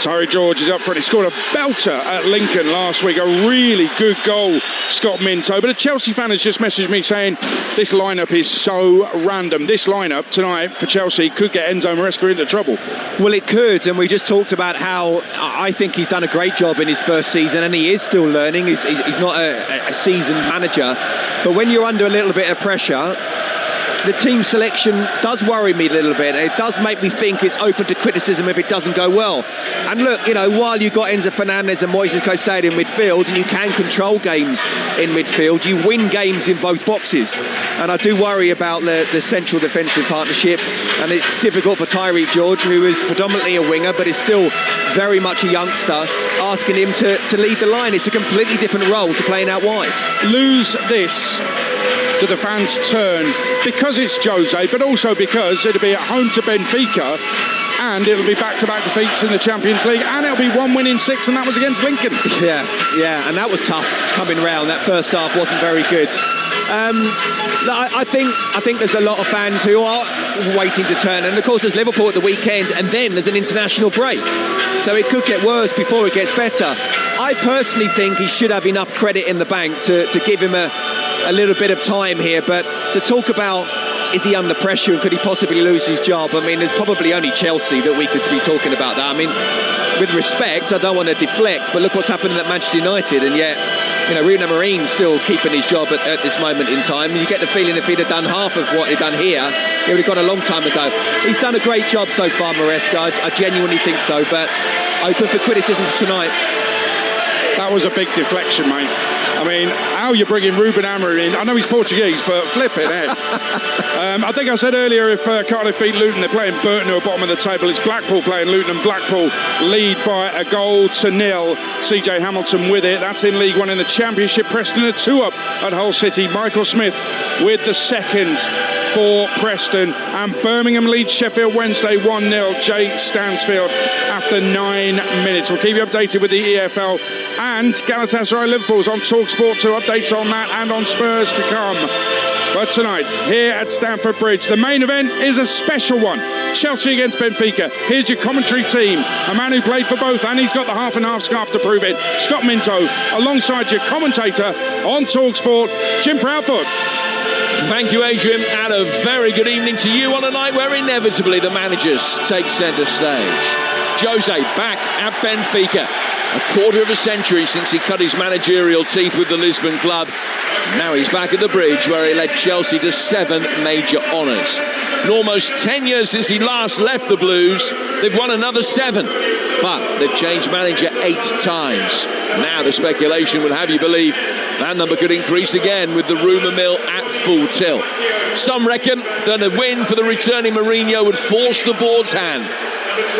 Tyree George is up front. He scored a belter at Lincoln last week. A really good goal, Scott Minto. But a Chelsea fan has just messaged me saying this lineup is so random. This lineup tonight for Chelsea could get Enzo Maresca into trouble. Well, it could, and we just talked about how I think he's done a great job in his first season, and he is still learning. He's not a seasoned manager. But when you're under a little bit of pressure, the team selection does worry me a little bit. It does make me think it's open to criticism if it doesn't go well. And look, while you've got Enzo Fernandez and Moises Caicedo in midfield, and you can control games in midfield, you win games in both boxes. And I do worry about the central defensive partnership, and it's difficult for Tyree George, who is predominantly a winger, but is still very much a youngster, asking him to lead the line. It's a completely different role to playing out wide. Lose this, do the fans turn? Because it's Jose, but also because it'll be at home to Benfica, and it'll be back-to-back defeats in the Champions League, and it'll be 1 win in 6, and that was against Lincoln. Yeah, and that was tough coming round. That first half wasn't very good. I think there's a lot of fans who are waiting to turn, and of course there's Liverpool at the weekend, and then there's an international break, so it could get worse before it gets better. I personally think he should have enough credit in the bank to give him a little bit of time here, but to talk about is he under pressure and could he possibly lose his job, I mean, there's probably only Chelsea that we could be talking about that. I mean, with respect, I don't want to deflect, but look what's happening at Manchester United, and yet Ruben Amorim's still keeping his job at this moment in time. You get the feeling if he'd have done half of what he'd done here, he would have gone a long time ago. He's done a great job so far, Maresca. I genuinely think so, but open for criticism for tonight. That was a big deflection, mate. I mean, how you're bringing Ruben Amorim in? I know he's Portuguese, but flipping heck. I think I said earlier, if Cardiff beat Luton, they're playing Burton, who are bottom of the table. It's Blackpool playing Luton, and Blackpool lead by a goal to nil. CJ Hamilton with it. That's in League One. In the Championship, Preston are 2-up at Hull City. Michael Smith with the second for Preston, and Birmingham leads Sheffield Wednesday 1-0. Jay Stansfield after 9 minutes. We'll keep you updated with the EFL and Galatasaray Liverpool's on Talksport. 2 updates on that and on Spurs to come. But tonight, here at Stamford Bridge, the main event is a special one. Chelsea against Benfica. Here's your commentary team. A man who played for both, and he's got the half and half scarf to prove it. Scott Minto, alongside your commentator on Talksport, Jim Proudfoot. Thank you, Adrian, and a very good evening to you on a night where inevitably the managers take centre stage. Jose back at Benfica. A quarter of a century since he cut his managerial teeth with the Lisbon club. Now he's back at the Bridge, where he led Chelsea to 7 major honours. In almost 10 years since he last left the Blues, they've won another 7. But they've changed manager 8 times. Now the speculation would have you believe that number could increase again with the rumour mill at full tilt. Some reckon that a win for the returning Mourinho would force the board's hand.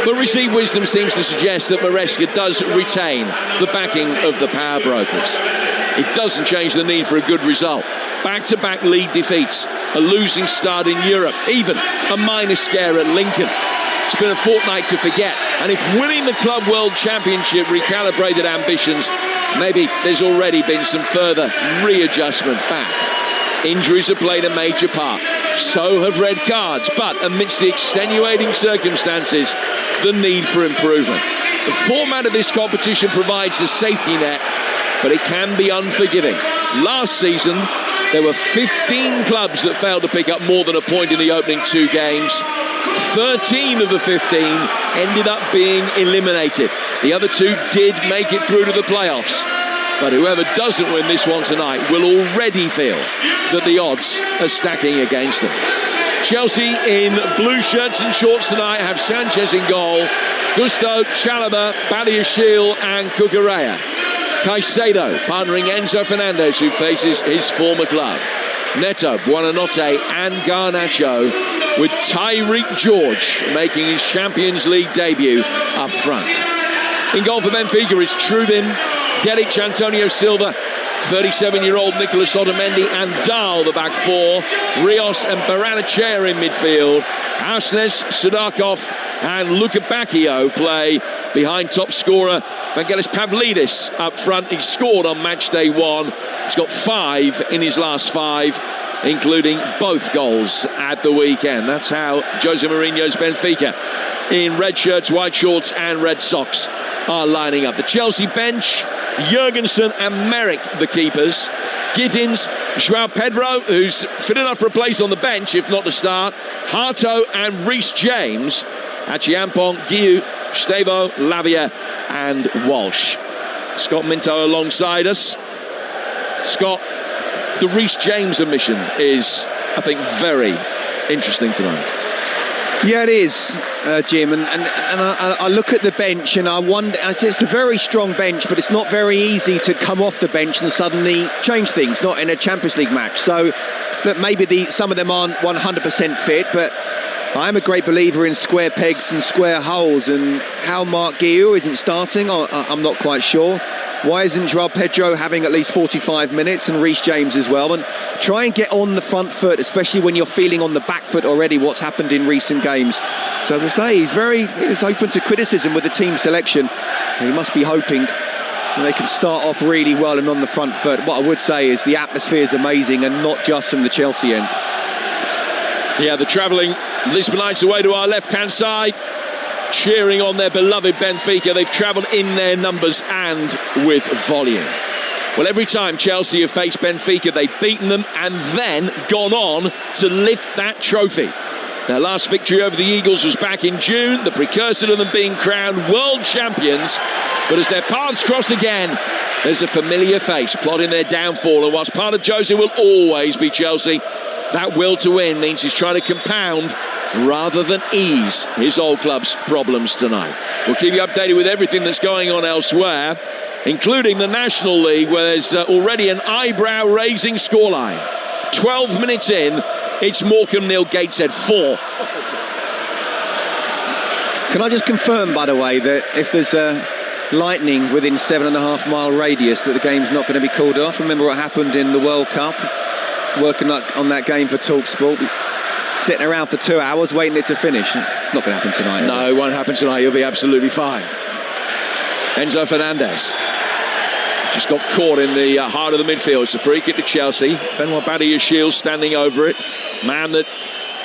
But received wisdom seems to suggest that Maresca does retain the backing of the power brokers. It doesn't change the need for a good result. Back-to-back league defeats, a losing start in Europe, even a minor scare at Lincoln. It's been a fortnight to forget, and if winning the Club World Championship recalibrated ambitions, maybe there's already been some further readjustment back. Injuries have played a major part. So have red cards, but amidst the extenuating circumstances, the need for improvement. The format of this competition provides a safety net, but it can be unforgiving. Last season, there were 15 clubs that failed to pick up more than a point in the opening 2 games. 13 of the 15 ended up being eliminated. The other 2 did make it through to the playoffs. But whoever doesn't win this one tonight will already feel that the odds are stacking against them. Chelsea in blue shirts and shorts tonight have Sanchez in goal, Gusto, Chalobah, Badiashile and Cucurella. Caicedo partnering Enzo Fernandez, who faces his former club. Neto, Buonanotte and Garnacho, with Tyreek George making his Champions League debut up front. In goal for Benfica is Trubin, Dedic, Antonio Silva, 37-year-old Nicolas Otamendi and Dahl, the back 4. Rios and Baranachea in midfield. Hausnes, Sudakov, and Luka Bacchio play behind top scorer Vangelis Pavlidis up front. He scored on match day 1. He's got 5 in his last 5, including both goals at the weekend. That's how Jose Mourinho's Benfica, in red shirts, white shorts and red socks, are lining up. The Chelsea bench: Jurgensen and Merrick, the keepers. Gittins, João Pedro, who's fit enough for a place on the bench, if not to start. Harto and Reece James. Achiampong, Guiu, Stevo, Lavia and Walsh. Scott Minto alongside us. Scott, the Reece James omission is, I think, very interesting tonight. Yeah, it is, Jim, and I look at the bench and I wonder, it's a very strong bench, but it's not very easy to come off the bench and suddenly change things, not in a Champions League match. So look, maybe some of them aren't 100% fit, but I am a great believer in square pegs and square holes, and how Mark Guiu isn't starting, I'm not quite sure. Why isn't João Pedro having at least 45 minutes, and Reece James as well? And try and get on the front foot, especially when you're feeling on the back foot already what's happened in recent games. So as I say, he's open to criticism with the team selection. He must be hoping they can start off really well and on the front foot. What I would say is the atmosphere is amazing, and not just from the Chelsea end. Yeah, the travelling Lisbonites away to our left-hand side, cheering on their beloved Benfica. They've travelled in their numbers and with volume. Well, every time Chelsea have faced Benfica, they've beaten them and then gone on to lift that trophy. Their last victory over the Eagles was back in June, the precursor to them being crowned world champions. But as their paths cross again, there's a familiar face plotting their downfall. And whilst part of Jose will always be Chelsea, that will to win means he's trying to compound rather than ease his old club's problems tonight. We'll keep you updated with everything that's going on elsewhere, including the National League, where there's already an eyebrow-raising scoreline. 12 minutes in, it's Morecambe 0, Gateshead 4. Can I just confirm, by the way, that if there's lightning within 7.5 mile radius, that the game's not going to be called off? Remember what happened in the World Cup? Working on that game for Talksport, sitting around for 2 hours waiting it to finish. It's not going to happen tonight. No, it won't happen tonight. You'll be absolutely fine. Enzo Fernandez just got caught in the heart of the midfield. It's a free kick to Chelsea. Benoit Badiashile standing over it. Man that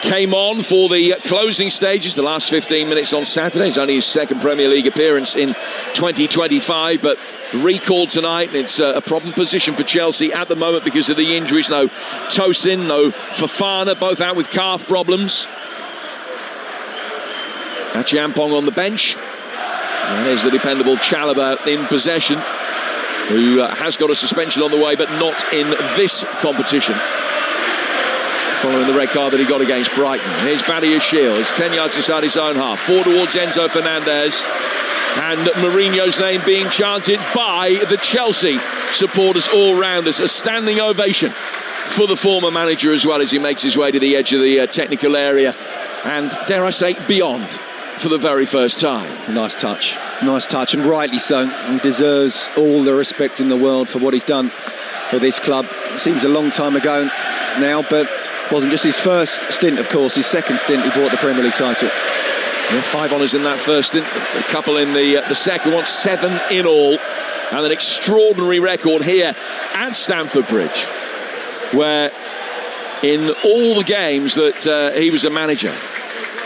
came on for the closing stages, the last 15 minutes on Saturday. It's only his second Premier League appearance in 2025, but recalled tonight. It's a problem position for Chelsea at the moment because of the injuries. No Tosin, no Fofana, both out with calf problems. Achiampong on the bench. And there's the dependable Chalobah in possession, who has got a suspension on the way, but not in this competition, following the red card that he got against Brighton. Here's Badiashile. It's 10 yards inside his own half. 4 towards Enzo Fernandez. And Mourinho's name being chanted by the Chelsea supporters all round us. A standing ovation for the former manager as well, as he makes his way to the edge of the technical area. And, dare I say, beyond for the very first time. Nice touch, and rightly so. He deserves all the respect in the world for what he's done for this club. It seems a long time ago now, but wasn't just his first stint, of course. His second stint, he brought the Premier League title. Yeah, 5 honours in that first stint, a couple in the second one, 7 in all, and an extraordinary record here at Stamford Bridge, where in all the games that he was a manager,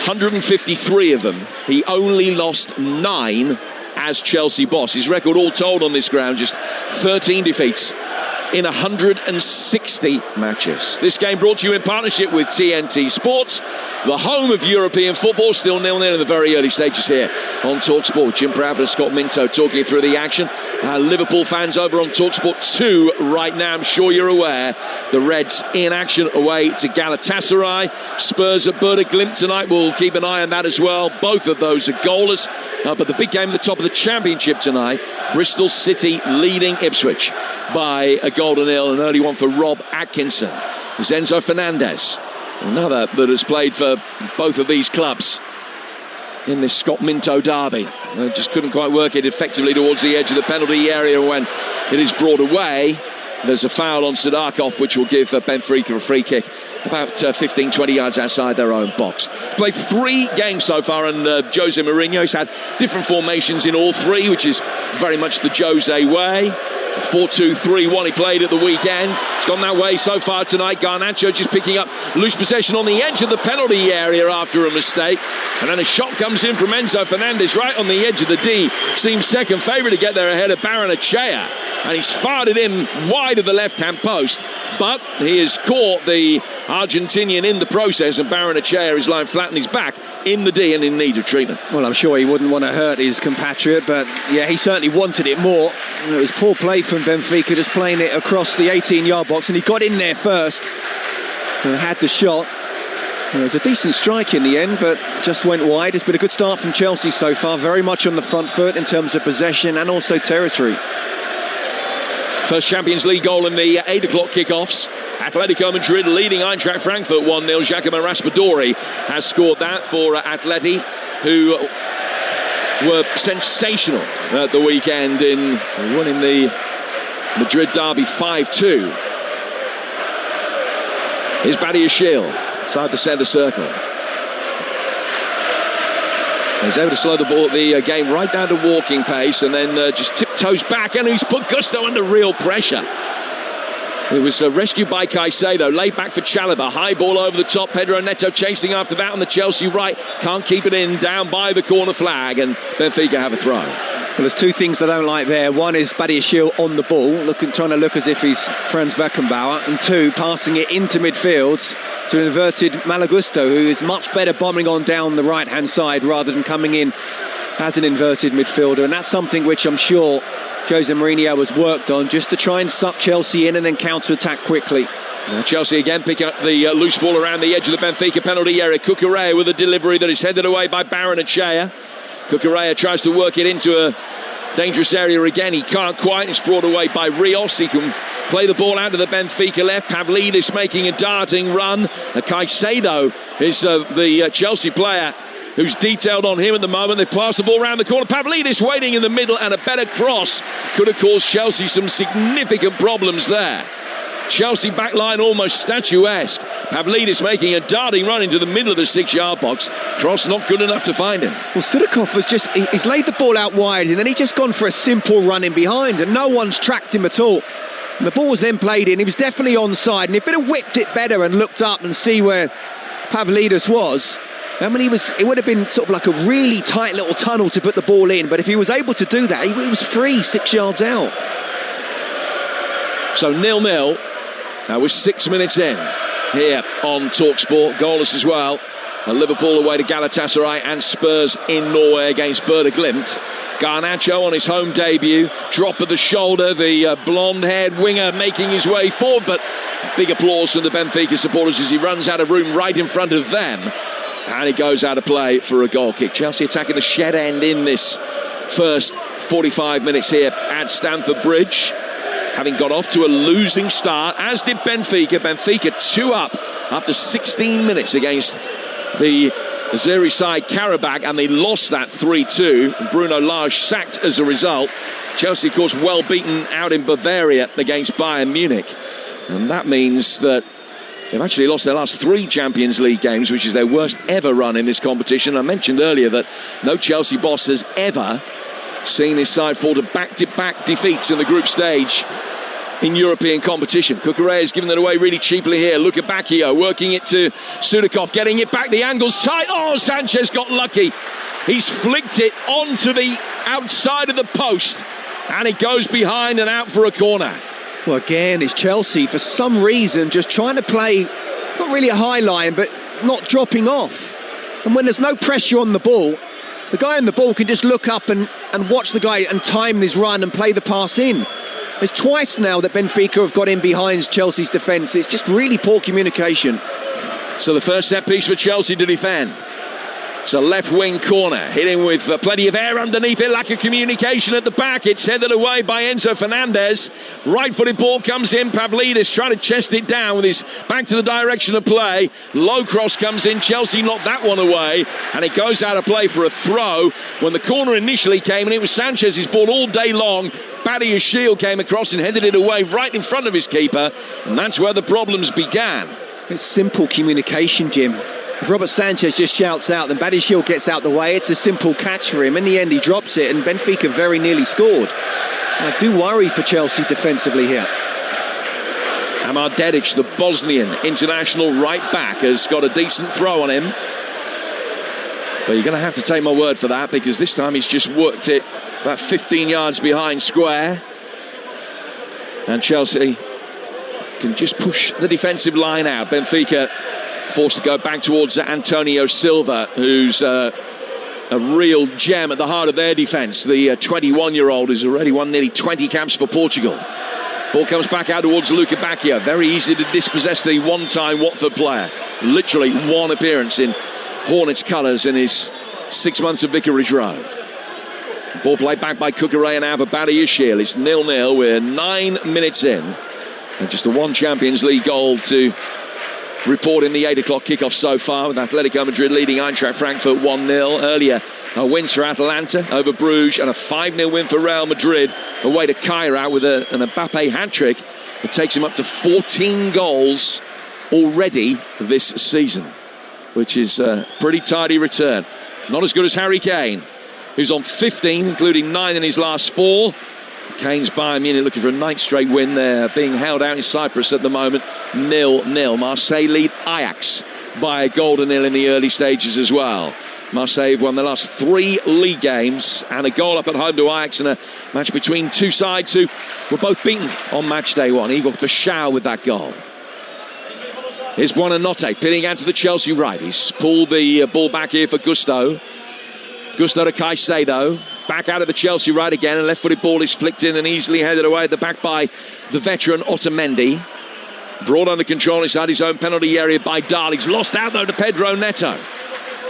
153 of them, he only lost 9 as Chelsea boss. His record all told on this ground, just 13 defeats in 160 matches. This game brought to you in partnership with TNT Sports, the home of European football. Still 0-0 in the very early stages here on Talksport. Jim Proud and Scott Minto talking you through the action. Liverpool fans over on Talksport 2 right now. I'm sure you're aware. The Reds in action away to Galatasaray. Spurs at Burda Glimt tonight. We'll keep an eye on that as well. Both of those are goalless. But the big game at the top of the Championship tonight, Bristol City leading Ipswich by a goal to nil. An early one for Rob Atkinson. There's Enzo Fernandez, another that has played for both of these clubs in this Scott Minto derby. Just couldn't quite work it effectively towards the edge of the penalty area when it is brought away. There's a foul on Sadakov, which will give Benfica a free kick about 15-20 yards outside their own box. Played 3 games so far, and Jose Mourinho's had different formations in all 3, which is very much the Jose way. 4-2-3-1 he played at the weekend. It's gone that way so far tonight. Garnacho just picking up loose possession on the edge of the penalty area after a mistake, and then a shot comes in from Enzo Fernandez right on the edge of the D. Seems second favourite to get there ahead of Barrenechea, and he's fired it in wide of the left-hand post, but he has caught the Argentinian in the process, and Barrenechea is lying flat on his back in the D and in need of treatment. Well, I'm sure he wouldn't want to hurt his compatriot, but yeah, he certainly wanted it more. It was poor play from Benfica, just playing it across the 18-yard box, and he got in there first and had the shot. It was a decent strike in the end, but just went wide. It's been a good start from Chelsea so far, very much on the front foot in terms of possession and also territory. First Champions League goal in the 8 o'clock kickoffs. Atletico Madrid leading Eintracht Frankfurt 1-0. Giacomo Raspadori has scored that for Atleti, who were sensational at the weekend in winning the Madrid derby 5-2. Here's Badiashile inside the centre circle. He's able to slow the game right down to walking pace, and then just tiptoes back, and he's put Gusto under real pressure. It was rescued by Caicedo, laid back for Chalobah, high ball over the top. Pedro Neto chasing after that on the Chelsea right, can't keep it in, down by the corner flag, and Benfica have a throw. Well, there's 2 things I don't like there. One is Badiashile on the ball, trying to look as if he's Franz Beckenbauer, and 2, passing it into midfield to an inverted Malagusto, who is much better bombing on down the right-hand side rather than coming in as an inverted midfielder, and that's something which I'm sure Jose Mourinho has worked on, just to try and suck Chelsea in and then counter-attack quickly. Chelsea again picking up the loose ball around the edge of the Benfica penalty area. Cucurella with a delivery that is headed away by Barrenechea. Cucurella tries to work it into a dangerous area again. He can't quite. It's brought away by Rios. He can play the ball out to the Benfica left. Pavlidis making a darting run. Caicedo is the Chelsea player who's detailed on him at the moment. They pass the ball around the corner. Pavlidis waiting in the middle, and a better cross could have caused Chelsea some significant problems there. Chelsea backline almost statuesque. Pavlidis making a darting run into the middle of the 6-yard box. Cross not good enough to find him. Well, Sudakov was he's laid the ball out wide, and then he just gone for a simple run in behind, and no one's tracked him at all. And the ball was then played in. He was definitely onside, and if he'd have whipped it better and looked up and see where Pavlidis was, I mean, it would have been sort of like a really tight little tunnel to put the ball in, but if he was able to do that, he was free 6 yards out. So 0-0. That was 6 minutes in here on Talksport. Goalless as well. Liverpool away to Galatasaray, and Spurs in Norway against Werder Glimt. Garnacho on his home debut. Drop of the shoulder. The blonde-haired winger making his way forward, but big applause from the Benfica supporters as he runs out of room right in front of them. And he goes out of play for a goal kick. Chelsea attacking the shed end in this first 45 minutes here at Stamford Bridge, having got off to a losing start, as did Benfica. Benfica 2 up after 16 minutes against the Azeri side Karabakh, and they lost that 3-2. Bruno Lage sacked as a result. Chelsea, of course, well beaten out in Bavaria against Bayern Munich. And that means that they've actually lost their last 3 Champions League games, which is their worst ever run in this competition. I mentioned earlier that no Chelsea boss has ever seen his side fall to back-to-back defeats in the group stage in European competition. Cucurella is giving it away really cheaply here. Look at Bacchio working it to Sudakov, getting it back. The angle's tight. Oh, Sanchez got lucky. He's flicked it onto the outside of the post, and it goes behind and out for a corner. Well, again, it's Chelsea, for some reason, just trying to play, not really a high line, but not dropping off. And when there's no pressure on the ball, the guy on the ball can just look up and watch the guy and time his run and play the pass in. There's twice now that Benfica have got in behind Chelsea's defence. It's just really poor communication. So the first set piece for Chelsea to defend. It's a left wing corner, hitting with plenty of air underneath it, lack of communication at the back. It's headed away by Enzo Fernandez. Right-footed ball comes in. Pavlidis trying to chest it down with his back to the direction of play. Low cross comes in. Chelsea knocked that one away, and it goes out of play for a throw. When the corner initially came, and it was Sanchez's ball all day long, Badia's shield came across and headed it away right in front of his keeper, and that's where the problems began. It's simple communication, Jim. If Robert Sanchez just shouts out, then Badia's shield gets out the way. It's a simple catch for him. In the end, he drops it, and Benfica very nearly scored. I do worry for Chelsea defensively here. Amar Dedic, the Bosnian international right back, has got a decent throw on him. But you're going to have to take my word for that, because this time he's just worked it about 15 yards behind square. And Chelsea can just push the defensive line out. Benfica forced to go back towards Antonio Silva, who's a real gem at the heart of their defence. The 21-year-old who's already won nearly 20 caps for Portugal. Ball comes back out towards Luca Bacchio. Very easy to dispossess the one-time Watford player. Literally one appearance in Hornets colours in his 6 months of Vicarage Road. Ball played back by Cucurella now for Badia's shield. It's 0-0. We're 9 minutes in. And just the one Champions League goal to report in the 8 o'clock kickoff so far, with Atletico Madrid leading Eintracht Frankfurt 1-0. Earlier, wins for Atalanta over Bruges, and a 5-0 win for Real Madrid away to Cairo with an Mbappe hat-trick that takes him up to 14 goals already this season, which is a pretty tidy return. Not as good as Harry Kane, who's on 15, including 9 in his last 4. Kane's Bayern Munich looking for a 9th straight win. They're being held out in Cyprus at the moment. 0-0. Marseille lead Ajax by a goal to 0 in the early stages as well. Marseille have won the last 3 league games, and a goal up at home to Ajax in a match between two sides who were both beaten on match day 1. Igor Paschal with that goal. Here's Buonanotte pinning out to the Chelsea right. He's pulled the ball back here for Gusto. Gusto to Caicedo. Back out of the Chelsea right again, and left-footed ball is flicked in and easily headed away at the back by the veteran Otamendi. Brought under control inside his own penalty area by Dahl. He's lost out though to Pedro Neto.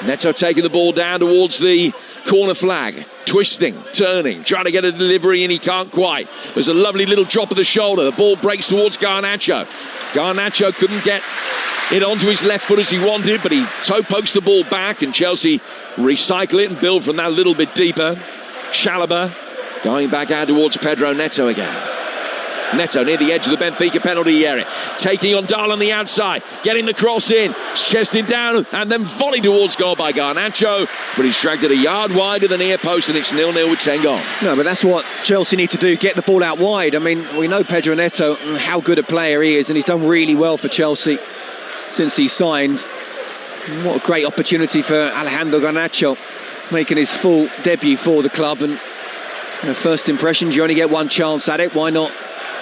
Neto taking the ball down towards the corner flag. Twisting, turning, trying to get a delivery, and he can't quite. There's a lovely little drop of the shoulder. The ball breaks towards Garnacho. Garnacho couldn't get it onto his left foot as he wanted, but he toe pokes the ball back, and Chelsea recycle it and build from that a little bit deeper. Chalobah going back out towards Pedro Neto again. Neto near the edge of the Benfica penalty area, taking on Dahl on the outside, getting the cross in, chested down, and then volley towards goal by Garnacho, but he's dragged it a yard wide of the near post, and it's 0-0 with 10 gone. No, but that's what Chelsea need to do, get the ball out wide. I mean, we know Pedro Neto, how good a player he is, and he's done really well for Chelsea since he signed. What a great opportunity for Alejandro Garnacho, making his full debut for the club. And first impressions, you only get one chance at it. Why not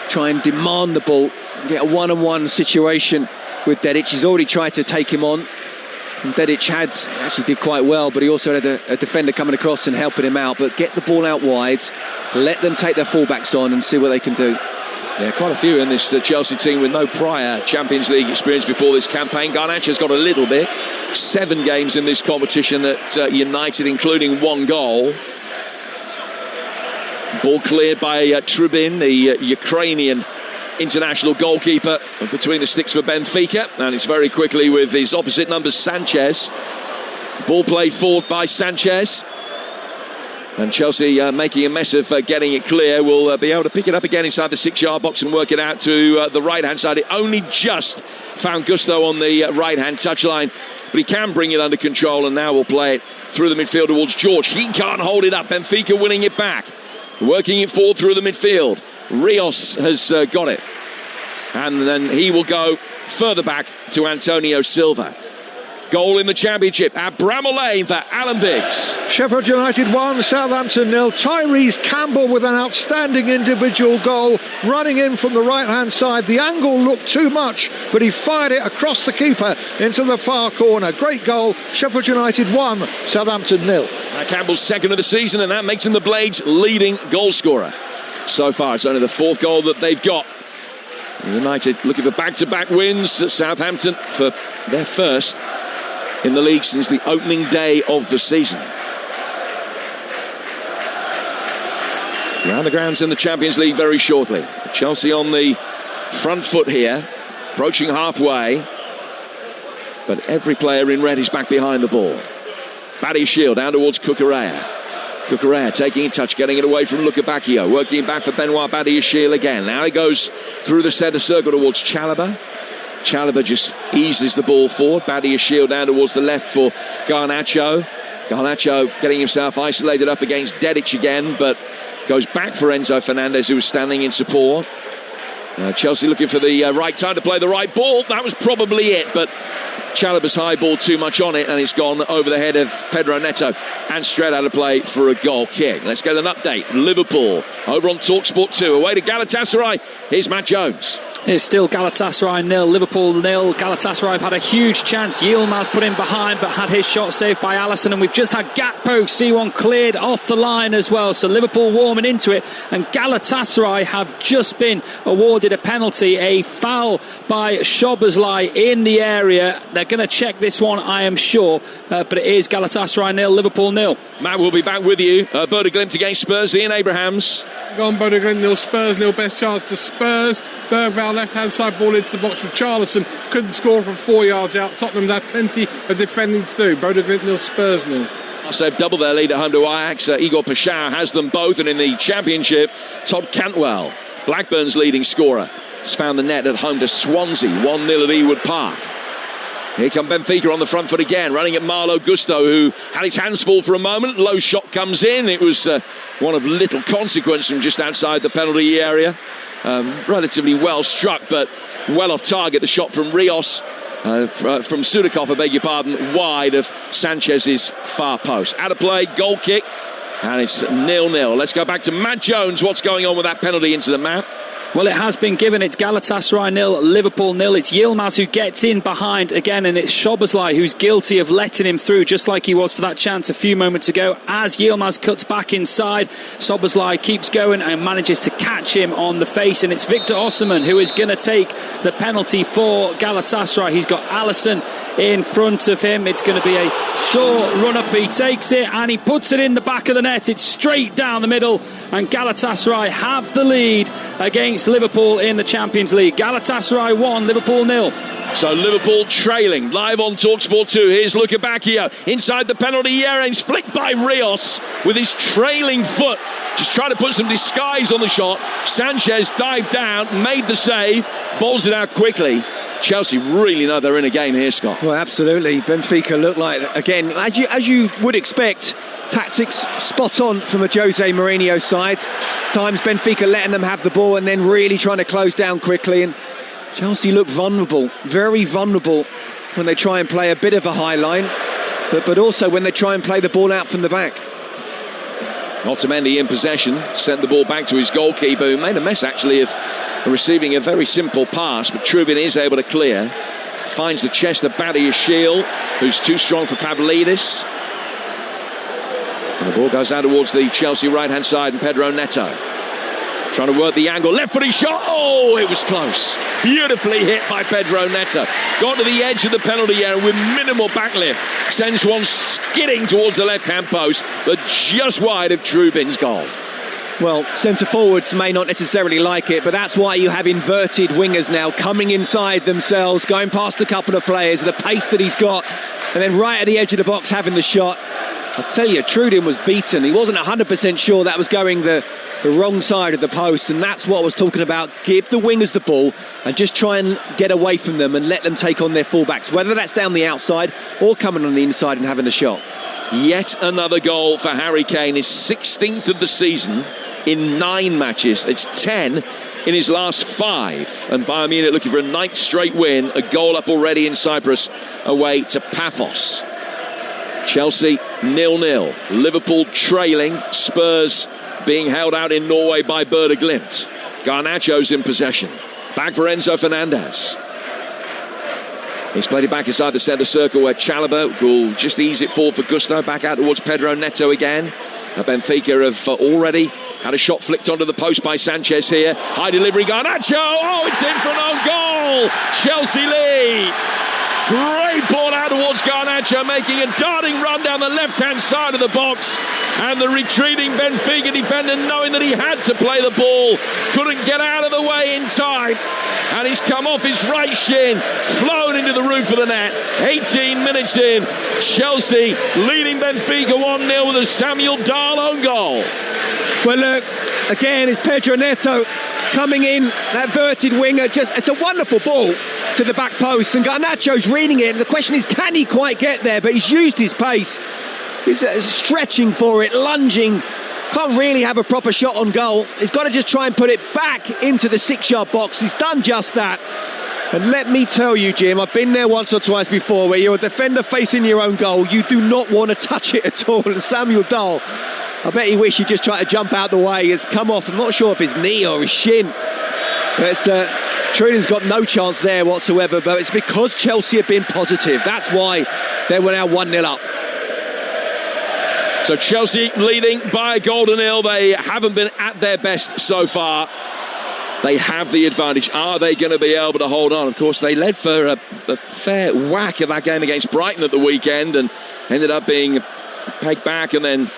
try and demand the ball, get a one-on-one situation with Dedic? He's already tried to take him on, and Dedic actually did quite well, but he also had a defender coming across and helping him out. But get the ball out wide, let them take their fullbacks on and see what they can do. Yeah, quite a few in this Chelsea team with no prior Champions League experience before this campaign. Garnacho's got a little bit. 7 games in this competition at United, including 1 goal. Ball cleared by Trubin, the Ukrainian international goalkeeper, between the sticks for Benfica. And it's very quickly with his opposite number, Sanchez. Ball played forward by Sanchez. And Chelsea making a mess of getting it clear. Will be able to pick it up again inside the 6-yard box and work it out to the right-hand side. It only just found Gusto on the right-hand touchline, but he can bring it under control, and now will play it through the midfield towards George. He can't hold it up. Benfica winning it back. Working it forward through the midfield. Rios has got it. And then he will go further back to Antonio Silva. Goal in the Championship at Bramall Lane for Alan Biggs. Sheffield United 1, Southampton 0. Tyrese Campbell with an outstanding individual goal, running in from the right-hand side. The angle looked too much, but he fired it across the keeper into the far corner. Great goal. Sheffield United 1, Southampton 0. Campbell's 2nd of the season, and that makes him the Blades' leading goal scorer. So far, it's only the 4th goal that they've got. United looking for back-to-back wins. Southampton for their first. in the league since the opening day of the season. Round the grounds in the Champions League very shortly. Chelsea on the front foot here, approaching halfway. But every player in red is back behind the ball. Badiashile down towards Cucurella. Cucurella taking a touch, getting it away from Lukebakio, working it back for Benoit Badiashile again. Now he goes through the centre circle towards Chalobah. Chalobah just eases the ball forward. Badiashile down towards the left for Garnacho. Garnacho getting himself isolated up against Dedic again, but goes back for Enzo Fernandez, who was standing in support. Chelsea looking for the right time to play the right ball. That was probably it, but Chalobah's high ball too much on it, and it's gone over the head of Pedro Neto and straight out of play for a goal kick. Let's get an update. Liverpool over on Talksport 2, away to Galatasaray. Here's Matt Jones. It's still Galatasaray 0, Liverpool 0. Galatasaray have had a huge chance. Yilmaz put in behind, but had his shot saved by Alisson, and we've just had Gakpo see one cleared off the line as well. So Liverpool warming into it, and Galatasaray have just been awarded a penalty, a foul by Szoboszlai in the area. They're going to check this one, I am sure, but it is Galatasaray 0, Liverpool 0. Matt will be back with you. Bodo Glimt against Spurs. Ian Abrahams. Gone Bodo Glimt 0, Spurs 0. Best chance to Spurs. Bergvall left-hand side ball into the box for Charlison. Couldn't score from 4 yards out. Tottenham had plenty of defending to do. Bodo Glimt 0, Spurs 0. They've doubled their lead at home to Ajax. Igor Paschal has them both, and in the Championship, Todd Cantwell, Blackburn's leading scorer, has found the net at home to Swansea, 1-0 at Ewood Park. Here come Benfica on the front foot again, running at Malo Gusto, who had his hands full for a moment. Low shot comes in. It was one of little consequence from just outside the penalty area. Relatively well struck, but well off target. The shot from Rios, from Sudakov, I beg your pardon, wide of Sanchez's far post. Out of play, goal kick, and it's 0-0. Let's go back to Matt Jones. What's going on with that penalty incident, Matt? Well, it has been given. It's Galatasaray 0, Liverpool 0. It's Yilmaz who gets in behind again, and it's Szoboszlai who's guilty of letting him through, just like he was for that chance a few moments ago. As Yilmaz cuts back inside, Szoboszlai keeps going and manages to catch him on the face, and it's Victor Osimhen who is going to take the penalty for Galatasaray. He's got Alisson in front of him. It's going to be a short run-up. He takes it and he puts it in the back of the net. It's straight down the middle, and Galatasaray have the lead against Liverpool in the Champions League. Galatasaray 1, Liverpool 0. So Liverpool trailing, live on Talksport 2. Here's Lukebakio inside the penalty area. He's flicked by Rios with his trailing foot, just trying to put some disguise on the shot. Sanchez dived down, made the save, bowls it out quickly. Chelsea really know they're in a game here, Scott. Well, absolutely. Benfica look like, again, as you would expect, tactics spot on from a Jose Mourinho side. Times Benfica letting them have the ball and then really trying to close down quickly. And Chelsea look vulnerable, very vulnerable, when they try and play a bit of a high line, but also when they try and play the ball out from the back. Otamendi in possession, sent the ball back to his goalkeeper, who made a mess actually of receiving a very simple pass, but Trubin is able to clear. Finds the chest of Badiashile, who's too strong for Pavlidis. And the ball goes out towards the Chelsea right-hand side, and Pedro Neto trying to work the angle. Left-footed shot. Oh, it was close. Beautifully hit by Pedro Neto. Got to the edge of the penalty area with minimal backlift. Sends one skidding towards the left-hand post, but just wide of Trubin's goal. Well, centre forwards may not necessarily like it, but that's why you have inverted wingers now coming inside themselves, going past a couple of players, the pace that he's got, and then right at the edge of the box having the shot. I tell you, Trudin was beaten. He wasn't 100% sure that was going the wrong side of the post, and that's what I was talking about. Give the wingers the ball and just try and get away from them and let them take on their fullbacks, whether that's down the outside or coming on the inside and having the shot. Yet another goal for Harry Kane, his 16th of the season in 9 matches. It's 10 in his last 5. And Bayern Munich looking for a 9th straight win, a goal up already in Cyprus away to Paphos. Chelsea 0-0, Liverpool trailing, Spurs being held out in Norway by Bodo Glimt. Garnacho's in possession, back for Enzo Fernandez. He's played it back inside the centre circle where Chalobah will just ease it forward for Gusto, back out towards Pedro Neto again. Benfica have already had a shot flicked onto the post by Sanchez here. High delivery, Garnacho, oh, it's in for an own goal! Chelsea lead! Great ball out out towards Garnacho, making a darting run down the left-hand side of the box. And the retreating Benfica defender, knowing that he had to play the ball, couldn't get out of the way in time. And he's come off his right shin, flown into the roof of the net. 18 minutes in, Chelsea leading Benfica 1-0 with a Samuel Dahl own goal. Well, look, again, it's Pedro Neto coming in, that verted winger. It's a wonderful ball to the back post, and Garnacho's reading it. And the question is, can he quite get there? But he's used his pace. He's stretching for it, lunging. Can't really have a proper shot on goal. He's got to just try and put it back into the 6-yard box. He's done just that. And let me tell you, Jim, I've been there once or twice before where you're a defender facing your own goal. You do not want to touch it at all. And Samuel Dahl, I bet he wished he'd just try to jump out the way. It's come off, I'm not sure if his knee or his shin. But Trudon's got no chance there whatsoever. But it's because Chelsea have been positive. That's why they were now 1-0 up. So Chelsea leading by a goal to nil. They haven't been at their best so far. They have the advantage. Are they going to be able to hold on? Of course, they led for a fair whack of that game against Brighton at the weekend and ended up being pegged back and then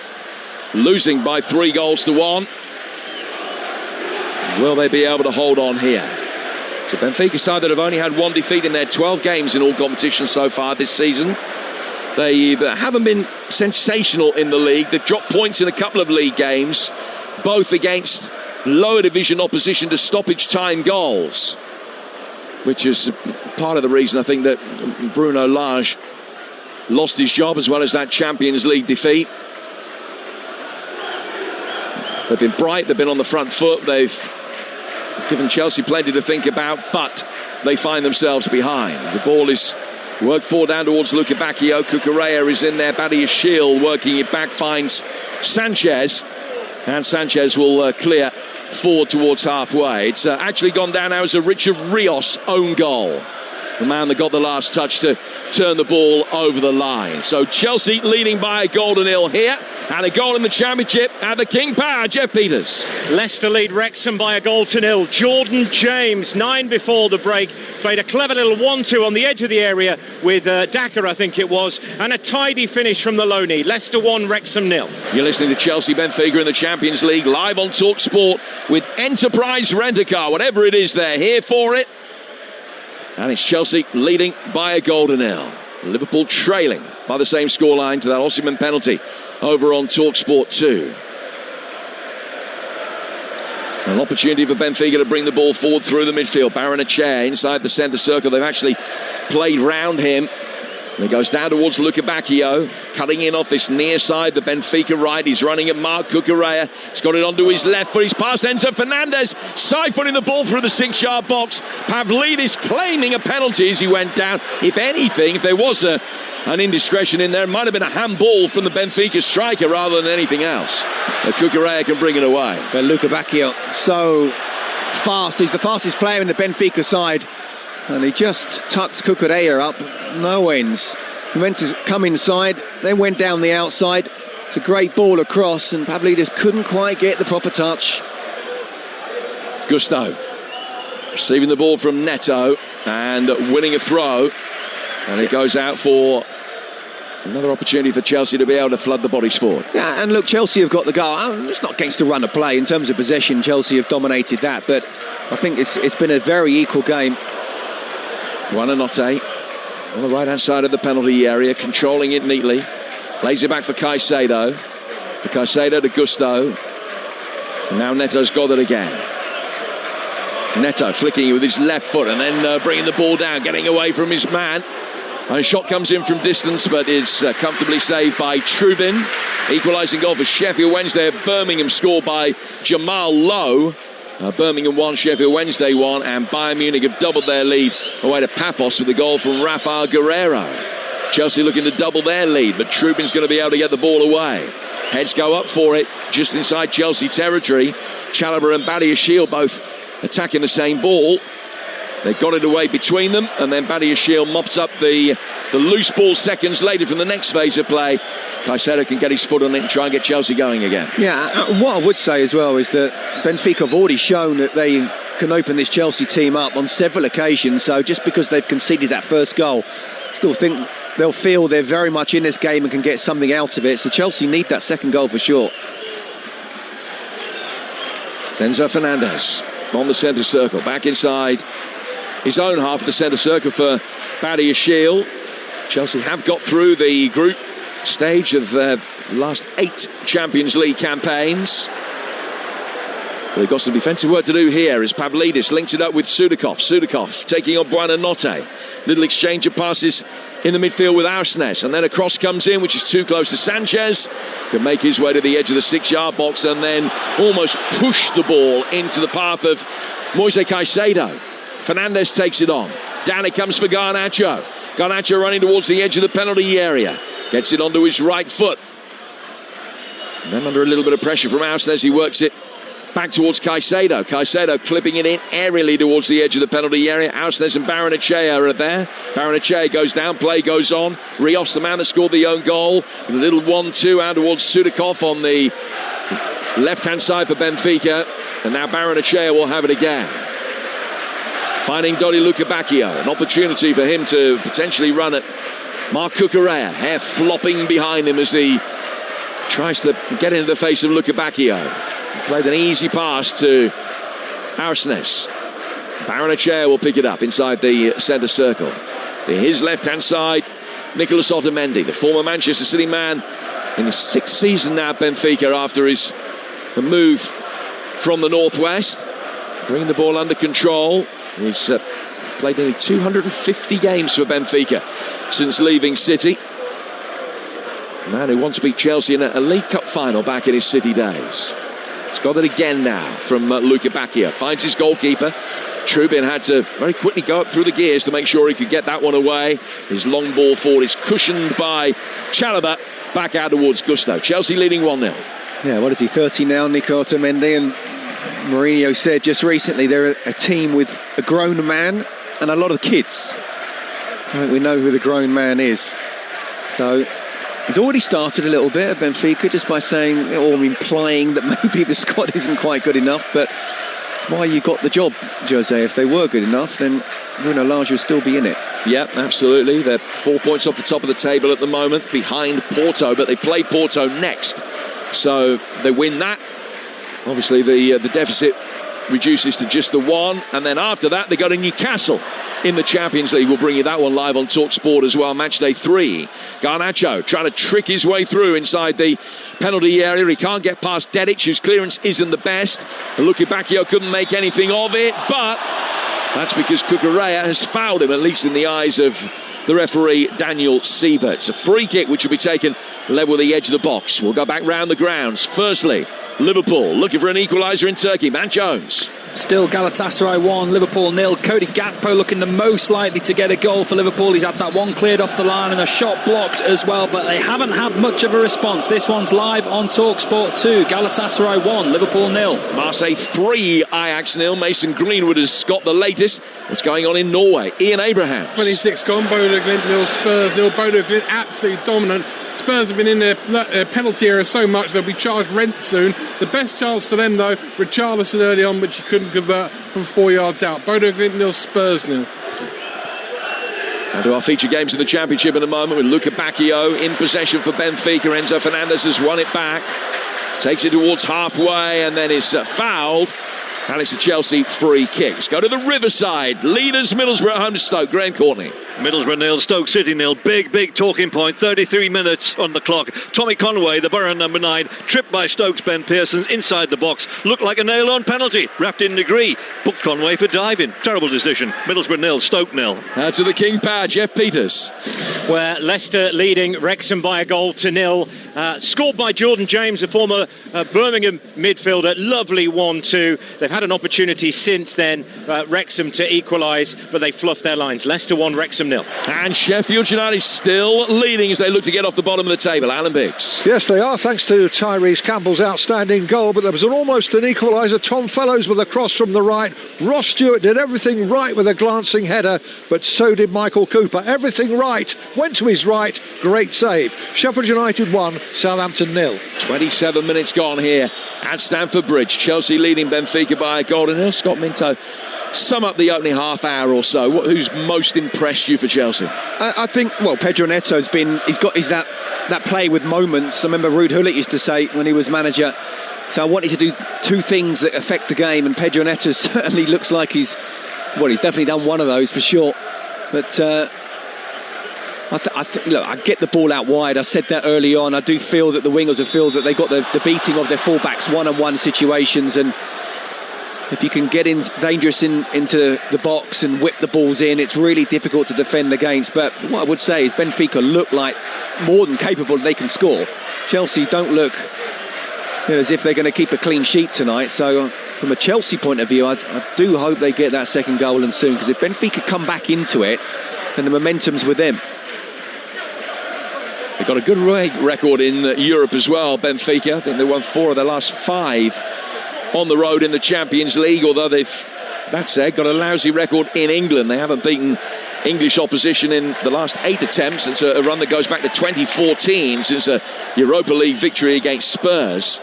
losing by 3-1. Will they be able to hold on here? It's a Benfica side that have only had one defeat in their 12 games in all competitions so far this season. They haven't been sensational in the league. They've dropped points in a couple of league games, both against lower division opposition to stoppage time goals, which is part of the reason I think that Bruno Lage lost his job, as well as that Champions League defeat. They've been bright, they've been on the front foot, they've given Chelsea plenty to think about, but they find themselves behind. The ball is worked forward down towards Luca Bacchio. Cucurella is in there. Badiashile working it back, finds Sanchez. And Sanchez will clear forward towards halfway. It's actually gone down now as a Richard Rios own goal. The man that got the last touch to turn the ball over the line. So Chelsea leading by a goal to nil here. And a goal in the Championship at the King Power. Jeff Peters. Leicester lead Wrexham by a goal to nil. Jordan James, 9 before the break, played a clever little 1-2 on the edge of the area with Daka, I think it was, and a tidy finish from the Loney. Leicester 1, Wrexham 0. You're listening to Chelsea Benfica in the Champions League, live on Talksport with Enterprise Rent-A-Car. Whatever it is, they're here for it. And it's Chelsea leading by a goal to nil. Liverpool trailing by the same scoreline to that Osimhen penalty over on Talksport 2. An opportunity for Benfica to bring the ball forward through the midfield. Barrenetxea inside the centre circle. They've actually played round him. And it goes down towards Luca Bacchio, cutting in off this near side, the Benfica right. He's running at Marc Cucurella. He's got it onto his left foot. He's past Enzo Fernandez, siphoning the ball through the 6-yard box. Pavlidis claiming a penalty as he went down. If anything, if there was an indiscretion in there, it might have been a handball from the Benfica striker rather than anything else. But Cucurella can bring it away. But Luca Bacchio, so fast. He's the fastest player in the Benfica side. And he just tucks Cucurella up, no ends. He went to come inside, then went down the outside. It's a great ball across, and Pavlidis couldn't quite get the proper touch. Gusto receiving the ball from Neto and winning a throw. And it goes out for another opportunity for Chelsea to be able to flood the bodies forward. Yeah, and look, Chelsea have got the goal. It's not against the run of play. In terms of possession, Chelsea have dominated that. But I think it's been a very equal game. Buonanotte on the right-hand side of the penalty area, controlling it neatly. Lays it back for Caicedo. For Caicedo to Gusto. And now Neto's got it again. Neto flicking it with his left foot and then bringing the ball down, getting away from his man. And a shot comes in from distance, but is comfortably saved by Trubin. Equalising goal for Sheffield Wednesday. Birmingham scored by Jamal Lowe. Birmingham 1, Sheffield Wednesday 1, and Bayern Munich have doubled their lead away to Paphos with the goal from Rafael Guerreiro. Chelsea looking to double their lead, but Trubin's going to be able to get the ball away. Heads go up for it just inside Chelsea territory. Chalobah and Badiashile both attacking the same ball. They got it away between them, and then Badiashile mops up the loose ball seconds later from the next phase of play. Caicedo can get his foot on it and try and get Chelsea going again. Yeah, what I would say as well is that Benfica have already shown that they can open this Chelsea team up on several occasions. So just because they've conceded that first goal, I still think they'll feel they're very much in this game and can get something out of it. So Chelsea need that second goal for sure. Enzo Fernandez on the centre circle, back inside his own half of the centre circle for Badia Shield. Chelsea have got through the group stage of their last 8 Champions League campaigns. But they've got some defensive work to do here as Pavlidis links it up with Sudakov. Sudakov taking on Buonanotte. Little exchange of passes in the midfield with Aursnes, and then a cross comes in, which is too close to Sanchez. Can make his way to the edge of the 6-yard box and then almost push the ball into the path of Moise Caicedo. Fernandez takes it on. Down it comes for Garnacho. Garnacho running towards the edge of the penalty area. Gets it onto his right foot. And then under a little bit of pressure from Aursnes, he works it back towards Caicedo. Caicedo clipping it in aerially towards the edge of the penalty area. Aursnes and Barrenechea are there. Barrenechea goes down, play goes on. Rios, the man that scored the own goal, with a little 1-2 out towards Sudakov on the left-hand side for Benfica. And now Barrenechea will have it again. Finding Dodi Lukebakio, an opportunity for him to potentially run at Marc Cucurella. Hair flopping behind him as he tries to get into the face of Lukebakio. Played an easy pass to Aursnes. Barrenechea will pick it up inside the centre circle. To his left-hand side, Nicolas Otamendi, the former Manchester City man in his 6th season now at Benfica after his move from the northwest. Bringing the ball under control. He's played nearly 250 games for Benfica since leaving City. A man who once beat Chelsea in a League Cup final back in his City days. He's got it again now from Lukebakio. Finds his goalkeeper. Trubin had to very quickly go up through the gears to make sure he could get that one away. His long ball forward is cushioned by Chalobah. Back out towards Gusto. Chelsea leading 1-0. Yeah, what is he, 30 now, Nico Otamendi? And Mourinho said just recently they're a team with a grown man and a lot of kids. I think we know who the grown man is. So he's already started a little bit at Benfica just by saying or implying that maybe the squad isn't quite good enough, but it's why you got the job, Jose. If they were good enough, then Bruno Lage will still be in it. Yep, absolutely. They're 4 points off the top of the table at the moment, behind Porto, but they play Porto next. So they win that. Obviously, the deficit reduces to just the 1, and then after that, they go to Newcastle in the Champions League. We'll bring you that one live on Talksport as well. Match day 3. Garnacho trying to trick his way through inside the penalty area. He can't get past Dedic, whose clearance isn't the best. Lukebakio couldn't make anything of it, but that's because Cucurella has fouled him, at least in the eyes of the referee, Daniel Siebert. It's a free kick which will be taken level with the edge of the box. We'll go back round the grounds. Firstly, Liverpool looking for an equaliser in Turkey. Matt Jones. Still Galatasaray 1, Liverpool 0. Cody Gakpo looking the most likely to get a goal for Liverpool. He's had that one cleared off the line and a shot blocked as well, but they haven't had much of a response. This one's live on Talksport 2. Galatasaray 1, Liverpool 0. Marseille 3, Ajax 0. Mason Greenwood has got the latest. What's going on in Norway? Ian Abrahams. 26 gone, Bodo Glimt 0, Spurs 0. Bodo Glimt absolutely dominant. Spurs have been in their penalty area so much they'll be charged rent soon. The best chance for them though, Richarlison early on, which he couldn't convert from 4 yards out. Bodo Glimt 0, Spurs 0. And to our feature games in the Championship in a moment with Lukebakio in possession for Benfica. Enzo Fernandez has won it back. Takes it towards halfway and then is fouled. And it's a Chelsea free kick. Let's go to the Riverside. Leaders Middlesbrough at home to Stoke. Graham Courtney. Middlesbrough 0, Stoke City 0. Big talking point. 33 minutes on the clock. Tommy Conway, the Borough number 9, tripped by Stoke's Ben Pearson inside the box. Looked like a nail-on penalty. Wrapped in Degree. Booked Conway for diving. Terrible decision. Middlesbrough 0, Stoke 0. To the King Power, Jeff Peters. Where Leicester leading Wrexham by a goal to 0. Scored by Jordan James, a former Birmingham midfielder. Lovely 1-2. They've had an opportunity since then, Wrexham to equalise, but they fluffed their lines. Leicester 1, Wrexham 0. And Sheffield United still leading as they look to get off the bottom of the table. Alan Biggs. Yes, they are, thanks to Tyrese Campbell's outstanding goal, but there was almost an equaliser. Tom Fellows with a cross from the right. Ross Stewart did everything right with a glancing header, but so did Michael Cooper. Everything right, went to his right, great save. Sheffield United 1, Southampton 0. 27 minutes gone here at Stamford Bridge. Chelsea leading Benfica by a goal, and Scott Minto sum up the opening half hour or so. Who's most impressed you for Chelsea? I think, well, Pedro Neto's he's got that play with moments. I remember Ruud Gullit used to say when he was manager, so I wanted to do two things that affect the game, and Pedro Neto certainly looks like he's definitely done one of those for sure. But look, I get the ball out wide. I said that early on. I do feel that the wingers have feel that they got the beating of their fullbacks one-on-one situations, and if you can get in dangerous into the box and whip the balls in, it's really difficult to defend against. But what I would say is Benfica look like more than capable. They can score. Chelsea don't look as if they're going to keep a clean sheet tonight. So from a Chelsea point of view, I do hope they get that second goal and soon, because if Benfica come back into it, then the momentum's with them. They've got a good record in Europe as well, Benfica. I think they won 4 of their last 5 on the road in the Champions League, although they've, that said, got a lousy record in England. They haven't beaten English opposition in the last 8 attempts. It's a run that goes back to 2014 since a Europa League victory against Spurs.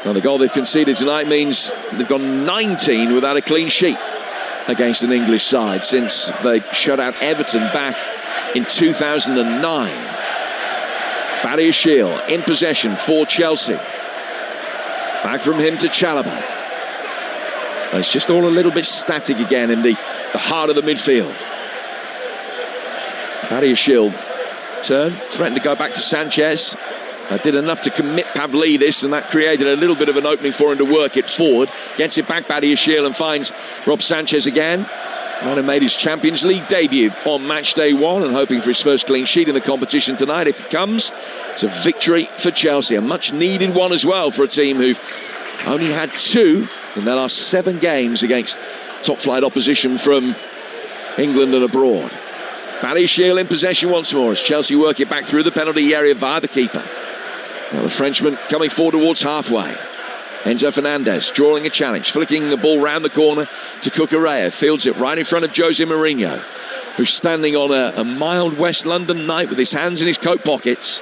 Well, the goal they've conceded tonight means they've gone 19 without a clean sheet against an English side since they shut out Everton back in 2009. Badiashile in possession for Chelsea. Back from him to Chalobah. It's just all a little bit static again in the heart of the midfield. Badiashile threatened to go back to Sanchez. Did enough to commit Pavlidis, and that created a little bit of an opening for him to work it forward. Gets it back, Badiashile, and finds Rob Sanchez again. Man who made his Champions League debut on match day 1 and hoping for his first clean sheet in the competition tonight. If it comes, it's a victory for Chelsea, a much needed one as well for a team who've only had 2 in their last 7 games against top flight opposition from England and abroad. Badiashile in possession once more as Chelsea work it back through the penalty area via the keeper. Now the Frenchman coming forward towards halfway. Enzo Fernandez drawing a challenge, flicking the ball round the corner to Cucurella, fields it right in front of Jose Mourinho, who's standing on a mild West London night with his hands in his coat pockets.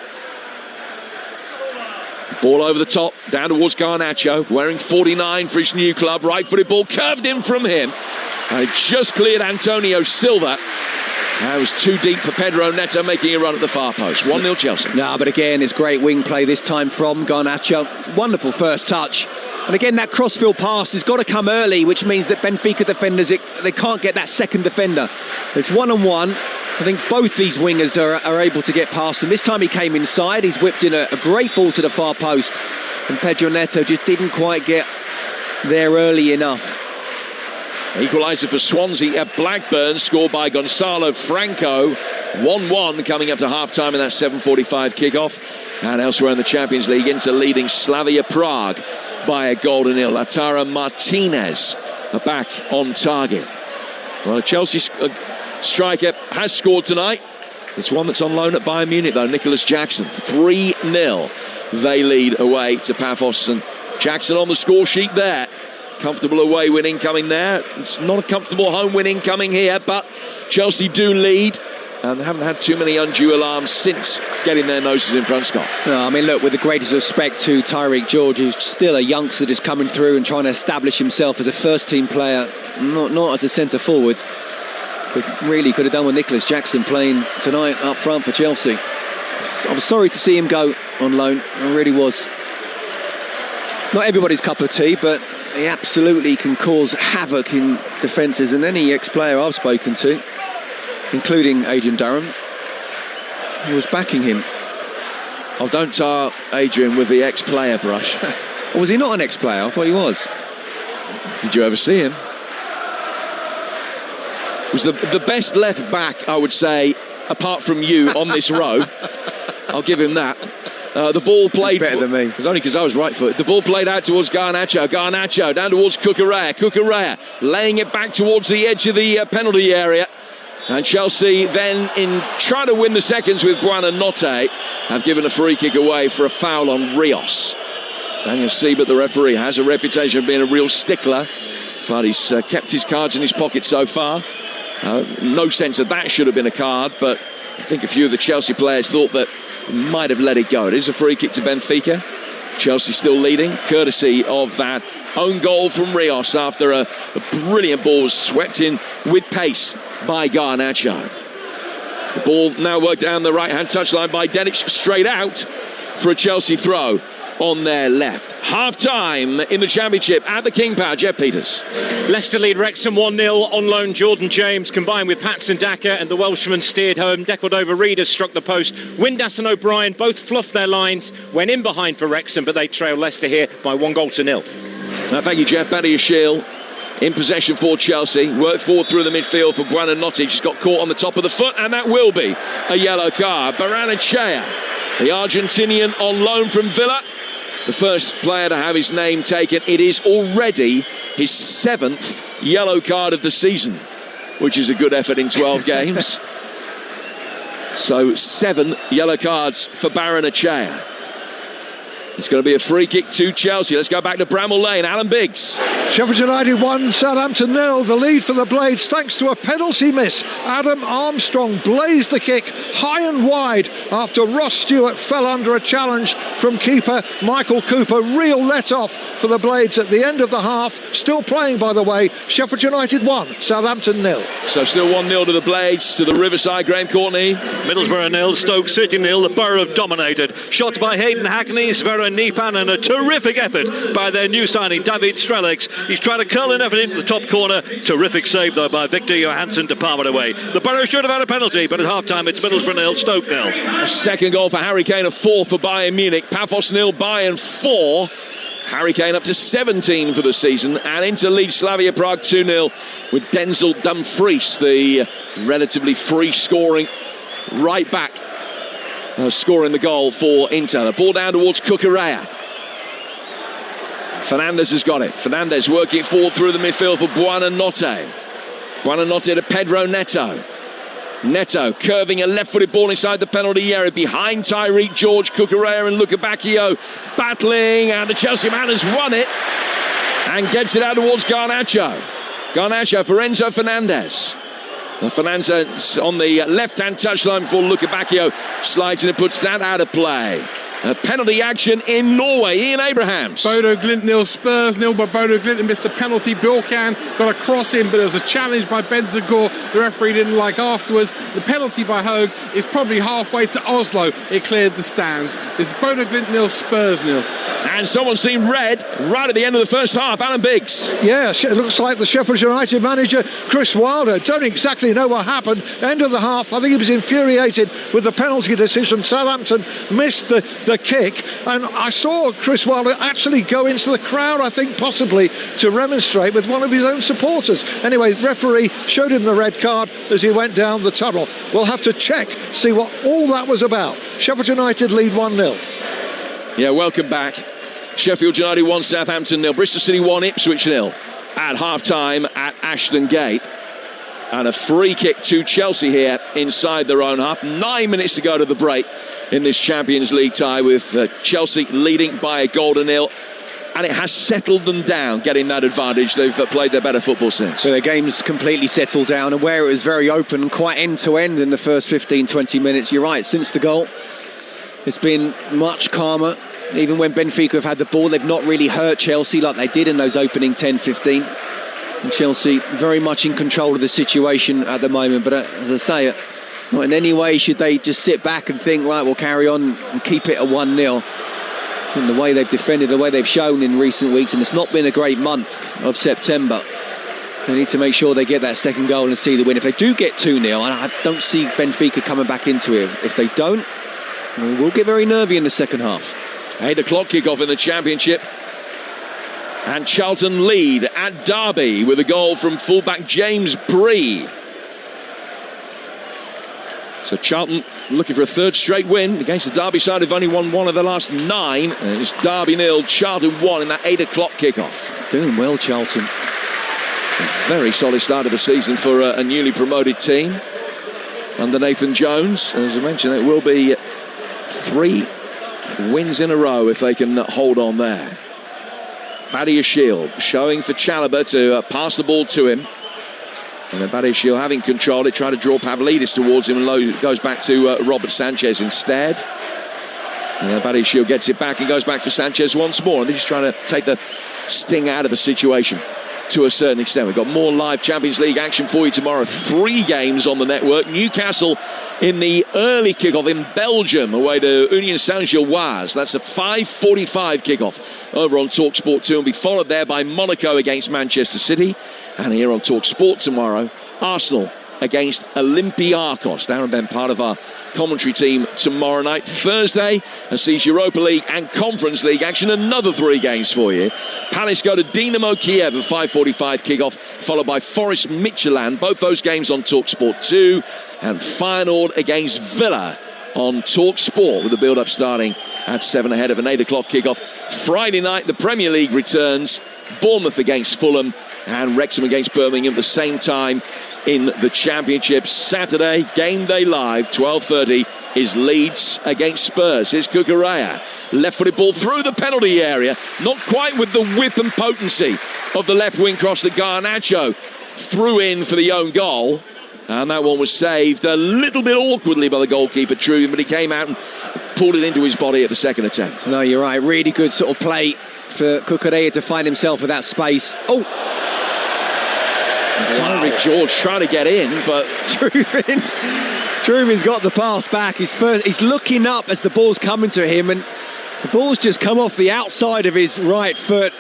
Ball over the top, down towards Garnacho, wearing 49 for his new club. Right-footed ball curved in from him. And it just cleared Antonio Silva. That was too deep for Pedro Neto, making a run at the far post. 1-0 Chelsea. No, but again, it's great wing play this time from Garnacho. Wonderful first touch. And again, that crossfield pass has got to come early, which means that Benfica defenders, they can't get that second defender. It's one-on-one. I think both these wingers are able to get past him. This time he came inside. He's whipped in a great ball to the far post. And Pedro Neto just didn't quite get there early enough. Equaliser for Swansea at Blackburn, scored by Gonzalo Franco. 1-1 coming up to half-time in that 7:45 kickoff. And elsewhere in the Champions League, Inter leading Slavia Prague by a goal to 0. Lautaro Martinez are back on target. Well, a Chelsea striker has scored tonight. It's one that's on loan at Bayern Munich, though, Nicholas Jackson. 3-0 they lead away to Paphos, and Jackson on the score sheet there. Comfortable away win incoming there. It's not a comfortable home win incoming here, but Chelsea do lead and haven't had too many undue alarms since getting their noses in front, Scott. No, I mean, look, with the greatest respect to Tyreek George, who's still a youngster just coming through and trying to establish himself as a first-team player, not as a centre-forward, but really could have done with Nicholas Jackson playing tonight up front for Chelsea. I was sorry to see him go on loan. I really was. Not everybody's cup of tea, but he absolutely can cause havoc in defences, and any ex-player I've spoken to, including Adrian Durham, who was backing him. Oh, don't tar Adrian with the ex-player brush. Or was he not an ex-player? I thought he was. Did you ever see him? Was the best left back, I would say, apart from you on this row. I'll give him that. The ball played... He's better than me. It was only because I was right foot. The ball played out towards Garnacho. Garnacho down towards Cucurella. Cucurella laying it back towards the edge of the penalty area. And Chelsea then, in trying to win the seconds with Buonanotte, have given a free kick away for a foul on Rios. Daniel Siebert, the referee, has a reputation of being a real stickler, but he's kept his cards in his pocket so far. No sense of that should have been a card, but I think a few of the Chelsea players thought that might have let it go. It is a free kick to Benfica. Chelsea still leading, courtesy of that Own goal from Rios after a brilliant ball was swept in with pace by Garnacho. The ball now worked down the right-hand touchline by Denic, straight out for a Chelsea throw on their left. Half-time in the Championship at the King Power. Jeff Peters. Leicester lead Wrexham 1-0. On loan, Jordan James combined with Patson Daka, and the Welshman steered home. Decordova-Reid struck the post. Windass and O'Brien both fluffed their lines, went in behind for Wrexham, but they trail Leicester here by 1-0. Thank you, Jeff. Badiashile in possession for Chelsea. Worked forward through the midfield for Buonanotte. Just got caught on the top of the foot, and that will be a yellow card. Barrenechea, the Argentinian on loan from Villa, the first player to have his name taken. It is already his 7th yellow card of the season, which is a good effort in 12 games. So 7 yellow cards for Barrenechea. It's going to be a free kick to Chelsea. Let's go back to Bramall Lane. Alan Biggs. Sheffield United 1, Southampton 0. The lead for the Blades thanks to a penalty miss. Adam Armstrong blazed the kick high and wide after Ross Stewart fell under a challenge from keeper Michael Cooper. Real let-off for the Blades at the end of the half. Still playing, by the way. Sheffield United 1, Southampton 0. So still 1-0 to the Blades, to the Riverside. Graham Courtney. Middlesbrough 0, Stoke City 0. The Borough have dominated. Shots by Hayden Hackney, Sverre Nipan, and a terrific effort by their new signing, David Strelix. He's trying to curl an effort into the top corner. Terrific save, though, by Victor Johansson to palm it away. The Borough should have had a penalty, but at half-time it's Middlesbrough 0, Stoke 0. A second goal for Harry Kane, a 4th for Bayern Munich. Paphos 0, Bayern 4. Harry Kane up to 17 for the season, and into lead Slavia Prague 2-0 with Denzel Dumfries, the relatively free-scoring right back, scoring the goal for Inter. The ball down towards Cucurella. Fernandes has got it. Fernandes working it forward through the midfield for Buonanotte. Buonanotte to Pedro Neto. Neto curving a left-footed ball inside the penalty area behind Tyreek George, Cucurella and Luca Bacchio battling, and the Chelsea man has won it and gets it out towards Garnacho. Garnacho for Enzo Fernandez. Fernandez on the left-hand touchline before Luca Bacchio slides in and puts that out of play. A penalty action in Norway. Ian Abrahams. Bodo Glimt 0, Spurs 0, but Bodo Glimt missed the penalty. Bilkan got a cross in, but it was a challenge by Benzegor. The referee didn't like afterwards. The penalty by Hogue is probably halfway to Oslo. It cleared the stands. It's Bodo Glimt 0, Spurs 0. And someone seen red right at the end of the first half. Alan Biggs. Yeah, it looks like the Sheffield United manager, Chris Wilder, don't exactly know what happened. End of the half, I think he was infuriated with the penalty decision. Southampton missed the kick, and I saw Chris Wilder actually go into the crowd, I think possibly to remonstrate with one of his own supporters. Anyway, referee showed him the red card as he went down the tunnel. We'll have to check, see what all that was about. Sheffield United lead 1-0. Yeah, welcome back. Sheffield United 1, Southampton 0. Bristol City 1, Ipswich 0 at half-time at Ashton Gate. And a free kick to Chelsea here inside their own half. 9 minutes to go to the break in this Champions League tie, with Chelsea leading by a goal to 0. And it has settled them down, getting that advantage. They've played their better football since. So their game's completely settled down, and where it was very open, quite end-to-end in the first 15-20 minutes, you're right, since the goal, it's been much calmer. Even when Benfica have had the ball, they've not really hurt Chelsea like they did in those opening 10-15. And Chelsea very much in control of the situation at the moment. But as I say, not in any way should they just sit back and think, right, we'll carry on and keep it at 1-0. From the way they've defended, the way they've shown in recent weeks, and it's not been a great month of September. They need to make sure they get that second goal and see the win. If they do get 2-0, I don't see Benfica coming back into it. If they don't, we'll get very nervy in the second half. 8 o'clock kickoff in the Championship. And Charlton lead at Derby with a goal from fullback James Bree. So Charlton looking for a third straight win against the Derby side who've only won one of the last 9. And it's Derby 0, Charlton 1 in that 8 o'clock kickoff. Doing well, Charlton. A very solid start of the season for a newly promoted team under Nathan Jones. As I mentioned, it will be 3 wins in a row if they can hold on there. Badiashile showing for Chalobah to pass the ball to him. And then Badiashile having control, it tried to draw Pavlidis towards him and goes back to Robert Sanchez instead. And Badiashile gets it back and goes back for Sanchez once more. And they're just trying to take the sting out of the situation to a certain extent. We've got more live Champions League action for you tomorrow. 3 games on the network. Newcastle in the early kickoff in Belgium away to Union Saint-Gilloise. That's a 5:45 kickoff over on Talksport 2 and be followed there by Monaco against Manchester City. And here on Talksport tomorrow, Arsenal against Olympiacos. Darren Ben, part of our commentary team tomorrow night. Thursday sees Europa League and Conference League action. Another 3 games for you. Palace go to Dinamo Kiev at 5:45 kickoff, followed by Forest Midtjylland. Both those games on Talksport 2. And Feyenoord against Villa on Talksport, with the build-up starting at 7 ahead of an 8 o'clock kickoff. Friday night, the Premier League returns. Bournemouth against Fulham and Wrexham against Birmingham at the same time in the Championship. Saturday, game day live, 12:30, is Leeds against Spurs. Here's Cucurella. Left-footed ball through the penalty area. Not quite with the whip and potency of the left wing cross that Garnacho threw in for the own goal. And that one was saved a little bit awkwardly by the goalkeeper, Truby, but he came out and pulled it into his body at the second attempt. No, you're right. Really good sort of play for Cucurella to find himself with that space. Oh! Tyreek George trying to get in, but Truman's got the pass back. He's looking up as the ball's coming to him, and the ball's just come off the outside of his right foot.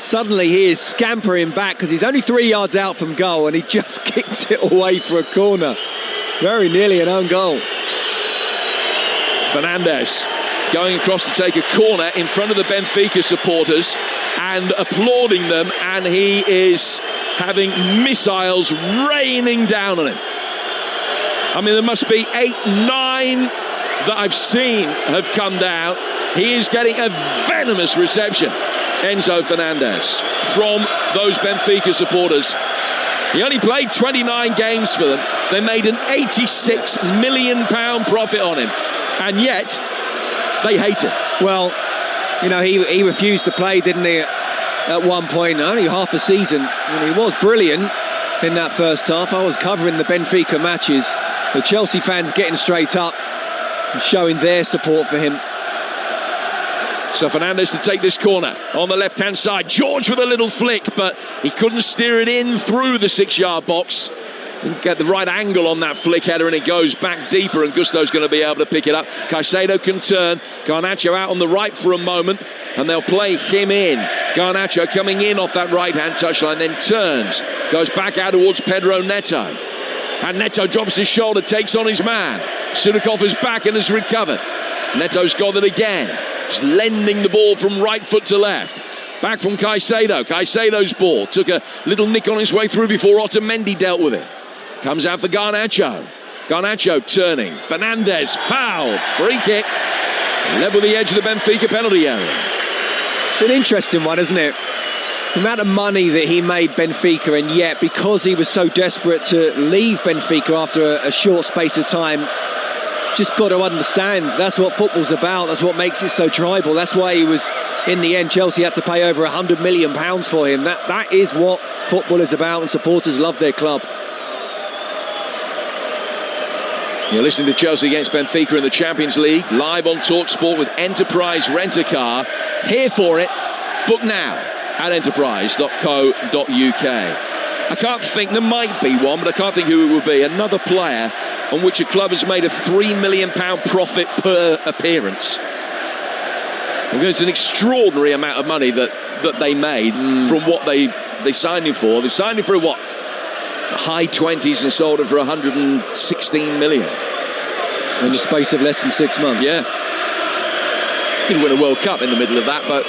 Suddenly he is scampering back because he's only 3 yards out from goal, and he just kicks it away for a corner. Very nearly an own goal. Fernandes going across to take a corner in front of the Benfica supporters and applauding them, and he is having missiles raining down on him. I mean, there must be 8, 9 that I've seen have come down. He is getting a venomous reception, Enzo Fernandes, from those Benfica supporters. He only played 29 games for them. They made an £86 million profit on him, and yet they hate him. Well, you know, he refused to play, didn't he, at one point, only half a season. And he was brilliant in that first half. I was covering the Benfica matches. The Chelsea fans getting straight up and showing their support for him. So Fernandes to take this corner on the left-hand side. George with a little flick, but he couldn't steer it in through the 6-yard box. Didn't get the right angle on that flick header, and it goes back deeper, and Gusto's going to be able to pick it up. Caicedo can turn. Garnacho out on the right for a moment, and they'll play him in. Garnacho coming in off that right-hand touchline, then turns. Goes back out towards Pedro Neto. And Neto drops his shoulder, takes on his man. Sudakov is back and has recovered. Neto's got it again. Just lending the ball from right foot to left. Back from Caicedo. Caicedo's ball took a little nick on his way through before Otamendi dealt with it. Comes out for Garnacho. Garnacho turning. Fernandes fouled. Free kick. Level the edge of the Benfica penalty area. It's an interesting one, isn't it? The amount of money that he made Benfica, and yet because he was so desperate to leave Benfica after a short space of time, just got to understand that's what football's about. That's what makes it so tribal. That's why he was, in the end, Chelsea had to pay over £100 million for him. That is what football is about, and supporters love their club. You're listening to Chelsea against Benfica in the Champions League, live on Talksport with Enterprise Rent-A-Car. Here for it. Book now at enterprise.co.uk. I can't think, there might be one, but I can't think who it would be. Another player on which a club has made a £3 million profit per appearance. It's an extraordinary amount of money that they made from what they signed him for. They signed him for what? High 20s and sold him for 116 million. In the space of less than 6 months. Yeah. Didn't win a World Cup in the middle of that, but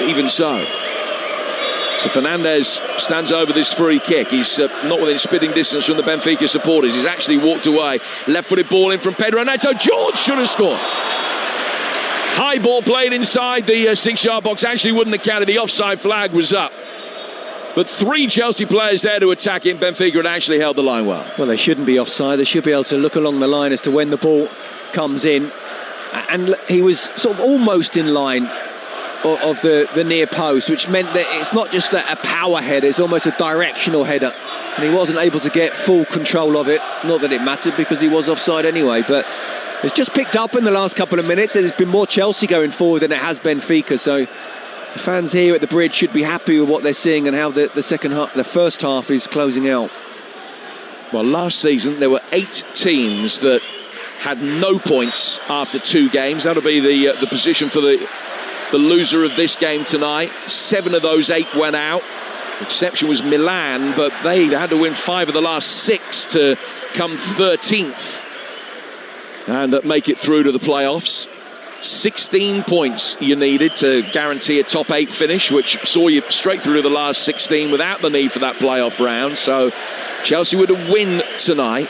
even so. So Fernandes stands over this free kick. He's not within spitting distance from the Benfica supporters. He's actually walked away. Left-footed ball in from Pedro Neto. George should have scored. High ball played inside the 6-yard box. Actually wouldn't have counted. The offside flag was up. But 3 Chelsea players there to attack him. Benfica had actually held the line well. Well, they shouldn't be offside. They should be able to look along the line as to when the ball comes in. And he was sort of almost in line of the near post, which meant that it's not just a power header, it's almost a directional header, and he wasn't able to get full control of it. Not that it mattered, because he was offside anyway, but it's just picked up in the last couple of minutes. There's been more Chelsea going forward than it has Benfica, so The fans here at the bridge should be happy with what they're seeing and how the first half is closing out. Well, last season there were 8 teams that had no points after 2 games. That'll be the position for the loser of this game tonight. 7 of those 8 went out. The exception was Milan, but they had to win 5 of the last 6 to come 13th and make it through to the playoffs. 16 points you needed to guarantee a top 8 finish, which saw you straight through to the last 16 without the need for that playoff round. So Chelsea were to win tonight,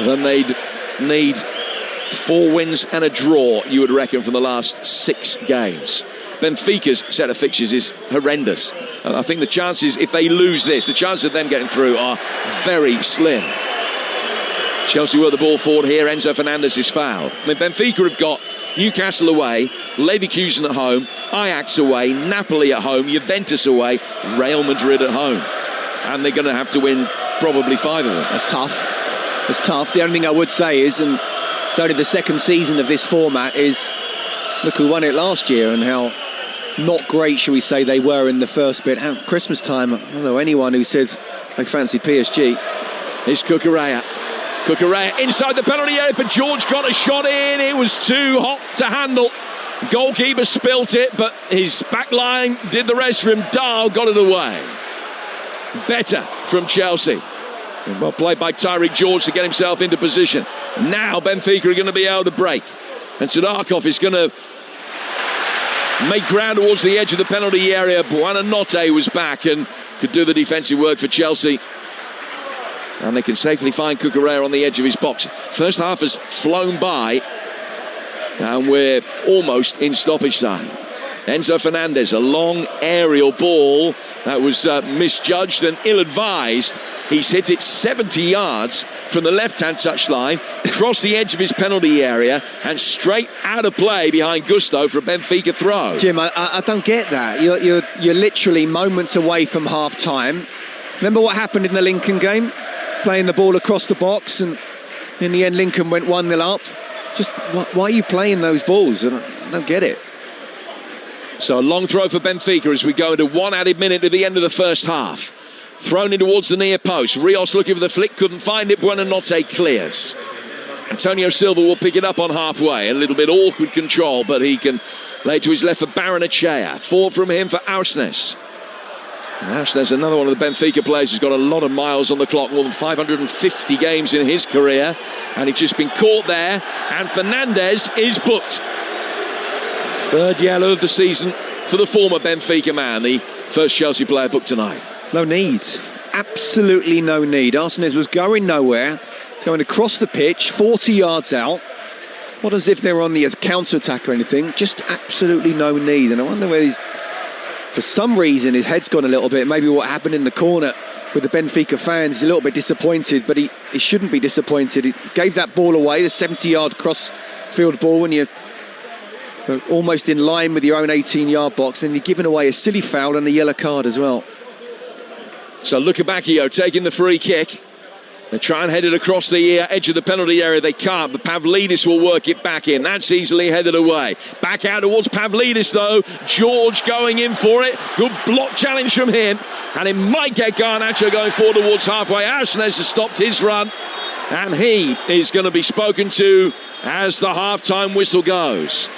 then they'd need 4 wins and a draw, you would reckon, from the last 6 games. Benfica's set of fixtures is horrendous. I think the chances, if they lose this, the chances of them getting through are very slim. Chelsea were the ball forward here. Enzo Fernandez is fouled. I mean, Benfica have got Newcastle away, Leverkusen at home, Ajax away, Napoli at home, Juventus away, Real Madrid at home. And they're going to have to win probably 5 of them. That's tough. That's tough. The only thing I would say is, and it's only the second season of this format, is look who won it last year and how not great, shall we say, they were in the first bit. At Christmas time, I don't know anyone who said they fancied PSG. It's Cucurella. Cucurella inside the penalty area, but George got a shot in. It was too hot to handle. Goalkeeper spilt it, but his back line did the rest for him. Dahl got it away. Better from Chelsea. Well played by Tyreek George to get himself into position. Now Benfica are going to be able to break. And Sudarkov is going to make ground towards the edge of the penalty area. Buonanotte was back and could do the defensive work for Chelsea. And they can safely find Cucurella on the edge of his box. First half has flown by. And we're almost in stoppage time. Enzo Fernandez, a long aerial ball that was misjudged and ill-advised. He's hit it 70 yards from the left-hand touchline, across the edge of his penalty area, and straight out of play behind Gusto for a Benfica throw. Jim, I don't get that. You're literally moments away from half-time. Remember what happened in the Lincoln game? Playing the ball across the box, and in the end Lincoln went 1-0 up. Just why are you playing those balls? I don't get it. So a long throw for Benfica as we go into 1 added minute to the end of the first half. Thrown in towards the near post. Rios looking for the flick, couldn't find it. Buonanotte clears. Antonio Silva will pick it up on halfway. A little bit awkward control, but he can lay to his left for Barrenechea. 4 from him for Ausnes. Ausnes, another one of the Benfica players, has got a lot of miles on the clock, more than 550 games in his career, and he's just been caught there, and Fernandez is booked. 3rd yellow of the season for the former Benfica man, the first Chelsea player booked tonight. No need. Absolutely no need. Ausnes was going nowhere, going across the pitch, 40 yards out. Not as if they were on the counter-attack or anything, just absolutely no need. And I wonder where he's... For some reason, his head's gone a little bit. Maybe what happened in the corner with the Benfica fans. He's a little bit disappointed, but he shouldn't be disappointed. He gave that ball away, the 70-yard cross-field ball, when you're almost in line with your own 18-yard box. Then you're giving away a silly foul and a yellow card as well. So Lukebakio taking the free kick. They try and head it across the edge of the penalty area. They can't, but Pavlidis will work it back in. That's easily headed away. Back out towards Pavlidis, though. George going in for it. Good block challenge from him. And it might get Garnacho going forward towards halfway. Ausnes has stopped his run. And he is going to be spoken to as the half-time whistle goes.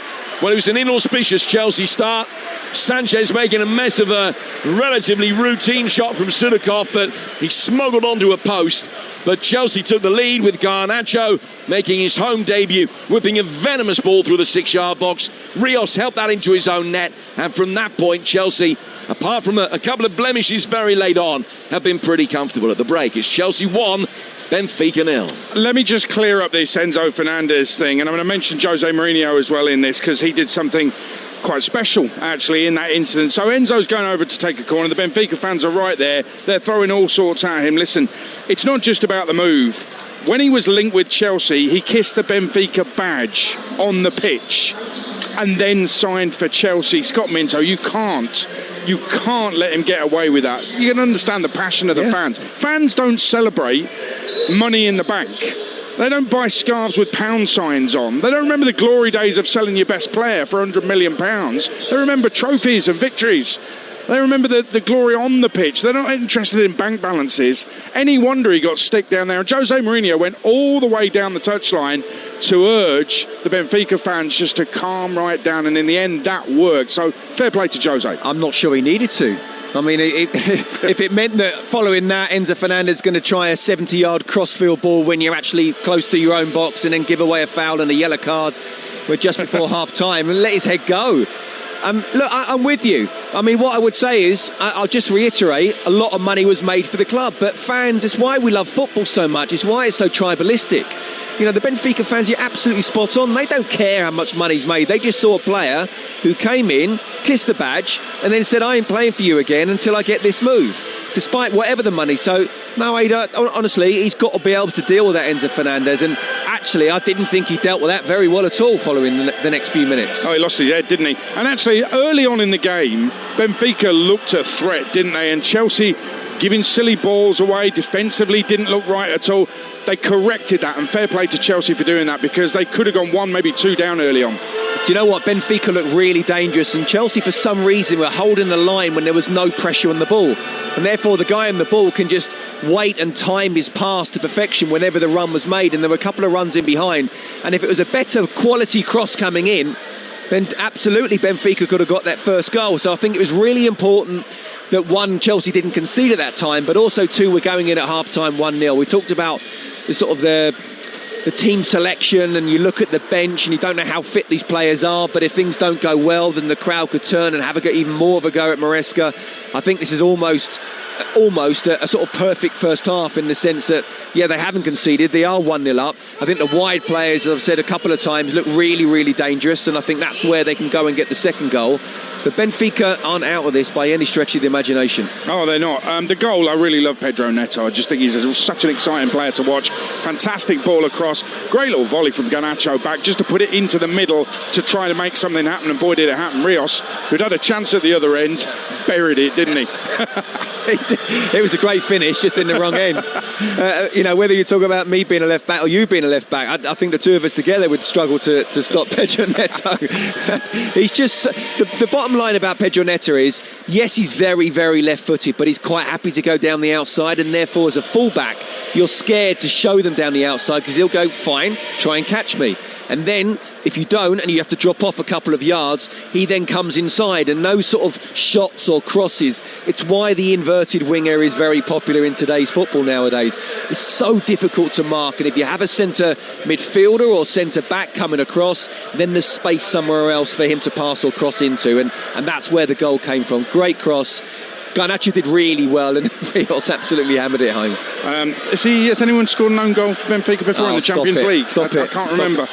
Well, it was an inauspicious Chelsea start. Sanchez making a mess of a relatively routine shot from Sudarkov, but he smuggled onto a post. But Chelsea took the lead with Garnacho making his home debut, whipping a venomous ball through the 6-yard box. Rios helped that into his own net, and from that point, Chelsea, apart from a couple of blemishes very late on, have been pretty comfortable at the break. It's Chelsea 1, Benfica 0. Let me just clear up this Enzo Fernandez thing, and I'm going to mention Jose Mourinho as well in this, because he did something quite special actually in that incident. So Enzo's going over to take a corner. The Benfica fans are right there. They're throwing all sorts at him. Listen, it's not just about the move. When he was linked with Chelsea, he kissed the Benfica badge on the pitch and then signed for Chelsea. Scott Minto, you can't let him get away with that. You can understand the passion of the fans. Fans don't celebrate money in the bank. They don't buy scarves with pound signs on. They don't remember the glory days of selling your best player for £100 million. They remember trophies and victories. They remember the glory on the pitch. They're not interested in bank balances. Any wonder he got stick down there. And Jose Mourinho went all the way down the touchline to urge the Benfica fans just to calm right down. And in the end, that worked. So fair play to Jose. I'm not sure he needed to. I mean, if it meant that following that, Enzo Fernandez is going to try a 70-yard crossfield ball when you're actually close to your own box and then give away a foul and a yellow card just before half-time and let his head go. Look, I'm with you. I mean, what I would say is, I'll just reiterate, a lot of money was made for the club. But fans, it's why we love football so much. It's why it's so tribalistic. You know, the Benfica fans, you're absolutely spot on. They don't care how much money's made. They just saw a player who came in, kissed the badge, and then said, I ain't playing for you again until I get this move, despite whatever the money. So, no, honestly, he's got to be able to deal with that, Enzo Fernandez. And actually, I didn't think he dealt with that very well at all following the next few minutes. Oh, he lost his head, didn't he? And actually, early on in the game, Benfica looked a threat, didn't they? And Chelsea giving silly balls away defensively didn't look right at all. They corrected that, and fair play to Chelsea for doing that, because they could have gone 1, maybe 2 down early on. Do you know what? Benfica looked really dangerous, and Chelsea for some reason were holding the line when there was no pressure on the ball, and therefore the guy on the ball can just wait and time his pass to perfection whenever the run was made. And there were a couple of runs in behind, and if it was a better quality cross coming in, then absolutely Benfica could have got that first goal. So I think it was really important that, one, Chelsea didn't concede at that time, but also, two, we're going in at half-time 1-0. We talked about the sort of the team selection, and you look at the bench and you don't know how fit these players are, but if things don't go well, then the crowd could turn and have a go, even more of a go at Maresca. I think this is almost a sort of perfect first half, in the sense that, yeah, they haven't conceded, they are 1-0 up. I think the wide players, as I've said a couple of times, look really, really dangerous, and I think that's where they can go and get the second goal. But Benfica aren't out of this by any stretch of the imagination. Oh, they're not. The goal, I really love Pedro Neto. I just think he's such an exciting player to watch. Fantastic ball across. Great little volley from Garnacho back, just to put it into the middle to try to make something happen. And boy, did it happen. Rios, who'd had a chance at the other end, buried it, didn't he? It was a great finish, just in the wrong end. You know, whether you talk about me being a left back or you being a left back, I think the two of us together would struggle to stop Pedro Neto. He's just the bottom line about Pedro Neto is, yes, he's very, very left-footed, but he's quite happy to go down the outside, and therefore, as a fullback, you're scared to show them down the outside, because he'll go, fine, try and catch me. And then, if you don't, and you have to drop off a couple of yards, he then comes inside, and those sort of shots or crosses, it's why the inverted winger is very popular in today's football nowadays. It's so difficult to mark, and if you have a centre midfielder or centre back coming across, then there's space somewhere else for him to pass or cross into, and that's where the goal came from. Great cross. Garnacho did really well, and Rios absolutely hammered it home. Has anyone scored an own goal for Benfica before in the Champions League? I can't remember.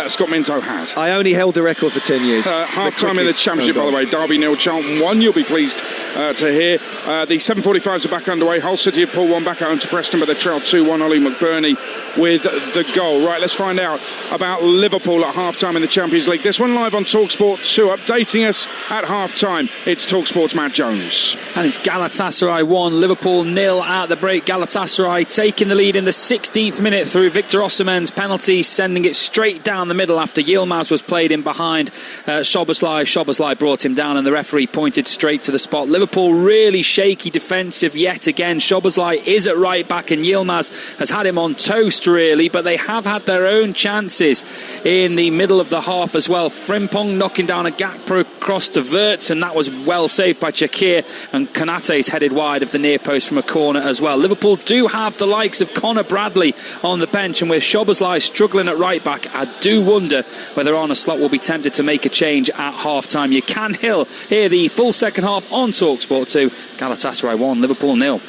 Scott Minto has. I only held the record for 10 years. Half-time in the Championship, by the way. Derby 0, Charlton 1. You'll be pleased to hear. The 7:45s are back underway. Hull City have pulled one back at home to Preston, but they trailed 2-1. Ollie McBurney with the goal. Right, let's find out about Liverpool at half-time in the Champions League. This one live on Talksport 2, updating us at half-time. It's Talksport's Matt Jones. And it's Galatasaray 1, Liverpool 0 at the break. Galatasaray taking the lead in the 16th minute through Victor Osimhen's penalty, sending it straight down the middle after Yilmaz was played in behind Szoboszlai. Szoboszlai brought him down, and the referee pointed straight to the spot. Liverpool really shaky defensive yet again. Szoboszlai is at right back, and Yilmaz has had him on toast really, but they have had their own chances in the middle of the half as well. Frimpong knocking down a Gakpo cross to Wirtz, and that was well saved by Shaqiri, and Konate's headed wide of the near post from a corner as well. Liverpool do have the likes of Conor Bradley on the bench, and with Szoboszlai struggling at right back, I do wonder whether Arne Slot will be tempted to make a change at half-time. You can hear the full second half on Talksport 2. Galatasaray 1, Liverpool 0.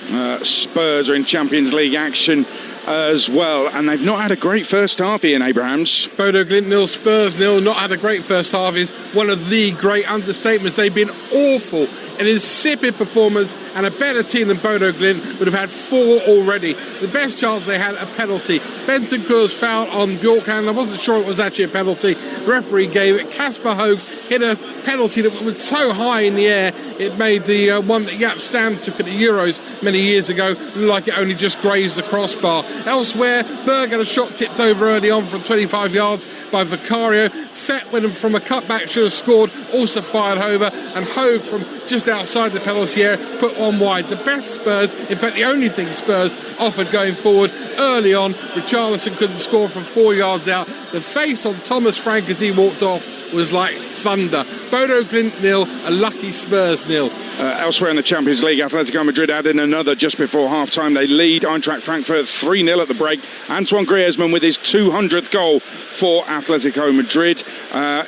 Spurs are in Champions League action as well, and they've not had a great first half, Ian Abrahams. Bodo Glimt 0, Spurs 0. Not had a great first half is one of the great understatements. They've been awful, an insipid performance, and a better team than Bodo Glimt would have had 4 already. The best chance they had, a penalty. Bentancur's foul on Bjorkhan. I wasn't sure it was actually a penalty. The referee gave it. Kasper Hoeg hit a penalty that was so high in the air, it made the one that Jaap Stam took at the Euros many years ago look like it only just grazed the crossbar. Elsewhere, Berg had a shot tipped over early on from 25 yards by Vicario. Fett, when from a cutback, should have scored, also fired over, and Hogue from just outside the penalty area put one wide. The best Spurs, in fact the only thing Spurs offered going forward early on. Richarlison couldn't score from 4 yards out. The face on Thomas Frank as he walked off was like thunder. Bodo Glimt 0, a lucky Spurs 0. Elsewhere in the Champions League, Atletico Madrid added another just before half-time. They lead Eintracht Frankfurt 3-0 at the break. Antoine Griezmann with his 200th goal for Atletico Madrid.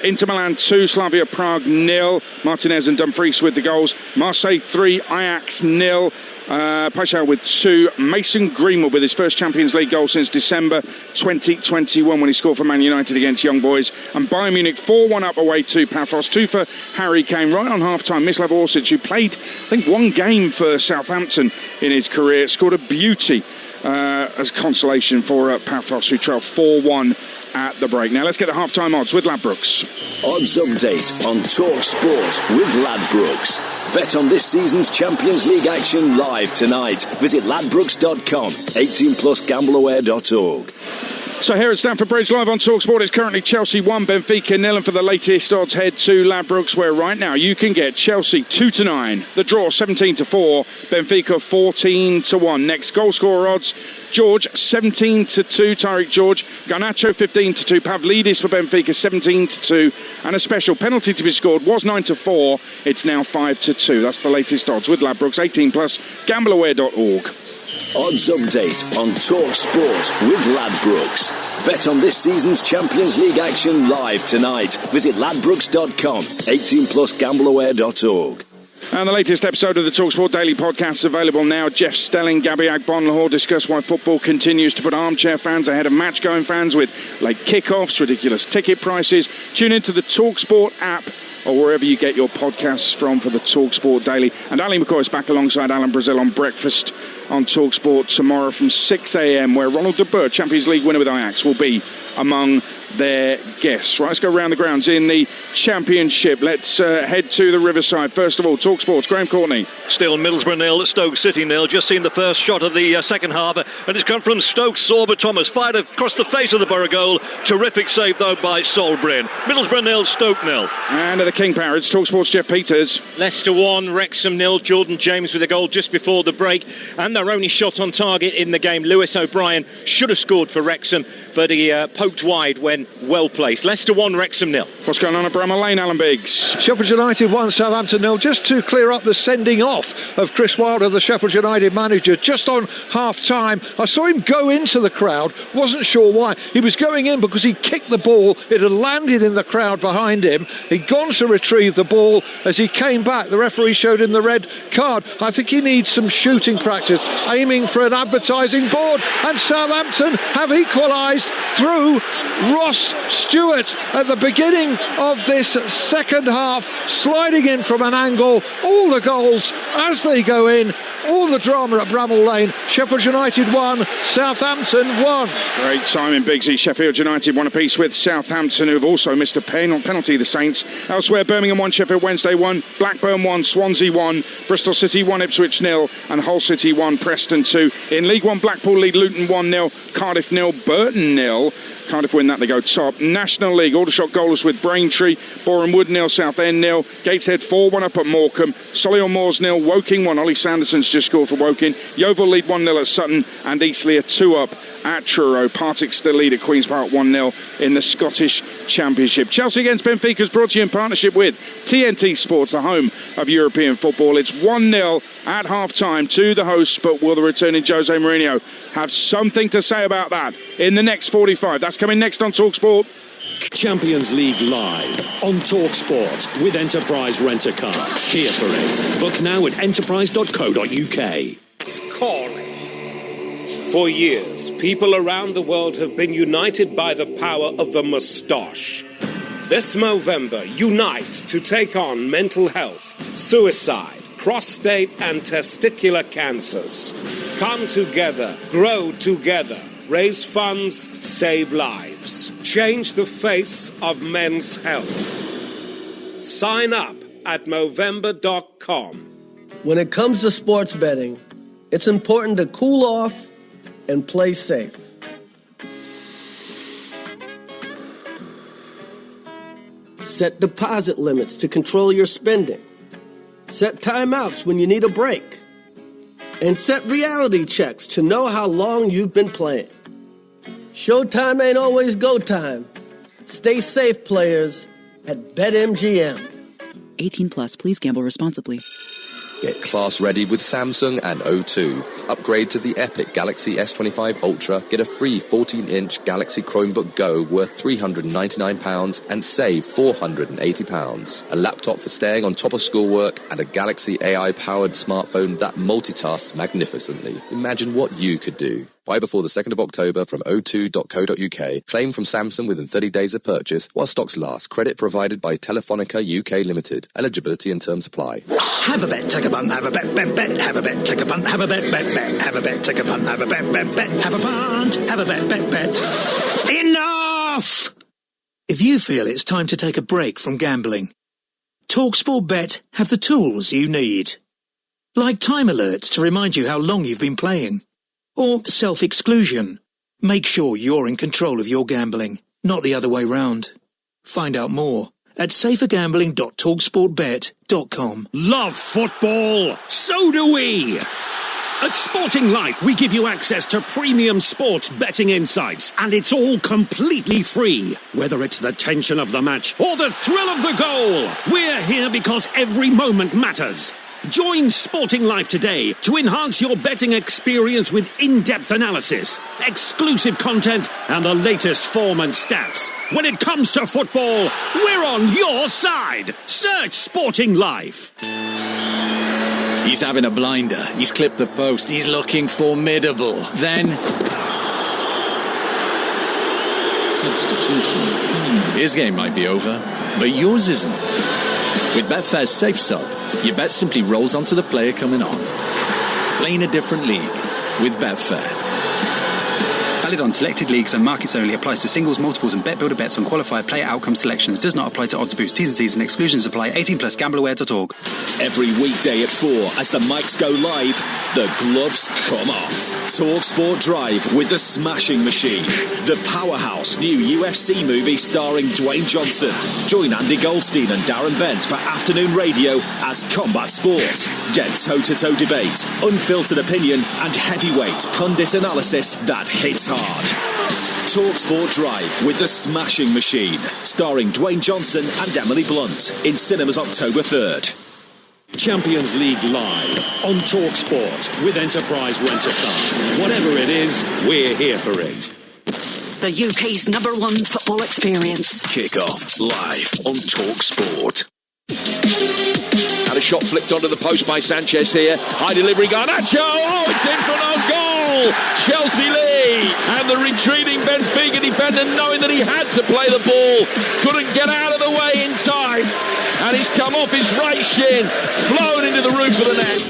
Inter Milan 2, Slavia Prague 0. Martinez and Dumfries with the goals. Marseille 3, Ajax 0. Paixão with 2. Mason Greenwood with his first Champions League goal since December 2021 when he scored for Man United against Young Boys. And Bayern Munich 4-1 up away to Paphos. 2 for Harry Kane right on half-time. Mislav Orsic, who played, I think, one game for Southampton in his career, scored a beauty as consolation for Paphos, who trailed 4-1 at the break. Now let's get the half-time odds with Ladbrokes. Odds update on Talksport with Ladbrokes. Bet on this season's Champions League action live tonight. Visit ladbrokes.com. 18+gambleaware.org. So here at Stamford Bridge, live on Talksport, it's currently Chelsea 1, Benfica 0, and for the latest odds, head to Ladbrokes, where right now you can get Chelsea 2-9, the draw 17-4, Benfica 14-1. Next goal scorer odds, George 17-2, Tyreek George, Garnacho 15-2, Pavlidis for Benfica 17-2, and a special penalty to be scored was 9-4, it's now 5-2. That's the latest odds with Ladbrokes, 18+gambleaware.org. Odds update on Talksport with Ladbrokes. Bet on this season's Champions League action live tonight. Visit ladbrokes.com. 18+gambleaware.org. And the latest episode of the TalkSport Daily Podcast is available now. Jeff Stelling, Gabby Agbonlahor discuss why football continues to put armchair fans ahead of match-going fans with late kickoffs, ridiculous ticket prices. Tune into the TalkSport app or wherever you get your podcasts from for the TalkSport Daily. And Ali McCoy is back alongside Alan Brazil on breakfast on TalkSport tomorrow from 6 a.m, where Ronald de Boer, Champions League winner with Ajax, will be among their guests. Right, let's go around the grounds in the Championship. Let's head to the Riverside. First of all, TalkSport's Graham Courtney. Still Middlesbrough 0, Stoke City 0. Just seen the first shot of the second half, and it's come from Stoke's Sorba Thomas. Fired across the face of the Borough goal. Terrific save, though, by Solbrain. Middlesbrough 0, Stoke 0. And at the King Power, it's TalkSport's Jeff Peters. Leicester 1, Wrexham 0. Jordan James with a goal just before the break. And their only shot on target in the game, Lewis O'Brien, should have scored for Wrexham, but he poked wide when well placed. Leicester 1, Wrexham 0. What's going on at Bramall Lane, Alan Biggs? Sheffield United 1, Southampton 0. Just to clear up the sending off of Chris Wilder, the Sheffield United manager, just on half-time. I saw him go into the crowd, wasn't sure why. He was going in because he kicked the ball. It had landed in the crowd behind him. He'd gone to retrieve the ball. As he came back, the referee showed him the red card. I think he needs some shooting practice, aiming for an advertising board. And Southampton have equalised through Ross Stewart at the beginning of this second half, sliding in from an angle. All the goals as they go in, all the drama at Bramall Lane. Sheffield United 1, Southampton 1. Great timing, Biggsy. Sheffield United 1 apiece with Southampton, who have also missed a penalty, the Saints. Elsewhere, Birmingham 1, Sheffield Wednesday 1, Blackburn 1, Swansea 1, Bristol City 1, Ipswich 0, and Hull City 1, Preston 2. In League 1, Blackpool lead Luton 1-0, Cardiff 0, Burton 0. Cardiff win that, they go top. National League, Aldershot goalless with Braintree, Boreham Wood 0, Southend 0, Gateshead 4-1 up at Morecambe, Solihull Moors 0, Woking 1, Ollie Sanderson's just scored for Woking, Yeovil lead 1-0 at Sutton, and Eastleigh 2-up at Truro. Partick still lead at Queen's Park 1-0 in the Scottish Championship. Chelsea against Benfica is brought to you in partnership with TNT Sports, the home of European football. It's 1-0 at half-time to the hosts, but will the returning Jose Mourinho have something to say about that in the next 45? That's coming next on TalkSport. Champions League live on TalkSport with Enterprise Rent-A-Car. Here for it. Book now at enterprise.co.uk. It's calling. For years, people around the world have been united by the power of the moustache. This Movember, unite to take on mental health, suicide, prostate and testicular cancers. Come together, grow together, raise funds, save lives. Change the face of men's health. Sign up at Movember.com. When it comes to sports betting, it's important to cool off and play safe. Set deposit limits to control your spending. Set timeouts when you need a break. And set reality checks to know how long you've been playing. Showtime ain't always go time. Stay safe, players, at BetMGM. 18 plus, please gamble responsibly. Get class ready with Samsung and O2. Upgrade to the epic Galaxy S25 Ultra. Get a free 14-inch Galaxy Chromebook Go worth £399 and save £480. A laptop for staying on top of schoolwork and a Galaxy AI-powered smartphone that multitasks magnificently. Imagine what you could do. Buy before the 2nd of October from o2.co.uk. Claim from Samsung within 30 days of purchase while stocks last. Credit provided by Telefonica UK Limited. Eligibility and terms apply. Have a bet, take a punt, have a bet, bet, bet. Have a bet, take a punt, have a bet, bet, bet. Have a bet, take a punt, have a bet, bet, bet. Have a punt, have a bet, bet, bet. Enough! If you feel it's time to take a break from gambling, Talksport Bet have the tools you need. Like time alerts to remind you how long you've been playing. Or self-exclusion. Make sure you're in control of your gambling, not the other way round. Find out more at safergambling.talksportbet.com. Love football? So do we! At Sporting Life, we give you access to premium sports betting insights, and it's all completely free. Whether it's the tension of the match or the thrill of the goal, we're here because every moment matters. Join Sporting Life today to enhance your betting experience with in-depth analysis, exclusive content, and the latest form and stats. When it comes to football, we're on your side. Search Sporting Life. He's having a blinder. He's clipped the post. He's looking formidable. Then... substitution. His game might be over, but yours isn't. With Betfair's Safe Sub, your bet simply rolls onto the player coming on. Playing a different league with Betfair. Valid on selected leagues and markets only. Applies to singles, multiples and bet builder bets on qualified player outcome selections. Does not apply to odds boost. T's and C's and exclusions apply. 18 plus gambleaware.org. Every weekday at 4 as the mics go live, the gloves come off. Talksport Drive with the Smashing Machine. The powerhouse new UFC movie starring Dwayne Johnson. Join Andy Goldstein and Darren Bent for afternoon radio as combat sport. Get toe-to-toe debate, unfiltered opinion and heavyweight pundit analysis that hits hard. Talksport Drive with the Smashing Machine, starring Dwayne Johnson and Emily Blunt, in cinemas October 3rd. Champions League live on Talksport with Enterprise Rent-A-Car. Whatever it is, we're here for it. The UK's #1 football experience. Kick-off live on Talksport. Had a shot flicked onto the post by Sanchez here. High delivery, Garnacho. Oh, it's in for an own goal. Chelsea lead. And the retreating Benfica defender, knowing that he had to play the ball, couldn't get out of the way in time. And he's come off his right shin, flown into the roof of the net.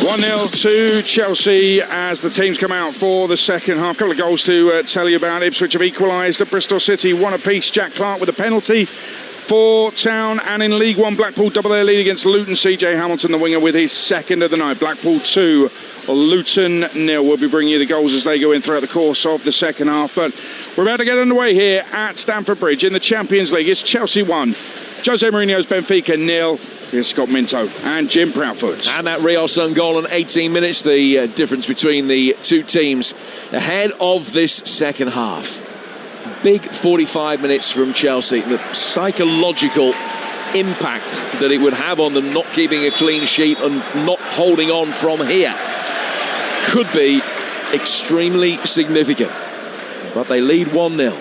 1-0 to Chelsea as the teams come out for the second half. A couple of goals to tell you about. Ipswich have equalised at Bristol City, 1 apiece. Jack Clark with a penalty for Town, and in League One, Blackpool double their lead against Luton. CJ Hamilton, the winger, with his second of the night. Blackpool 2, Luton 0. We'll be bringing you the goals as they go in throughout the course of the second half. But we're about to get underway here at Stamford Bridge in the Champions League. It's Chelsea 1, Jose Mourinho's Benfica 0. Here's Scott Minto and Jim Proudfoot. And that Rios own goal in 18 minutes, the difference between the two teams ahead of this second half. Big 45 minutes from Chelsea. The psychological impact that it would have on them not keeping a clean sheet and not holding on from here could be extremely significant. But they lead 1-0.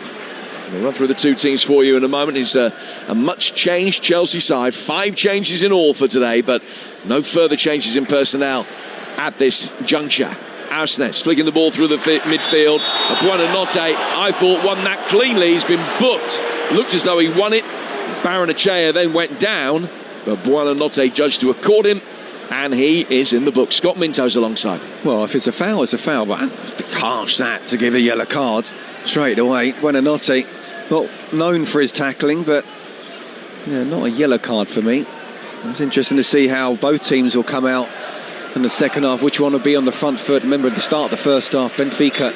We'll run through the two teams for you in a moment. It's a much changed Chelsea side. 5 changes in all for today, but no further changes in personnel at this juncture. Ausnes flicking the ball through the midfield. Buonanotte, I thought, won that cleanly. He's been booked. Looked as though he won it. Baranachea then went down, but Buonanotte judged to accord him, and he is in the book. Scott Minto's alongside. Well, if it's a foul, it's a foul, but it's harsh that to give a yellow card straight away. Buonanotte Not known for his tackling, but not a yellow card for me. It's interesting to see how both teams will come out in the second half, which one will be on the front foot. Remember, at the start of the first half, Benfica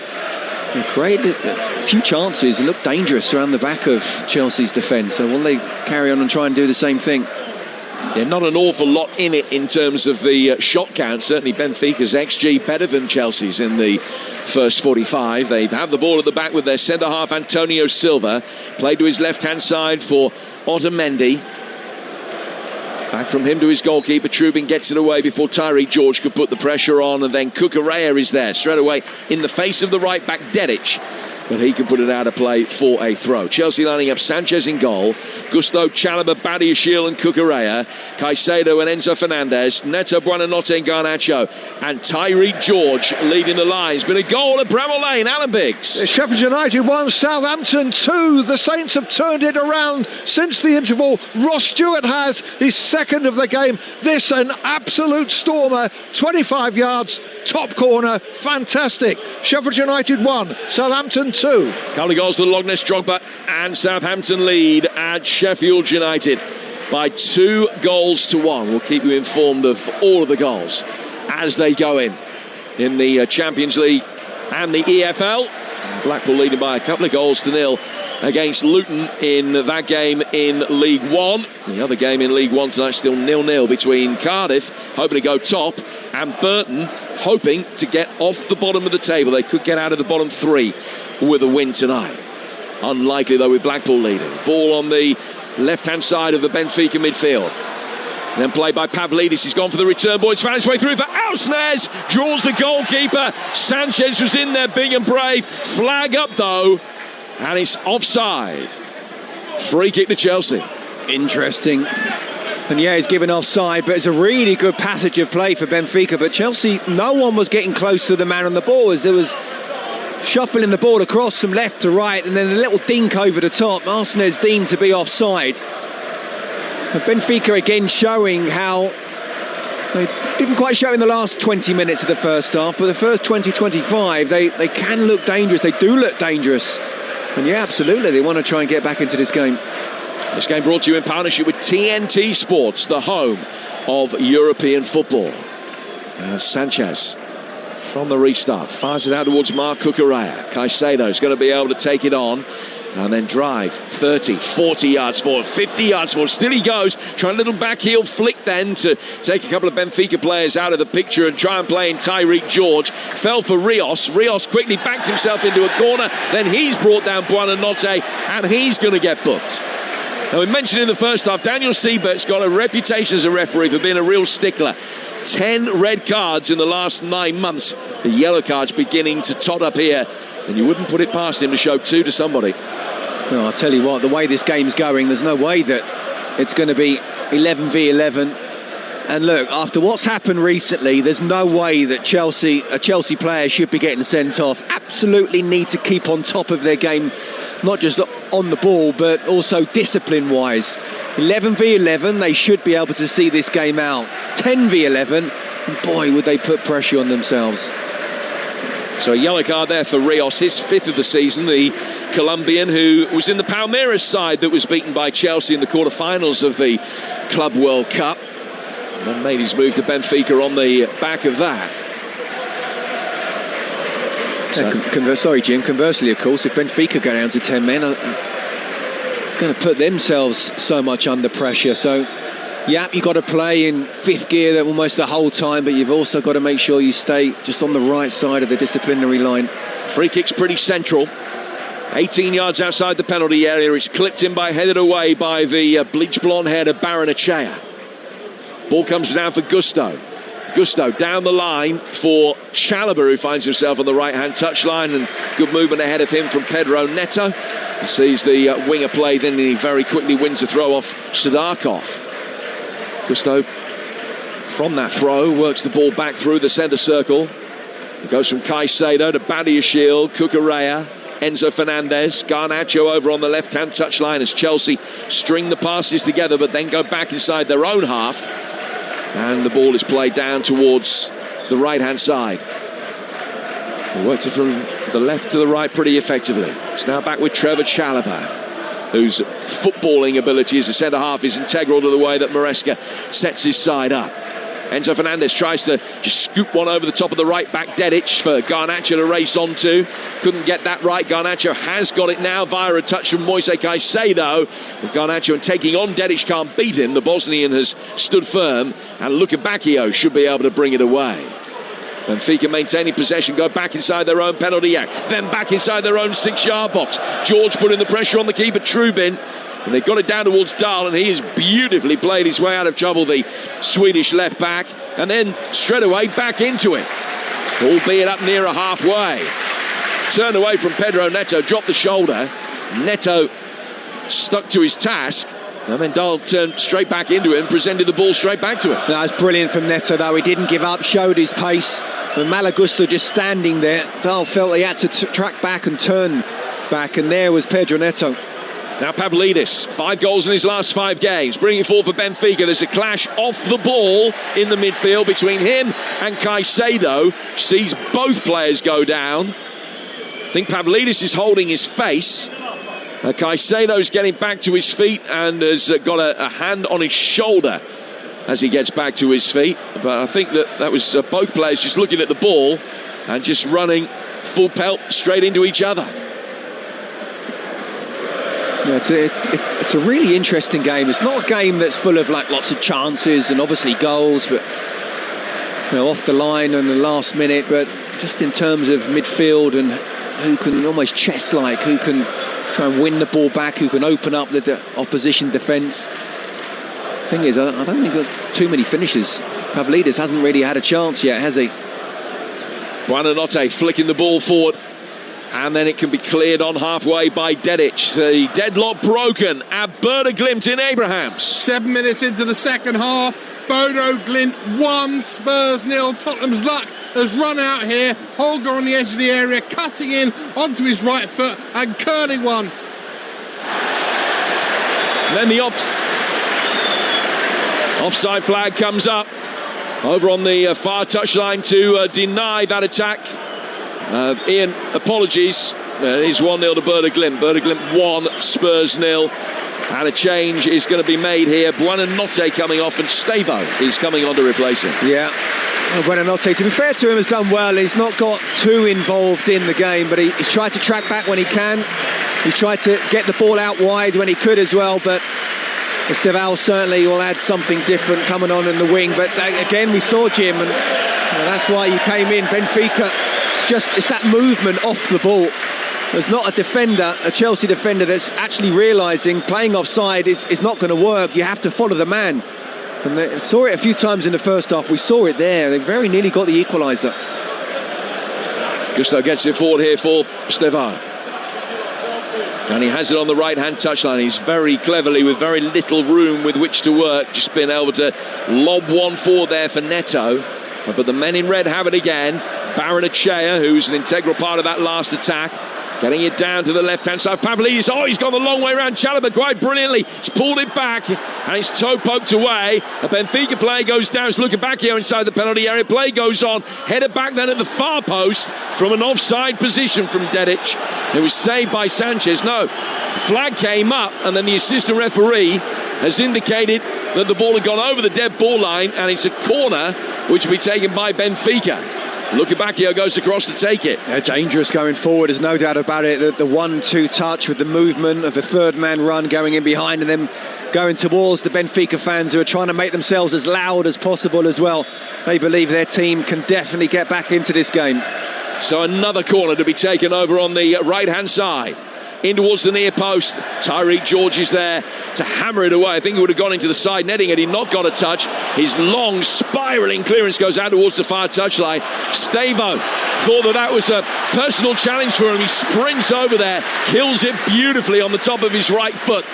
created a few chances and looked dangerous around the back of Chelsea's defence. So will they carry on and try and do the same thing? Yeah, not an awful lot in it in terms of the shot count. Certainly Benfica's XG better than Chelsea's in the first 45. They have the ball at the back with their centre-half Antonio Silva. Played to his left-hand side for Otamendi. Back from him to his goalkeeper. Trubin gets it away before Tyreek George could put the pressure on, and then Cucurella is there straight away in the face of the right back Dedic, but he can put it out of play for a throw. Chelsea lining up Sanchez in goal, Gusto, Chalobah, Badiashile and Cucurella, Caicedo and Enzo Fernandez, Neto, Buonanotte and Garnacho, and Tyreek George leading the lines. Been a goal at Bramall Lane. Alan Biggs. Sheffield United 1, Southampton 2. The Saints have turned it around since the interval. Ross Stewart has his second of the game. This an absolute stormer. 25 yards, top corner, fantastic. Sheffield United 1, Southampton 2. Couple of goals to Loch Ness Drogba, and Southampton lead at Sheffield United by 2-1. We'll keep you informed of all of the goals as they go in the Champions League and the EFL. Blackpool leading by a couple of goals to nil against Luton in that game in League One. The other game in League One tonight still 0-0 between Cardiff, hoping to go top, and Burton hoping to get off the bottom of the table. They could get out of the bottom three with a win tonight. Unlikely though with Blackpool leading. Ball on the left-hand side of the Benfica midfield. Then played by Pavlidis. He's gone for the return ball. It's found its way through for Ausnes. Draws the goalkeeper. Sanchez was in there big and brave. Flag up though, and it's offside. Free kick to Chelsea. Interesting. Fenier's given offside, but it's a really good passage of play for Benfica. But Chelsea, no one was getting close to the man on the ball as there was shuffling the ball across from left to right, and then a little dink over the top. Ausnes deemed to be offside. And Benfica again showing how they didn't quite show in the last 20 minutes of the first half, but the first 20-25 they can look dangerous. They do look dangerous, and yeah, absolutely they want to try and get back into this game. This game brought to you in partnership with TNT Sports, the home of European football. Sanchez from the restart fires it out towards Marc Cucurella. Caicedo's going to be able to take it on and then drive 30, 40 yards forward, 50 yards forward. Still he goes, trying a little back heel flick then to take a couple of Benfica players out of the picture and try and play in Tyreek George. Fell for Rios. Rios quickly backed himself into a corner. Then he's brought down Buonanotte, and he's going to get booked. Now, we mentioned in the first half, Daniel Siebert's got a reputation as a referee for being a real stickler. 10 red cards in the last 9 months. The yellow cards beginning to tot up here, and you wouldn't put it past him to show 2 to somebody. No, I'll tell you what, the way this game's going, there's no way that it's going to be 11 v 11. And look, after what's happened recently, there's no way that a Chelsea player should be getting sent off. Absolutely need to keep on top of their game, not just on the ball, but also discipline-wise. 11 v 11, they should be able to see this game out. 10 v 11, boy, would they put pressure on themselves. So a yellow card there for Rios, his 5th of the season, the Colombian who was in the Palmeiras side that was beaten by Chelsea in the quarter-finals of the Club World Cup. And then made his move to Benfica on the back of that. Sorry, Jim. Conversely, of course, if Benfica go down to 10 men, it's going to put themselves so much under pressure. So, yeah, you've got to play in 5th gear almost the whole time, but you've also got to make sure you stay just on the right side of the disciplinary line. Free kick's pretty central. 18 yards outside the penalty area. It's clipped in headed away by the bleach blonde head of Barrenechea. Ball comes down for Gusto. Gusto down the line for Chalobah, who finds himself on the right-hand touchline, and good movement ahead of him from Pedro Neto. He sees the winger play, then he very quickly wins a throw off Sadarkov. Gusto, from that throw, works the ball back through the centre circle. It goes from Caicedo to Badiashile, Cucurella, Enzo Fernandez, Garnacho over on the left-hand touchline as Chelsea string the passes together, but then go back inside their own half. And the ball is played down towards the right-hand side. He worked it from the left to the right pretty effectively. It's now back with Trevor Chalobah, whose footballing ability as a centre-half is integral to the way that Maresca sets his side up. Enzo Fernandez tries to just scoop one over the top of the right back Dedic for Garnacho to race onto. Couldn't get that right. Garnacho has got it now via a touch from Moise Caicedo. But Garnacho, and taking on Dedic, can't beat him. The Bosnian has stood firm, and Lukebakio should be able to bring it away. Benfica maintaining possession, go back inside their own penalty area, then back inside their own 6-yard box. George putting the pressure on the keeper, Trubin. And they've got it down towards Dahl, and he has beautifully played his way out of trouble, the Swedish left back, and then straight away back into it, albeit up near a halfway. Turned away from Pedro Neto, dropped the shoulder. Neto stuck to his task, and then Dahl turned straight back into it and presented the ball straight back to him. That was brilliant from Neto, though. He didn't give up, showed his pace. When Malagusto just standing there, Dahl felt he had to track back and turn back, and there was Pedro Neto. Now Pavlidis, 5 goals in his last 5 games, bringing it forward for Benfica. There's a clash off the ball in the midfield between him and Caicedo. Sees both players go down. I think Pavlidis is holding his face. Caicedo's getting back to his feet and has got a hand on his shoulder as he gets back to his feet. But I think that was both players just looking at the ball and just running full pelt straight into each other. Yeah, it's a really interesting game. It's not a game that's full of like lots of chances and obviously goals, but off the line and the last minute. But just in terms of midfield and who can almost chess-like, who can try and win the ball back, who can open up the opposition defence. Thing is, I don't think got too many finishes. Pavlidis hasn't really had a chance yet, has he? Buonanotte flicking the ball forward. And then it can be cleared on halfway by Dedic. The deadlock broken. Alberta Glimt in Abrahams. 7 minutes into the second half. Bodo Glimt 1, Spurs 0. Tottenham's luck has run out here. Holger on the edge of the area, cutting in onto his right foot and curling one. And then the offside flag comes up over on the far touchline to deny that attack. Ian, apologies. It is 1-0 to Bodo Glimt. Bodo Glimt 1, Spurs 0. And a change is going to be made here. Buonanotte coming off, and Stavo is coming on to replace him. Yeah. Well, Buonanotte, to be fair to him, has done well. He's not got too involved in the game, but he's tried to track back when he can. He's tried to get the ball out wide when he could as well, but Estevao certainly will add something different coming on in the wing. But again, we saw Jim, and that's why he came in. Benfica, it's that movement off the ball. There's not a defender, a Chelsea defender, that's actually realising playing offside is not going to work. You have to follow the man. And they saw it a few times in the first half. We saw it there. They very nearly got the equaliser. Gusto gets it forward here for Stevao. And he has it on the right-hand touchline. He's very cleverly, with very little room with which to work, just been able to lob one forward there for Neto. But the men in red have it again. Baranachea, who's an integral part of that last attack, getting it down to the left-hand side. Pavlidis, he's gone the long way around Chalobah quite brilliantly. He's pulled it back, and his toe poked away. A Benfica play goes down. It's Lukebakio inside the penalty area. Play goes on. Headed back then at the far post from an offside position from Dedic. It was saved by Sanchez. No, the flag came up, and then the assistant referee has indicated that the ball had gone over the dead ball line, and it's a corner which will be taken by Benfica. Lukebakio goes across to take it. Yeah, dangerous going forward, there's no doubt about it. The 1-2 touch with the movement of the third man run going in behind and then going towards the Benfica fans who are trying to make themselves as loud as possible as well. They believe their team can definitely get back into this game. So another corner to be taken over on the right-hand side. In towards the near post. Tyreek George is there to hammer it away. I think he would have gone into the side netting had he not got a touch. His long spiralling clearance goes out towards the far touchline. Stavo thought that was a personal challenge for him. He sprints over there, kills it beautifully on the top of his right foot,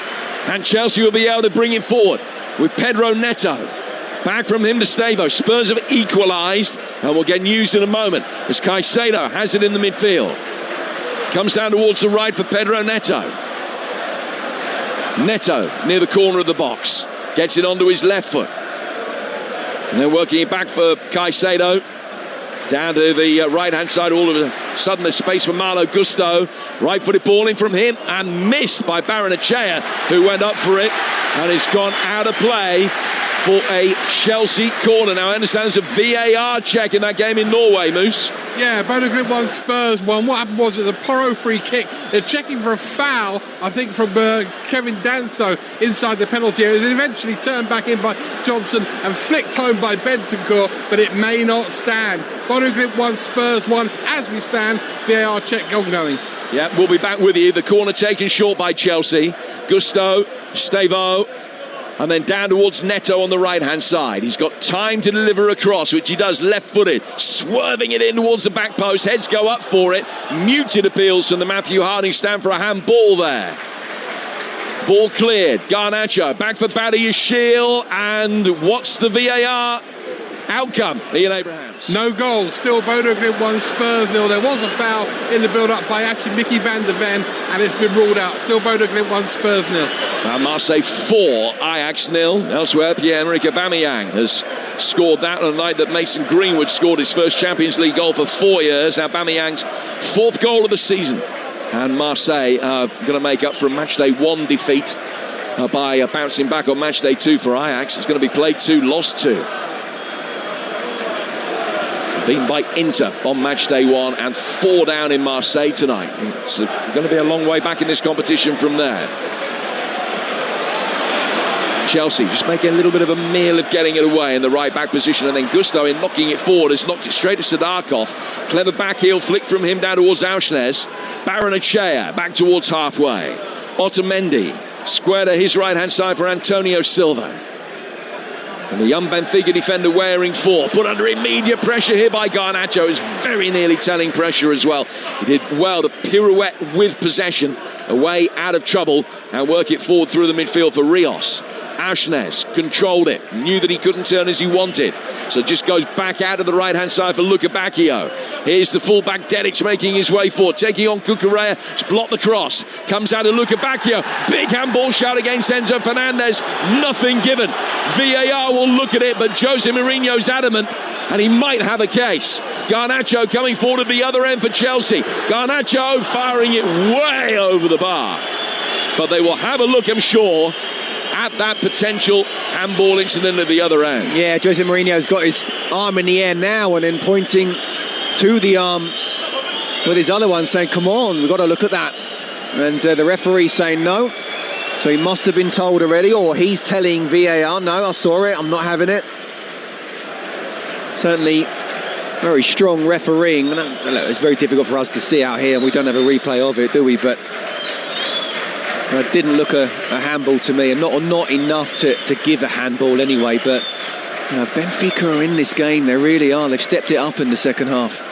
and Chelsea will be able to bring it forward with Pedro Neto. Back from him to Stavo. Spurs have equalised, and we'll get news in a moment as Caicedo has it in the midfield. Comes down towards the right for Pedro Neto. Neto near the corner of the box. Gets it onto his left foot. And then working it back for Caicedo. Down to the right-hand side, all of a sudden there's space for Malo Gusto. Right-footed ball in from him and missed by Barrenechea, who went up for it and it's gone out of play for a Chelsea corner. Now, I understand there's a VAR check in that game in Norway, Moose. Yeah, Bodo Glimt 1, Spurs 1. What happened was it was a Porro free kick. They're checking for a foul, I think, from Kevin Danso inside the penalty area. It was eventually turned back in by Johnson and flicked home by Bentancur, but it may not stand. Bodo Glimt 1, Spurs 1. As we stand, VAR check ongoing. Yeah, we'll be back with you. The corner taken short by Chelsea. Gusto, Stevo, and then down towards Neto on the right-hand side. He's got time to deliver a cross, which he does left-footed, swerving it in towards the back post. Heads go up for it. Muted appeals from the Matthew Harding stand for a handball there. Ball cleared. Garnacho back for Badiashile, and what's the VAR outcome? Ian Abrahams. No goal. Still Bodo Glimt 1, Spurs 0. There was a foul in the build-up by actually Mickey van der Ven, and it's been ruled out. Still Bodo Glimt 1, Spurs 0. Marseille 4, Ajax 0. Elsewhere, Pierre-Emerick Aubameyang has scored that on a night that Mason Greenwood scored his first Champions League goal for 4 years. Aubameyang's 4th goal of the season. And Marseille are going to make up for a matchday 1 defeat by bouncing back on matchday 2 for Ajax. It's going to be played 2, lost 2. Beaten by Inter on match day 1 and 4 down in Marseille tonight. It's going to be a long way back in this competition from there. Chelsea just making a little bit of a meal of getting it away in the right back position, and then Gusto in knocking it forward has knocked it straight to Sadarkov. Clever back heel flick from him down towards Auschnes. Barrenechea back towards halfway. Otamendi square to his right hand side for Antonio Silva. And the young Benfica defender wearing 4, put under immediate pressure here by Garnacho, who's very nearly telling pressure as well. He did well to pirouette with possession, away out of trouble, and work it forward through the midfield for Rios. Auschnes controlled it, knew that he couldn't turn as he wanted, so just goes back out of the right hand side for Luca Bacchio. Here's the fullback Dedic making his way forward, taking on Cucurella. It's blocked the cross, comes out of Luca Bacchio, big handball shot against Enzo Fernandez, nothing given. VAR will look at it, but Jose Mourinho's adamant, and he might have a case. Garnacho coming forward at the other end for Chelsea. Garnacho firing it way over the bar, but they will have a look, I'm sure, at that potential handball incident at the other end. Yeah, Jose Mourinho's got his arm in the air now and then pointing to the arm with his other one, saying, come on, we've got to look at that. And the referee saying no. So he must have been told already, or he's telling VAR, no, I saw it, I'm not having it. Certainly very strong refereeing. It's very difficult for us to see out here, and we don't have a replay of it, do we? But it didn't look a handball to me, and not enough to give a handball anyway. But Benfica are in this game, they really are. They've stepped it up in the second half.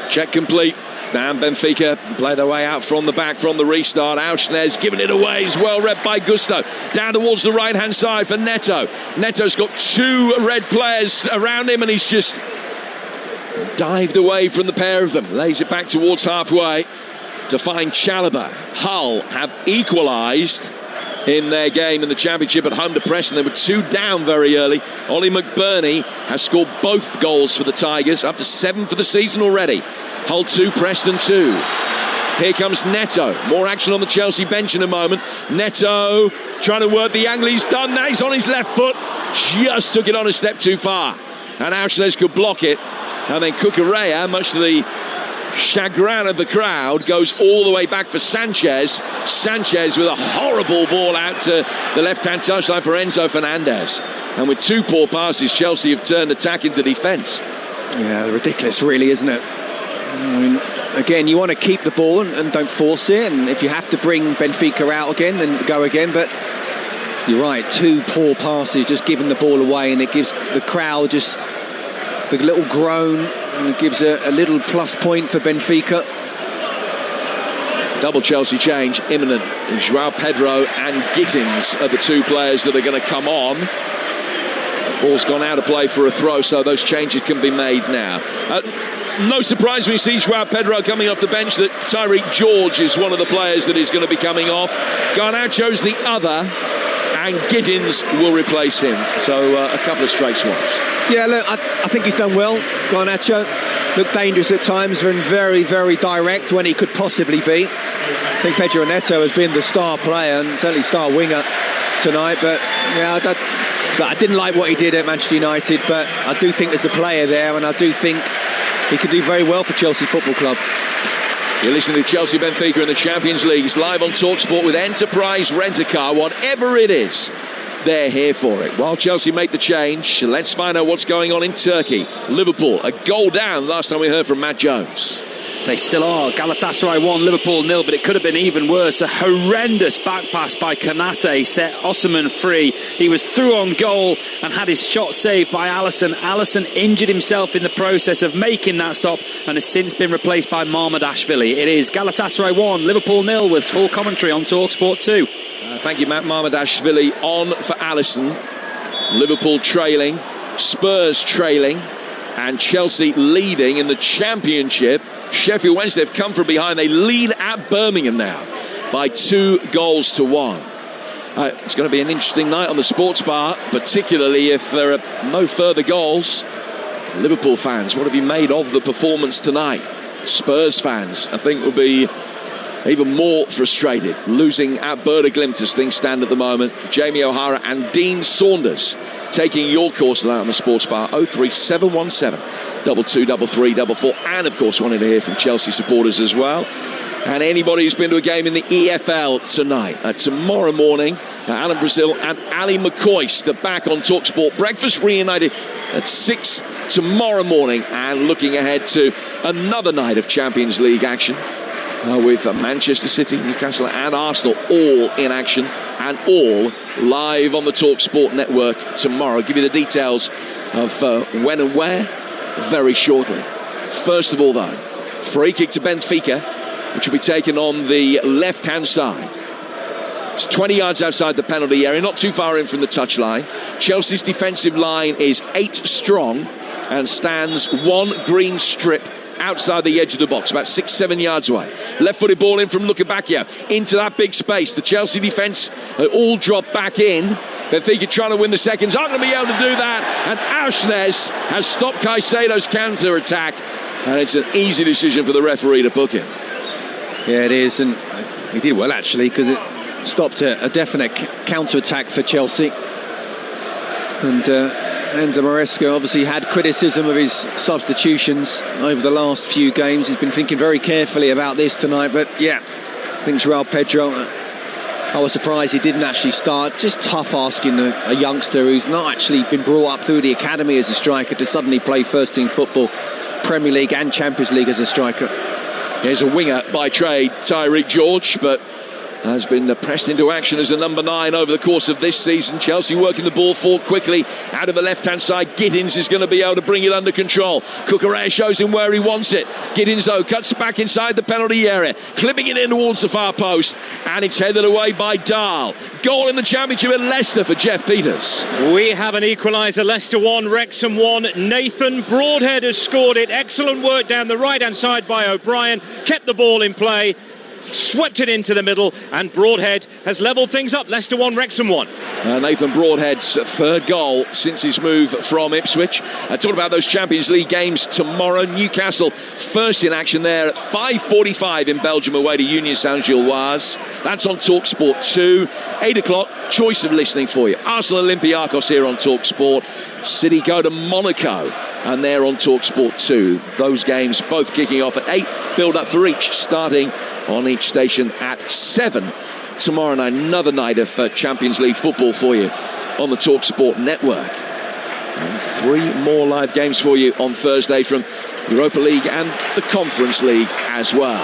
Check complete. Now Benfica play their way out from the back from the restart. Auschnes giving it away, is well read by Gusto. Down towards the right hand side for Neto. Neto's got 2 red players around him, and he's just dived away from the pair of them. Lays it back towards halfway to find Chalobah. Hull have equalised in their game in the Championship at home to Preston. They were 2 down very early. Ollie McBurney has scored both goals for the Tigers, up to 7 for the season already. Hull 2, Preston 2. Here comes Neto. More action on the Chelsea bench in a moment. Neto trying to work the angle. He's done that. He's on his left foot. Just took it on a step too far. And Auschnes could block it. And then Cucurella, much to the chagrin of the crowd, goes all the way back for Sanchez. Sanchez with a horrible ball out to the left-hand touchline for Enzo Fernandez. And with 2 poor passes, Chelsea have turned attack into defence. Yeah, ridiculous really, isn't it? I mean, again, you want to keep the ball and don't force it, and if you have to bring Benfica out again, then go again. But you're right, 2 poor passes, just giving the ball away, and it gives the crowd just the little groan, and it gives a little plus point for Benfica. Double Chelsea change imminent. João Pedro and Gittins are the 2 players that are going to come on. Ball's gone out of play for a throw, so those changes can be made now. No surprise when you see João Pedro coming off the bench that Tyreek George is one of the players that is going to be coming off. Garnacho's the other, and Giddins will replace him. So a couple of straight swaps. Yeah, look, I think he's done well. Garnacho looked dangerous at times, and very, very direct when he could possibly be. I think Pedro Neto has been the star player and certainly star winger tonight, but yeah, I didn't like what he did at Manchester United, but I do think there's a player there, and I do think he could do very well for Chelsea Football Club. You're listening to Chelsea Benfica in the Champions League. It's live on Talksport with Enterprise Rent-A-Car. Whatever it is, they're here for it. While Chelsea make the change, let's find out what's going on in Turkey. Liverpool, a goal down last time we heard from Matt Jones. They still are. Galatasaray 1, Liverpool 0, but it could have been even worse. A horrendous back pass by Konate set Osimhen free. He was through on goal and had his shot saved by Alisson. Alisson injured himself in the process of making that stop and has since been replaced by Marmadashvili. It is Galatasaray 1, Liverpool 0 with full commentary on Talksport 2. Thank you, Matt. Marmadashvili on for Alisson. Liverpool trailing, Spurs trailing, and Chelsea leading in the Championship. Sheffield Wednesday have come from behind. They lead at Birmingham now by 2-1. It's going to be an interesting night on the sports bar, particularly if there are no further goals. Liverpool fans, what have you made of the performance tonight? Spurs fans, I think, will be even more frustrated, losing at Glimt as things stand at the moment. Jamie O'Hara and Dean Saunders taking your course tonight on the sports bar. 03717 223344, and of course wanting to hear from Chelsea supporters as well, and anybody who's been to a game in the EFL tonight. Tomorrow morning, Alan Brazil and Ali McCoist are back on Talksport Breakfast, reunited at 6 tomorrow morning, and looking ahead to another night of Champions League action with Manchester City, Newcastle and Arsenal all in action, and all live on the Talksport network tomorrow. I'll give you the details of when and where very shortly. First of all, though, free kick to Benfica, which will be taken on the left-hand side. It's 20 yards outside the penalty area, not too far in from the touchline. Chelsea's defensive line is 8 strong and stands 1 green strip outside the edge of the box, about 6-7 yards away. Left-footed ball in from Lukebakio into that big space. The Chelsea defence all drop back in. Benfica trying to win the seconds, aren't going to be able to do that, and Auschnes has stopped Caicedo's counter-attack, and it's an easy decision for the referee to book him. Yeah, it is, and he did well actually, because it stopped a definite counter-attack for Chelsea. And Enzo Maresca obviously had criticism of his substitutions over the last few games. He's been thinking very carefully about this tonight, but yeah, I think João Pedro, I was surprised he didn't actually start. Just tough asking a youngster who's not actually been brought up through the academy as a striker to suddenly play first team football, Premier League and Champions League as a striker. Here's a winger by trade, Tyreek George, but has been pressed into action as a number 9 over the course of this season. Chelsea working the ball forward quickly out of the left-hand side. Giddins is going to be able to bring it under control. Cucurella shows him where he wants it. Giddins, though, cuts back inside the penalty area, clipping it in towards the far post, and it's headed away by Dahl. Goal in the Championship at Leicester for Jeff Peters. We have an equaliser, Leicester 1, Wrexham 1. Nathan Broadhead has scored it. Excellent work down the right-hand side by O'Brien. Kept the ball in play, swept it into the middle, and Broadhead has levelled things up. Leicester 1, Wrexham 1. Nathan Broadhead's third goal since his move from Ipswich. Talking about those Champions League games tomorrow. Newcastle first in action there at 5:45 in Belgium away to Union Saint-Gilloise. That's on Talksport 2. 8 o'clock, choice of listening for you. Arsenal Olympiacos here on Talksport. City go to Monaco, and they're on Talksport 2. Those games both kicking off at 8. Build up for each, starting on each station at 7 tomorrow night. Another night of Champions League football for you on the Talksport network, and 3 more live games for you on Thursday from Europa League and the Conference League as well.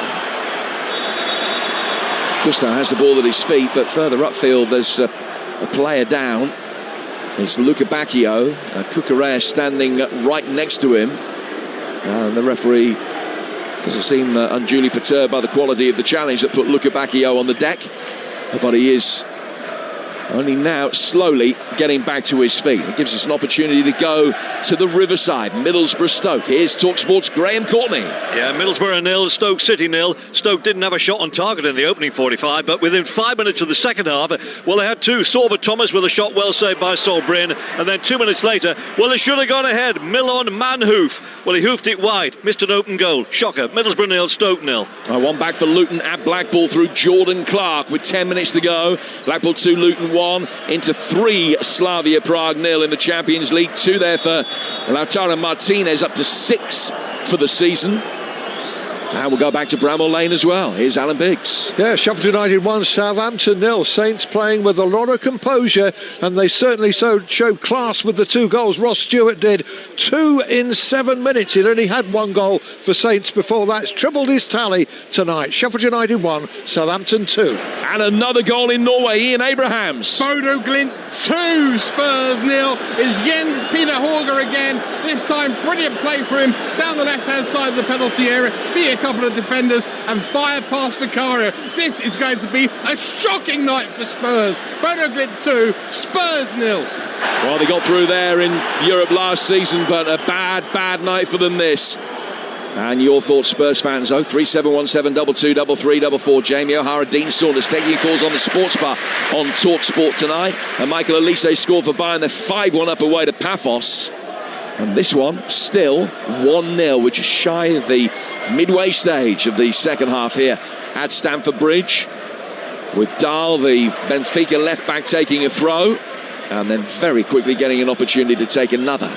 Gusto has the ball at his feet, but further upfield there's a player down. It's Lukebakio. Cucurella standing right next to him, and the referee doesn't seem unduly perturbed by the quality of the challenge that put Lukebakio on the deck, but he is only now slowly getting back to his feet. It gives us an opportunity to go to the Riverside, Middlesbrough-Stoke. Here's Talksport's Graham Courtney. Yeah, Middlesbrough 0, Stoke City 0. Stoke didn't have a shot on target in the opening 45, but within 5 minutes of the second half, well, they had two. Sorba Thomas with a shot well saved by Sol Bryn, and then 2 minutes later, well, they should have gone ahead. Milon Manhoof. Well, he hoofed it wide, missed an open goal. Shocker. Middlesbrough 0, Stoke 0. One back for Luton at Blackpool through Jordan Clark with 10 minutes to go. Blackpool 2, Luton 1, into 3, Slavia Prague 0 in the Champions League. 2 there for Lautaro Martinez, up to 6 for the season. And we'll go back to Bramall Lane as well. Here's Alan Biggs. Yeah, Sheffield United 1, Southampton 0. Saints playing with a lot of composure, and they certainly showed class with the 2 goals. Ross Stewart did 2 in 7 minutes. He'd only had 1 goal for Saints before that. It's tripled his tally tonight. Sheffield United 1, Southampton 2. And another goal in Norway, Ian Abrahams. Bodo Glimt 2, Spurs 0. Is Jens Peter Horger again. This time, brilliant play for him down the left-hand side of the penalty area. Beat a couple of defenders and fire past Vicario. This is going to be a shocking night for Spurs. Bodo Glimt 2, Spurs 0. Well, they got through there in Europe last season, but a bad night for them this. And your thoughts, Spurs fans? 03717 22 33 44. Jamie O'Hara, Dean Saunders taking your calls on the Sports Bar on Talksport tonight. And Michael Olise scored for Bayern. They're 5-1 up away to Paphos. And this one still 1-0, which is shy of the midway stage of the second half here at Stamford Bridge, with Dahl, the Benfica left back, taking a throw and then very quickly getting an opportunity to take another.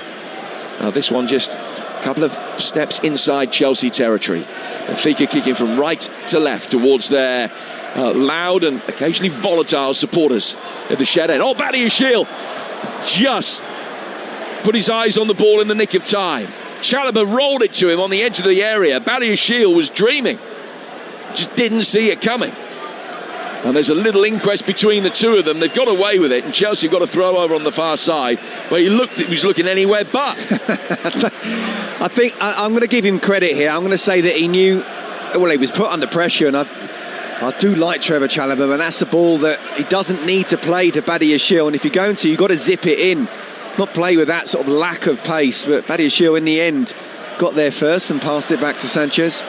Now this one just a couple of steps inside Chelsea territory. Benfica kicking from right to left towards their loud and occasionally volatile supporters at the shed end. Badiashile just put his eyes on the ball in the nick of time. Chalobah rolled it to him on the edge of the area. Badiashile was dreaming, just didn't see it coming. And there's a little inquest between the two of them. They've got away with it, and Chelsea got a throw over on the far side where he was looking anywhere but. I think I'm going to give him credit here. I'm going to say that he knew, well, he was put under pressure, and I do like Trevor Chalobah, and that's the ball that he doesn't need to play to Badiashile, and if you're going to, you've got to zip it in, not play with that sort of lack of pace. But Badiashile in the end got there first and passed it back to Sanchez.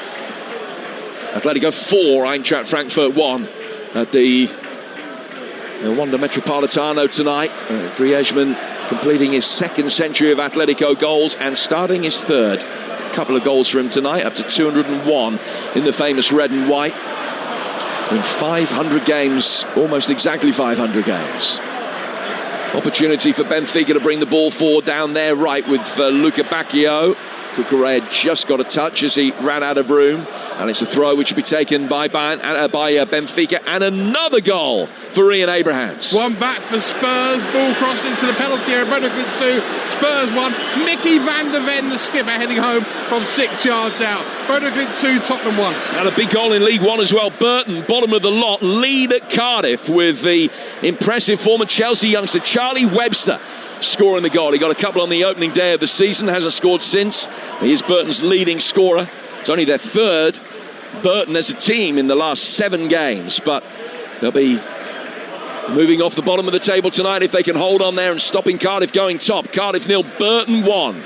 Atletico 4, Eintracht Frankfurt 1 at the Wanda Metropolitano tonight. Griezmann completing his second century of Atletico goals and starting his third. A couple of goals for him tonight, up to 201 in the famous red and white. In 500 games, almost exactly 500 games. Opportunity for Benfica to bring the ball forward down there right with Luca Bacchio. Cucurella just got a touch as he ran out of room, and it's a throw which will be taken by Benfica, and another goal for Ian Abrahams. One back for Spurs, ball crossed into the penalty area. Bodo Glimt 2, Spurs 1. Mickey van der Ven, the skipper, heading home from 6 yards out. Bodo Glimt 2, Tottenham 1. And a big goal in League One as well. Burton, bottom of the lot, lead at Cardiff with the impressive former Chelsea youngster Charlie Webster scoring the goal. He got a couple on the opening day of the season, hasn't scored since. He is Burton's leading scorer. It's only their third, Burton as a team, in the last 7 games, but they'll be moving off the bottom of the table tonight if they can hold on there and stopping Cardiff going top. Cardiff 0, Burton 1.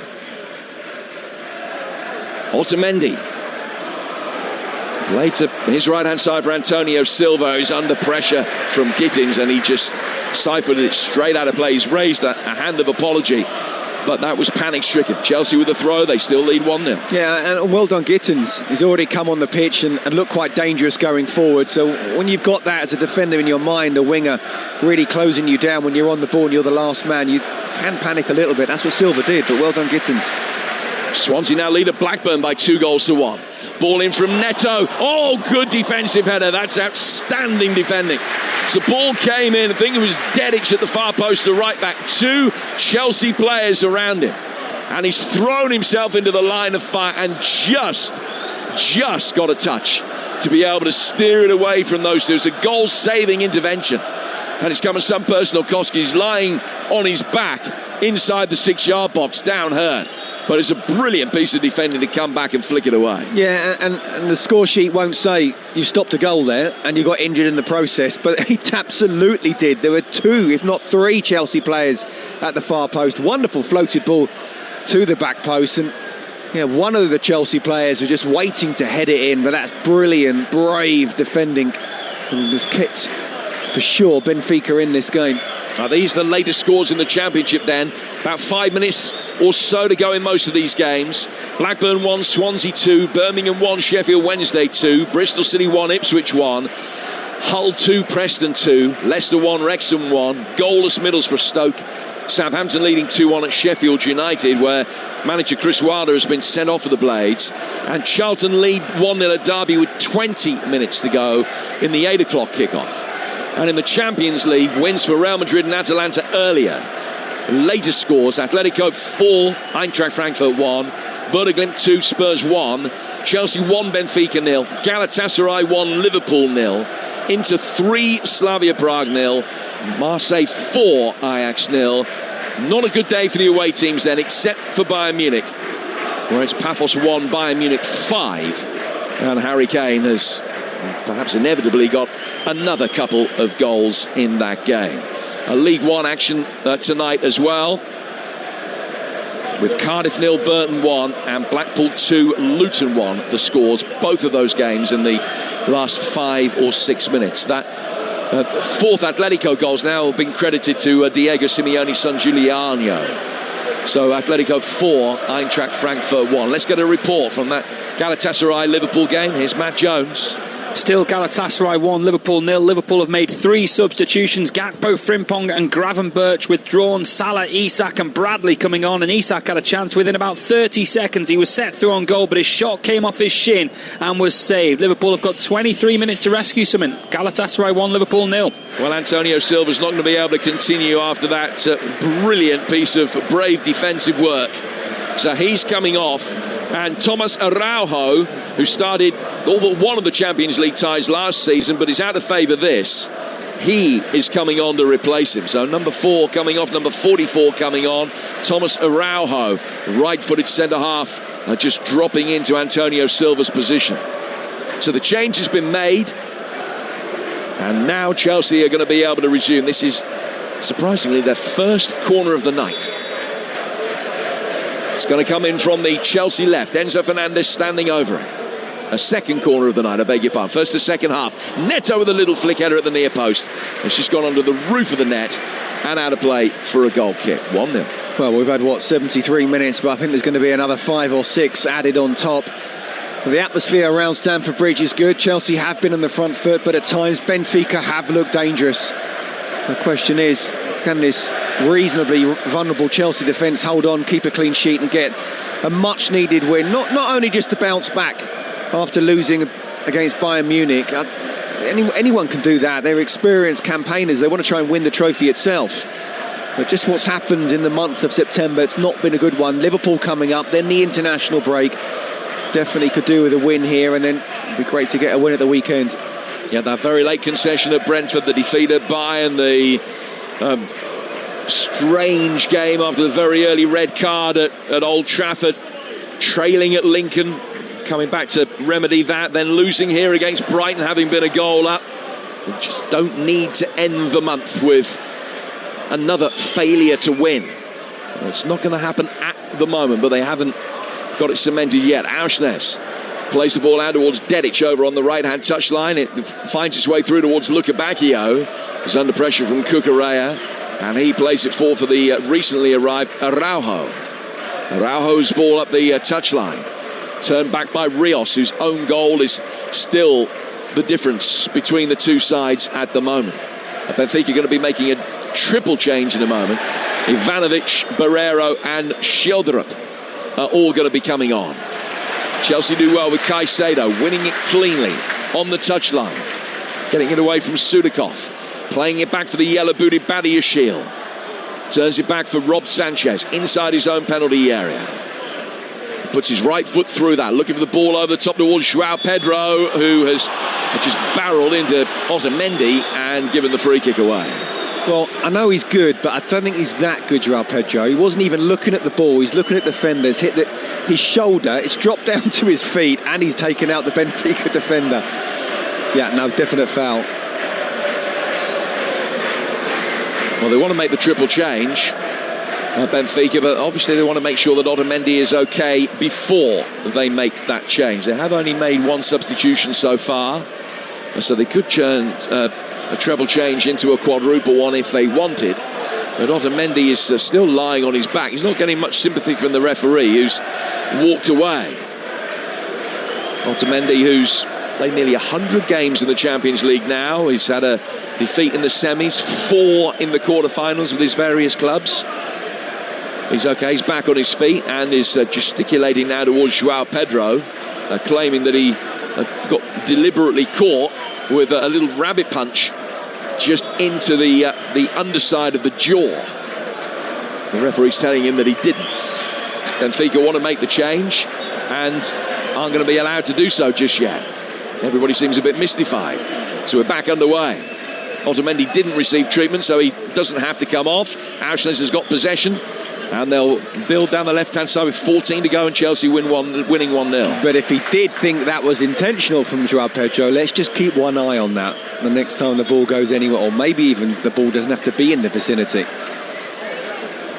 Otamendi played to his right hand side for Antonio Silva, who's under pressure from Gittins, and he just siphoned it straight out of play. He's raised a hand of apology, but that was panic stricken. Chelsea with the throw, they still lead 1-0. Yeah, and well done Gittins. He's already come on the pitch and looked quite dangerous going forward. So when you've got that as a defender in your mind, a winger really closing you down when you're on the ball and you're the last man, you can panic a little bit. That's what Silva did, but well done Gittins. Swansea now lead at Blackburn by 2-1. Ball in from Neto. Good defensive header. That's outstanding defending. So the ball came in. I think it was Dedic at the far post, the right back. 2 Chelsea players around him, and he's thrown himself into the line of fire and just got a touch to be able to steer it away from those two. It's a goal-saving intervention, and it's come at some personal cost. He's lying on his back inside the 6-yard box, down hurt. But it's a brilliant piece of defending to come back and flick it away. Yeah, and the score sheet won't say you stopped a goal there and you got injured in the process, but it absolutely did. There were 2, if not 3 Chelsea players at the far post. Wonderful floated ball to the back post, and one of the Chelsea players was just waiting to head it in, but that's brilliant, brave defending, and has kept, for sure, Benfica in this game. Now, these are the latest scores in the Championship, then. About 5 minutes or so to go in most of these games. Blackburn 1, Swansea 2, Birmingham 1, Sheffield Wednesday 2, Bristol City 1, Ipswich 1, Hull 2, Preston 2, Leicester 1, Wrexham 1, goalless Middlesbrough Stoke, Southampton leading 2-1 at Sheffield United, where manager Chris Wilder has been sent off for the Blades, and Charlton lead 1-0 at Derby with 20 minutes to go in the 8 o'clock kickoff. And in the Champions League, wins for Real Madrid and Atalanta earlier. Later scores: Atletico 4, Eintracht Frankfurt 1, Werder Glimt 2, Spurs 1, Chelsea 1, Benfica 0, Galatasaray 1, Liverpool 0, Inter 3, Slavia Prague 0, Marseille 4, Ajax 0. Not a good day for the away teams then, except for Bayern Munich, where it's Paphos 1, Bayern Munich 5, and Harry Kane has perhaps inevitably got another couple of goals in that game. A League One action tonight as well, with Cardiff 0, Burton 1, and Blackpool 2, Luton 1, the scores, both of those games in the last 5 or 6 minutes. That fourth Atletico goals now have been credited to Diego Simeone's son Giuliano. So Atletico 4, Eintracht Frankfurt 1. Let's get a report from that Galatasaray-Liverpool game. Here's Matt Jones. Still Galatasaray 1, Liverpool 0. Liverpool have made 3 substitutions. Gakpo, Frimpong and Gravenberch withdrawn. Salah, Isak and Bradley coming on, and Isak had a chance within about 30 seconds. He was set through on goal, but his shot came off his shin and was saved. Liverpool have got 23 minutes to rescue something. Galatasaray 1, Liverpool 0. Well, Antonio Silva's not going to be able to continue after that brilliant piece of brave defensive work. So he's coming off, and Thomas Araujo, who started all but one of the Champions League ties last season but is out of favour this, he is coming on to replace him. So number 4 coming off, number 44 coming on, Thomas Araujo, right-footed centre-half, just dropping into Antonio Silva's position. So the change has been made, and now Chelsea are going to be able to resume. This is, surprisingly, their first corner of the night. It's going to come in from the Chelsea left. Enzo Fernandez standing over it. A second corner of the night, I beg your pardon. First the second half. Neto with a little flick header at the near post. It's just gone under the roof of the net and out of play for a goal kick. 1-0. Well, we've had, 73 minutes, but I think there's going to be another 5 or 6 added on top. The atmosphere around Stamford Bridge is good. Chelsea have been on the front foot, but at times Benfica have looked dangerous. The question is, can this reasonably vulnerable Chelsea defence hold on, keep a clean sheet and get a much needed win? Not only just to bounce back after losing against Bayern Munich. Anyone can do that. They're experienced campaigners. They want to try and win the trophy itself. But just what's happened in the month of September, it's not been a good one. Liverpool coming up, then the international break. Definitely could do with a win here, and then it'd be great to get a win at the weekend. Yeah, that very late concession at Brentford, the defeat at Bayern, the strange game after the very early red card at Old Trafford, trailing at Lincoln, coming back to remedy that, then losing here against Brighton, having been a goal up. We just don't need to end the month with another failure to win. Well, it's not going to happen at the moment, but they haven't got it cemented yet. Auschnes plays the ball out towards Dedic over on the right-hand touchline. It finds its way through towards Luka Bacchio. He's under pressure from Cucurella, and he plays it forward for the recently arrived Araujo. Araujo's ball up the touchline. Turned back by Rios, whose own goal is still the difference between the two sides at the moment. Benfica are going to be making a triple change in a moment. Ivanovic, Barrero and Sheldrup are all going to be coming on. Chelsea do well with Caicedo, winning it cleanly on the touchline. Getting it away from Sudakov. Playing it back for the yellow-booted Badiashile. Turns it back for Rob Sanchez inside his own penalty area. Puts his right foot through that, looking for the ball over the top towards João Pedro, who has just barreled into Otamendi and given the free kick away. Well, I know he's good, but I don't think he's that good, Joao Pedro. He wasn't even looking at the ball. He's looking at defenders, hit his shoulder, it's dropped down to his feet, and he's taken out the Benfica defender. Yeah, no, definite foul. Well, they want to make the triple change, Benfica, but obviously they want to make sure that Otamendi is okay before they make that change. They have only made one substitution so far, so they could turn a treble change into a quadruple one if they wanted. But Otamendi is still lying on his back. He's not getting much sympathy from the referee, who's walked away. Otamendi, who's played nearly 100 games in the Champions League now. He's had a defeat in the semis, 4 in the quarterfinals with his various clubs. He's okay, he's back on his feet and is gesticulating now towards Joao Pedro, claiming that he got deliberately caught with a little rabbit punch just into the underside of the jaw. The referee's telling him that he didn't. Benfica want to make the change and aren't going to be allowed to do so just yet. Everybody seems a bit mystified. So we're back underway. Otamendi didn't receive treatment, so he doesn't have to come off. Auschwitz has got possession, and they'll build down the left-hand side with 14 to go, and Chelsea winning 1-0. But if he did think that was intentional from Joao Pedro, let's just keep one eye on that the next time the ball goes anywhere, or maybe even the ball doesn't have to be in the vicinity.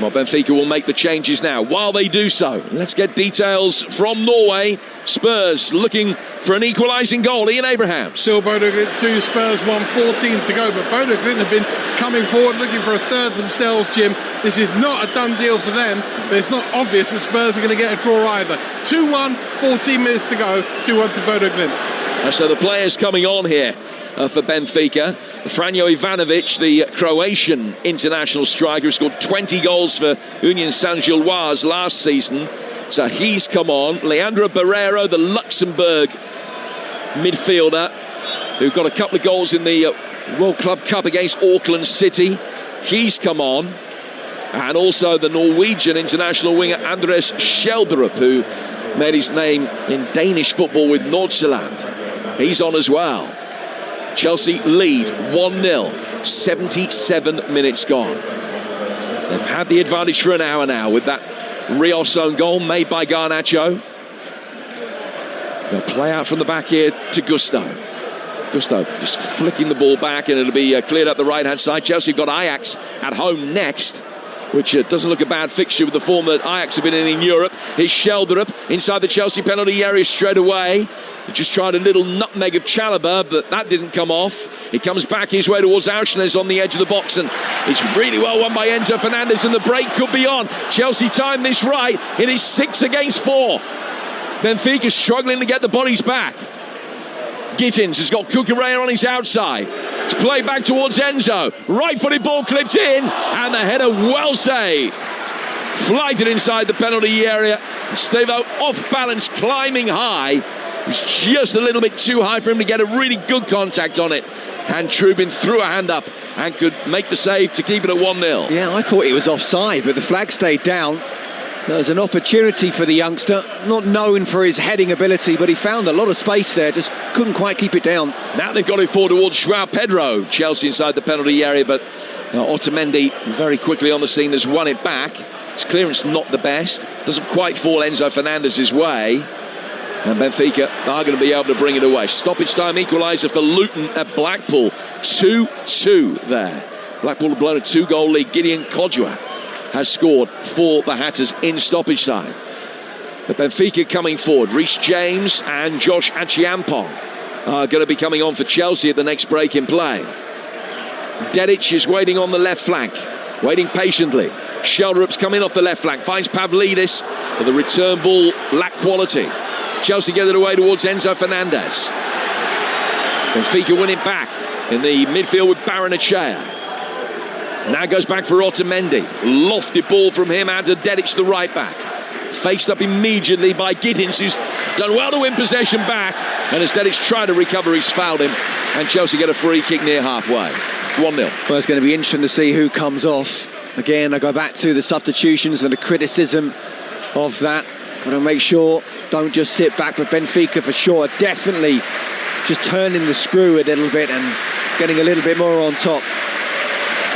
Well, Benfica will make the changes now. While they do so, let's get details from Norway. Spurs looking for an equalising goal. Ian Abrahams. Still Bodo Glimt 2, Spurs 1, 14 to go. But Bodo Glimt have been coming forward, looking for a third themselves, Jim. This is not a done deal for them, but it's not obvious that Spurs are going to get a draw either. 2-1, 14 minutes to go, 2-1 to Bodo Glimt. So the players coming on here for Benfica. Franjo Ivanovic, the Croatian international striker, who scored 20 goals for Union Saint-Gilloise last season. So he's come on. Leandro Barreiro, the Luxembourg midfielder, who got a couple of goals in the World Club Cup against Auckland City. He's come on. And also the Norwegian international winger Andres Schjelderup, who made his name in Danish football with Nordsjælland. He's on as well. Chelsea lead 1-0, 77 minutes gone. They've had the advantage for an hour now with that Rios own goal made by Garnacho. They'll play out from the back here to Gusto. Gusto just flicking the ball back, and it'll be cleared up the right-hand side. Chelsea have got Ajax at home next, which doesn't look a bad fixture with the form that Ajax have been in Europe. Here's Schjelderup inside the Chelsea penalty area straight away. He just tried a little nutmeg of Chalobah, but that didn't come off. He comes back his way towards Auschwitz on the edge of the box, and it's really well won by Enzo Fernandez, and the break could be on. Chelsea timed this right. It is 6 against 4. Benfica struggling to get the bodies back. Gittins has got Cucurella on his outside. It's played back towards Enzo. Right-footed ball clipped in, and the header well saved. Flighted inside the penalty area. Stevo off balance, climbing high. It was just a little bit too high for him to get a really good contact on it. And Trubin threw a hand up and could make the save to keep it at 1-0. Yeah, I thought he was offside, but the flag stayed down. There was an opportunity for the youngster, not known for his heading ability, but he found a lot of space there, just couldn't quite keep it down. Now they've got it forward towards Joao Pedro. Chelsea inside the penalty area, but Otamendi very quickly on the scene has won it back. His clearance not the best, doesn't quite fall Enzo Fernandez's way, and Benfica are going to be able to bring it away. Stoppage time equaliser for Luton at Blackpool. 2-2 there. Blackpool have blown a 2-goal lead. Gideon Kodjua has scored for the Hatters in stoppage time. But Benfica coming forward. Reece James and Josh Achiampong are going to be coming on for Chelsea at the next break in play. Dedic is waiting on the left flank, waiting patiently. Schjelderup's coming off the left flank, finds Pavlidis, but the return ball lacked quality. Chelsea get it away towards Enzo Fernandez. Benfica win it back in the midfield with Barrenechea. Now goes back for Otamendi. Lofted ball from him out to Dedic, the right back. Faced up immediately by Gittins, who's done well to win possession back. And as Dedic tried to recover, he's fouled him. And Chelsea get a free kick near halfway. 1-0. Well, it's going to be interesting to see who comes off. Again, I go back to the substitutions and the criticism of that. Got to make sure, don't just sit back. But Benfica, for sure, definitely just turning the screw a little bit and getting a little bit more on top.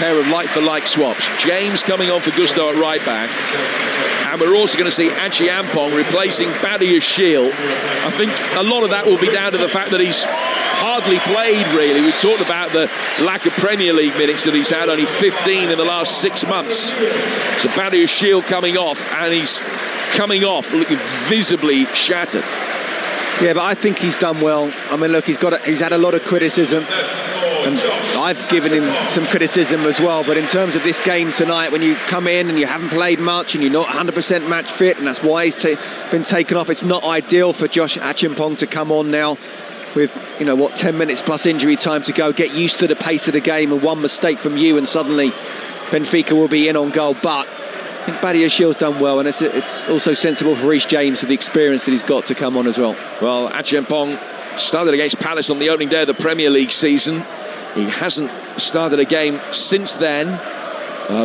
pair of like-for-like swaps. James coming on for Gusto at right back. And we're also going to see Achi Ampong replacing Badia Shield. I think a lot of that will be down to the fact that he's hardly played, really. We talked about the lack of Premier League minutes that he's had, only 15 in the last 6 months. So Badia Shield coming off, and he's coming off looking visibly shattered. Yeah, but I think he's done well. I mean, look, he's had a lot of criticism, and I've given him some criticism as well. But in terms of this game tonight, when you come in and you haven't played much and you're not 100% match fit, and that's why he's been taken off, it's not ideal for Josh Achiampong to come on now with, 10 minutes plus injury time to go, get used to the pace of the game, and one mistake from you and suddenly Benfica will be in on goal. But I think Badia Shield's done well, and it's also sensible for Reece James with the experience that he's got to come on as well. Well, Achiampong started against Palace on the opening day of the Premier League season. He hasn't started a game since then,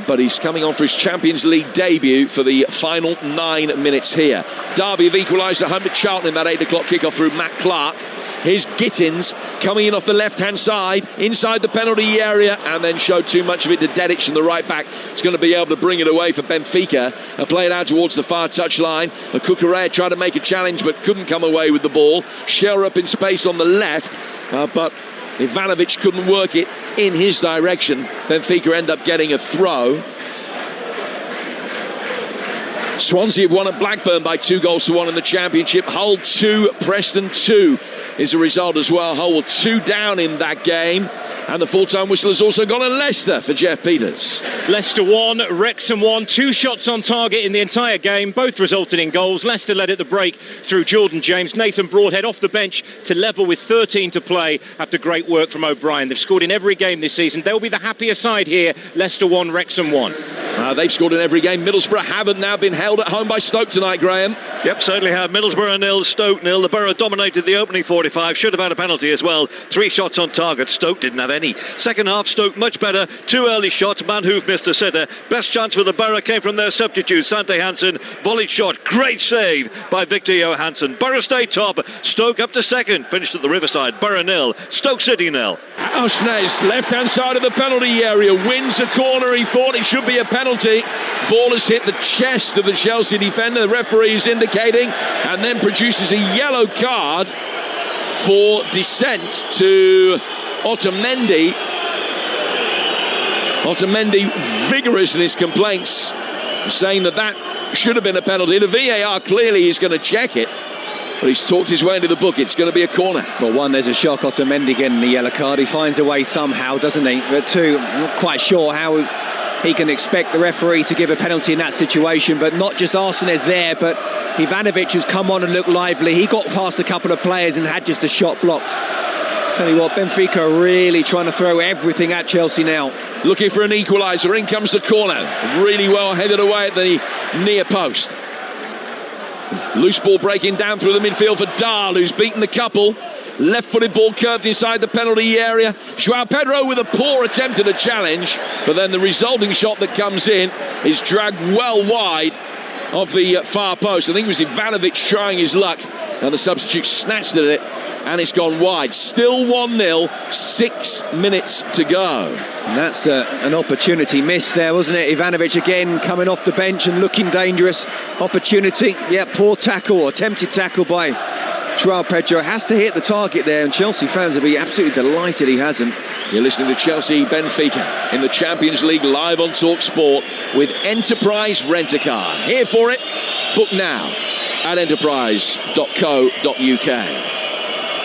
but he's coming on for his Champions League debut for the final 9 minutes here. Derby have equalised at home to Charlton in that 8 o'clock kickoff through Matt Clark. Here's Gittins coming in off the left-hand side, inside the penalty area, and then showed too much of it to Dedic in the right back. He's going to be able to bring it away for Benfica. Play it out towards the far touchline. Kukurea tried to make a challenge, but couldn't come away with the ball. Scherer up in space on the left, but Ivanovic couldn't work it in his direction. Benfica end up getting a throw. Swansea have won at Blackburn by 2-1 in the Championship. Hull 2, Preston 2 is a result as well. Hull were 2 down in that game. And the full-time whistle has also gone at Leicester for Jeff Peters. Leicester 1, Wrexham 1. 2 shots on target in the entire game. Both resulted in goals. Leicester led at the break through Jordan James. Nathan Broadhead off the bench to level with 13 to play after great work from O'Brien. They've scored in every game this season. They'll be the happier side here. Leicester 1, Wrexham 1. They've scored in every game. Middlesbrough haven't now been held at home by Stoke tonight, Graham. Yep, certainly have. Middlesbrough 0, Stoke 0. The Borough dominated the opening 45. Should have had a penalty as well. 3 shots on target. Stoke didn't have any. Second half, Stoke much better. 2 early shots. Manhoef missed a sitter. Best chance for the Borough came from their substitute, Sante Hansen. Volleyed shot. Great save by Victor Johansson. Borough stay top. Stoke up to second. Finished at the Riverside. Borough 0. Stoke City 0. Auchnez, left-hand side of the penalty area, wins a corner. He thought it should be a penalty. Ball has hit the chest of the Chelsea defender. The referee is indicating, and then produces a yellow card for dissent to Otamendi. Otamendi vigorous in his complaints, saying that should have been a penalty. The VAR clearly is going to check it, but he's talked his way into the book. It's going to be a corner. Well, 1, there's a shock. Otamendi getting the yellow card. He finds a way somehow, doesn't he? But 2, I'm not quite sure how he can expect the referee to give a penalty in that situation. But not just Arsenes there, but Ivanovic, who's come on and looked lively. He got past a couple of players and had just a shot blocked. Tell you what, Benfica are really trying to throw everything at Chelsea now. Looking for an equaliser. In comes the corner. Really well headed away at the near post. Loose ball breaking down through the midfield for Dahl, who's beaten the couple. Left-footed ball curved inside the penalty area. Joao Pedro with a poor attempt at a challenge, but then the resulting shot that comes in is dragged well wide of the far post. I think it was Ivanovic trying his luck, and the substitute snatched at it, and it's gone wide. Still 1-0, 6 minutes to go. And that's an opportunity missed there, wasn't it? Ivanovic again coming off the bench and looking dangerous. Opportunity, yeah, poor tackle, attempted tackle by Joao Pedro. Has to hit the target there, and Chelsea fans will be absolutely delighted he hasn't. You're listening to Chelsea Benfica in the Champions League live on Talksport with Enterprise Rent-A-Car. Here for it, book now at enterprise.co.uk.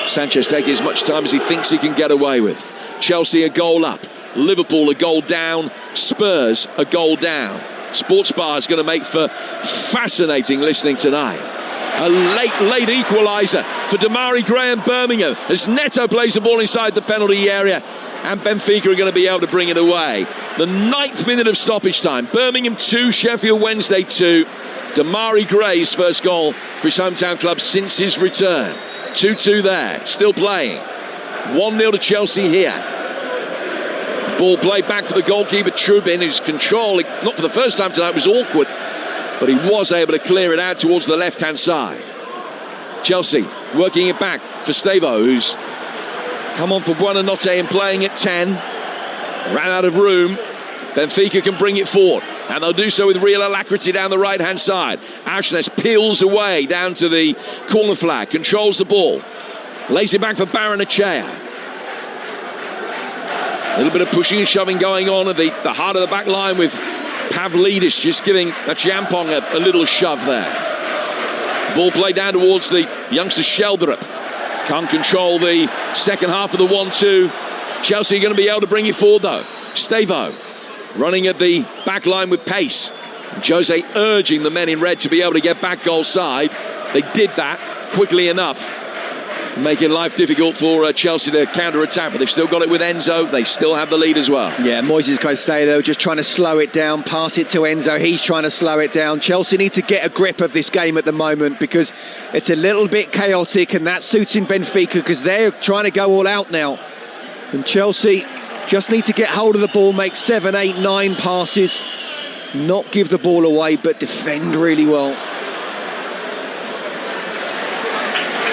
Sanchez taking as much time as he thinks he can get away with. Chelsea a goal up, Liverpool a goal down, Spurs a goal down. Sports Bar is going to make for fascinating listening tonight. A late equaliser for Damari Graham Birmingham as Neto plays the ball inside the penalty area, and Benfica are going to be able to bring it away. The 9th minute of stoppage time. Birmingham 2, Sheffield Wednesday 2. Damari Gray's first goal for his hometown club since his return. 2-2 there, still playing. 1-0 to Chelsea here. Ball played back for the goalkeeper Trubin, whose control, not for the first time tonight, was awkward, but he was able to clear it out towards the left-hand side. Chelsea working it back for Stevo, who's come on for Buonanotte and playing at 10. Ran out of room. Benfica can bring it forward, and they'll do so with real alacrity down the right-hand side. Auchness peels away down to the corner flag, controls the ball, lays it back for Barrenechea. A little bit of pushing and shoving going on at the heart of the back line, with Pavlidis just giving a Champong a little shove there. Ball played down towards the youngster Sheldrup. Can't control the second half of the 1-2. Chelsea are going to be able to bring it forward though. Stavo running at the back line with pace. And Jose urging the men in red to be able to get back goal side. They did that quickly enough, making life difficult for Chelsea to counter-attack, but they've still got it with Enzo. They still have the lead as well. Yeah, Moises Caicedo just trying to slow it down, pass it to Enzo. He's trying to slow it down. Chelsea need to get a grip of this game at the moment, because it's a little bit chaotic, and that suits in Benfica because they're trying to go all out now. And Chelsea just need to get hold of the ball, make 7, 8, 9 passes, not give the ball away, but defend really well.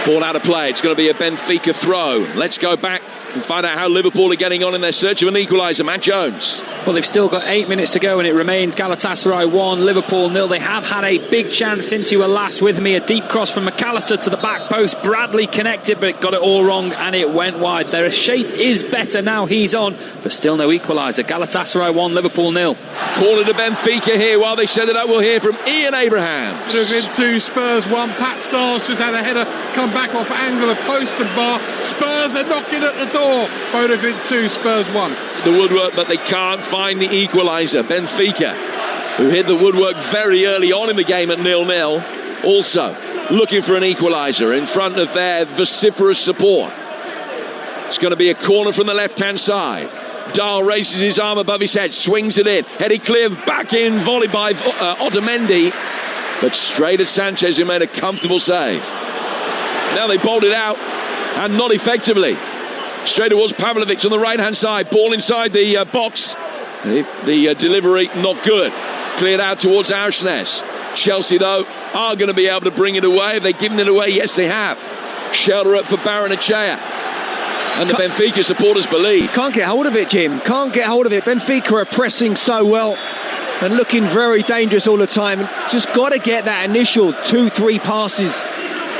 Ball out of play. It's going to be a Benfica throw. Let's go back and find out how Liverpool are getting on in their search of an equaliser. Matt Jones. Well, they've still got 8 minutes to go, and it remains Galatasaray 1, Liverpool 0. They have had a big chance since you were last with me. A deep cross from McAllister to the back post. Bradley connected, but got it all wrong, and it went wide. Their shape is better now. He's on, but still no equaliser. Galatasaray 1, Liverpool 0. Corner to Benfica here. While they set it up, we'll hear from Ian Abrahams. Looking 2, Spurs 1. Pat Stars just had a header come back off angle of post and bar. Spurs are knocking at the door. Bodo Glimt 2, Spurs 1. The woodwork, but they can't find the equaliser. Benfica, who hit the woodwork very early on in the game at 0-0, also looking for an equaliser in front of their vociferous support. It's going to be a corner from the left-hand side. Dahl raises his arm above his head, swings it in, headed clear, back in, volley by Otamendi, but straight at Sanchez, who made a comfortable save. Now they bowled it out, and not effectively. Straight towards Pavlovic on the right-hand side. Ball inside the box. The delivery not good. Cleared out towards Auchness. Chelsea, though, are going to be able to bring it away. Have they given it away? Yes, they have. Sheldrup for Barrenechea. And the Benfica supporters believe. Can't get hold of it, Jim. Can't get hold of it. Benfica are pressing so well and looking very dangerous all the time. Just got to get that initial 2-3 passes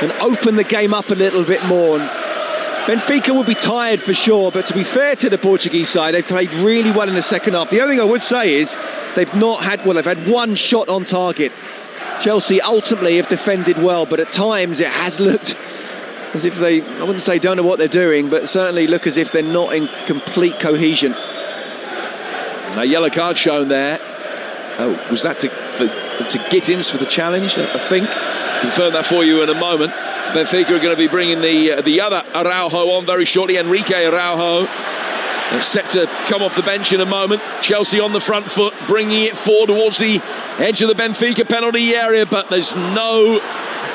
and open the game up a little bit more. And Benfica will be tired for sure, but to be fair to the Portuguese side, they've played really well in the second half. The only thing I would say is they've had one shot on target. Chelsea ultimately have defended well, but at times it has looked as if I wouldn't say don't know what they're doing, but certainly look as if they're not in complete cohesion. A yellow card shown there. Oh, was that to Gittins for the challenge, I think? Confirm that for you in a moment. Benfica are going to be bringing the other Araujo on very shortly. Enrique Araujo set to come off the bench in a moment. Chelsea on the front foot, bringing it forward towards the edge of the Benfica penalty area, but there's no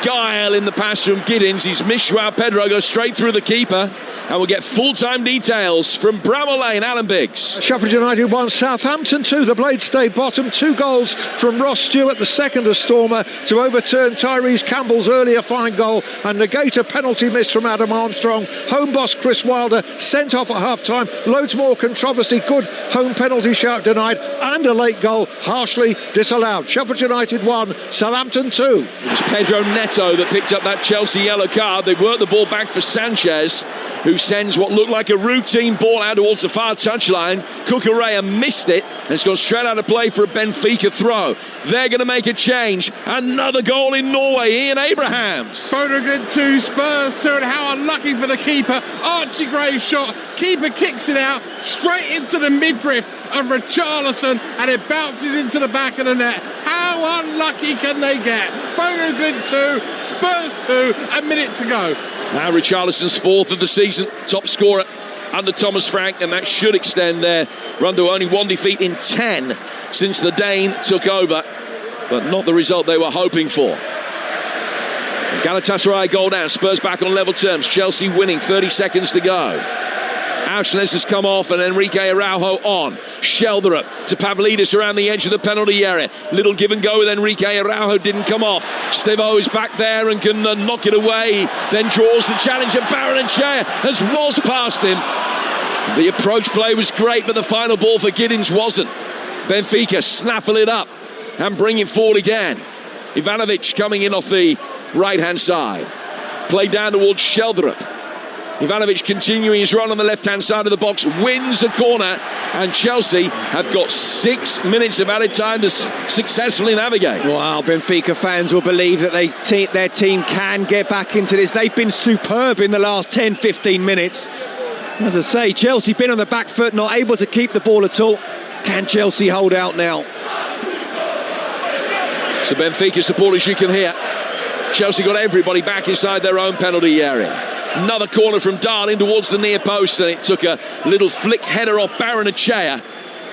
guile in the pass from Giddins. He's missed Joao Pedro, goes straight through the keeper, and we'll get full-time details from Bramall Lane. Alan Biggs. Sheffield United 1, Southampton 2. The Blades stay bottom. 2 goals from Ross Stewart, the second of Stormer, to overturn Tyrese Campbell's earlier fine goal and negate a penalty miss from Adam Armstrong. Home boss Chris Wilder sent off at half-time. Loads more controversy. Good home penalty shout denied, and a late goal harshly disallowed. Sheffield United 1, Southampton 2. It was Pedro Neto that picked up that Chelsea yellow card. They worked the ball back for Sanchez, who sends what looked like a routine ball out towards the far touchline. Cucurella missed it, and it's gone straight out of play for a Benfica throw. They're going to make a change. Another goal in Norway. Ian Abrahams. Bodo Glimt 2, Spurs 2, and how unlucky for the keeper. Archie Gray's shot. Keeper kicks it out straight into the midriff of Richarlison, and it bounces into the back of the net. How unlucky can they get? Bodo Glimt 2, Spurs 2, a minute to go. Now Richarlison's 4th of the season, top scorer under Thomas Frank, and that should extend their run to only 1 defeat in 10 since the Dane took over, but not the result they were hoping for. Galatasaray goal down, Spurs back on level terms, Chelsea winning, 30 seconds to go. Auchness has come off, and Enrique Araujo on. Sheldrup to Pavlidis around the edge of the penalty area. Little give and go with Enrique Araujo, didn't come off. Stevo is back there and can knock it away. Then draws the challenge, and Barrenechea has whizzed past him. The approach play was great, but the final ball for Giddins wasn't. Benfica snaffle it up and bring it forward again. Ivanovic coming in off the right-hand side. Play down towards Sheldrup. Ivanovic continuing his run on the left-hand side of the box, wins a corner, and Chelsea have got 6 minutes of added time to successfully navigate. Wow, Benfica fans will believe that their team can get back into this. They've been superb in the last 10-15 minutes. As I say, Chelsea been on the back foot, not able to keep the ball at all. Can Chelsea hold out now? So Benfica supporters, you can hear, Chelsea got everybody back inside their own penalty area. Another corner from Darling towards the near post, and it took a little flick header off Barrenechea,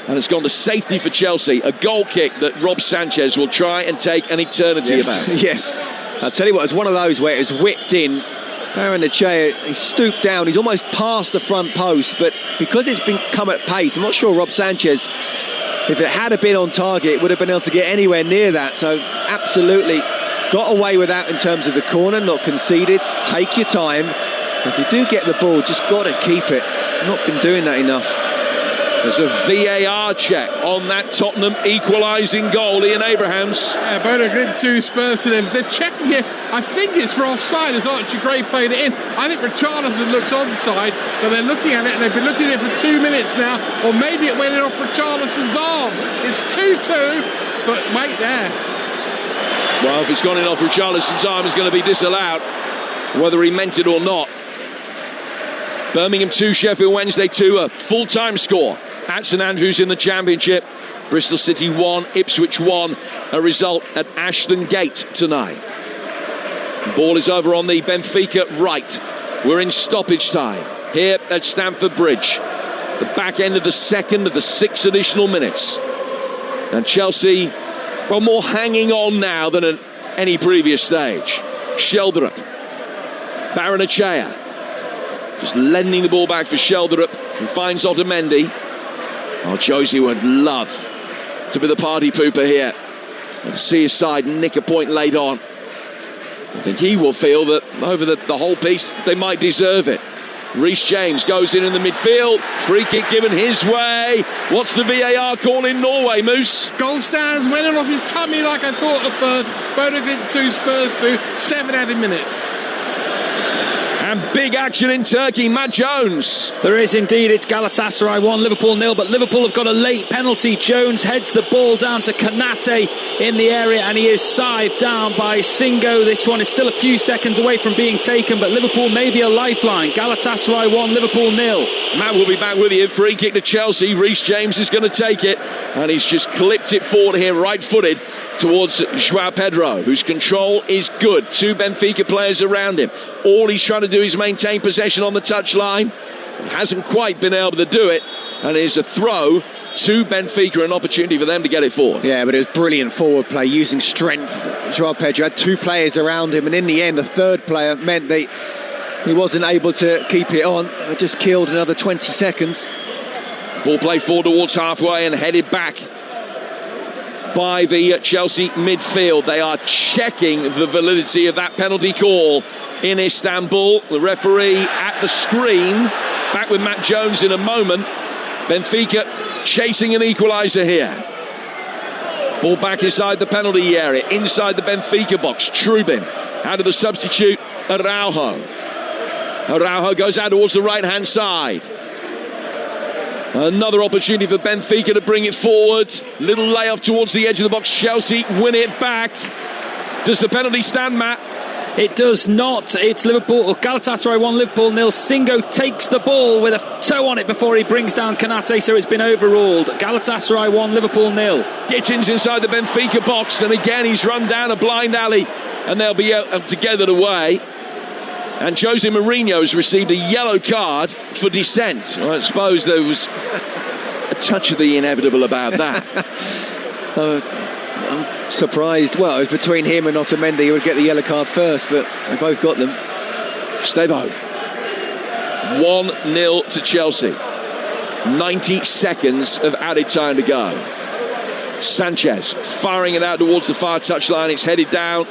and it's gone to safety for Chelsea. A goal kick that Rob Sanchez will try and take an eternity about. Yes, I'll tell you what, it's one of those where it was whipped in. Barrenechea, he stooped down, he's almost past the front post, but because it's been come at pace, I'm not sure Rob Sanchez, if it had been on target, would have been able to get anywhere near that. So absolutely got away with that in terms of the corner, not conceded. Take your time. If you do get the ball, just got to keep it. Not been doing that enough. There's a VAR check on that Tottenham equalising goal. Ian Abrahams. Yeah, Bodo Glimt 2, Spurs to them. They're checking it. I think it's for offside as Archie Gray played it in. I think Richarlison looks onside, but they're looking at it, and they've been looking at it for 2 minutes now. Or maybe it went in off Richarlison's arm. It's 2-2, but wait there. Well, if it's gone in off Richarlison's arm, it's going to be disallowed, whether he meant it or not. Birmingham 2, Sheffield Wednesday 2, a full-time score at St Andrews in the Championship. Bristol City 1, Ipswich 1, a result at Ashton Gate tonight. The ball is over on the Benfica right. We're in stoppage time here at Stamford Bridge. The back end of the second of the 6 additional minutes. And Chelsea, well, more hanging on now than at any previous stage. Sheldrup, Barrenechea, just lending the ball back for Sheldrup, who finds Otamendi. Oh, Josie would love to be the party pooper here and see his side nick a point late on. I think he will feel that over the whole piece they might deserve it. Reece James goes in the midfield, free kick given his way. What's the VAR call in Norway, Moose? Goal stands went off his tummy like I thought at first. Bodo Glimt 2, Spurs 2, 7 added minutes. And big action in Turkey, Matt Jones. There is indeed. It's Galatasaray 1, Liverpool 0, but Liverpool have got a late penalty. Jones heads the ball down to Konate in the area, and he is scythed down by Singo. This one is still a few seconds away from being taken, but Liverpool may be a lifeline. Galatasaray 1, Liverpool 0. Matt will be back with you. Free kick to Chelsea. Reece James is going to take it, and he's just clipped it forward here, right-footed, towards João Pedro, whose control is good. 2 Benfica players around him. All he's trying to do is maintain possession on the touchline. He hasn't quite been able to do it, and it is a throw to Benfica, an opportunity for them to get it forward. Yeah, but it was brilliant forward play, using strength. João Pedro had 2 players around him, and in the end, a third player meant that he wasn't able to keep it on. It just killed another 20 seconds. Ball played forward towards halfway and headed back by the Chelsea midfield. They are checking the validity of that penalty call in Istanbul. The referee at the screen. Back with Matt Jones in a moment. Benfica chasing an equaliser here. Ball back inside the penalty area, inside the Benfica box. Trubin out of the substitute, Araujo. Araujo goes out towards the right-hand side. Another opportunity for Benfica to bring it forward. Little layoff towards the edge of the box. Chelsea win it back. Does the penalty stand, Matt? It does not. It's Liverpool, Galatasaray 1, Liverpool 0. Singo takes the ball with a toe on it before he brings down Konate, so it's been overruled. Galatasaray 1, Liverpool 0. Gittins inside the Benfica box, and again he's run down a blind alley, and they'll be to get it away. And Jose Mourinho has received a yellow card for dissent. Well, I suppose there was a touch of the inevitable about that. I'm surprised. Well, it was between him and Otamendi who would get the yellow card first, but they both got them. Stevo. 1-0 to Chelsea. 90 seconds of added time to go. Sanchez firing it out towards the far touchline. It's headed down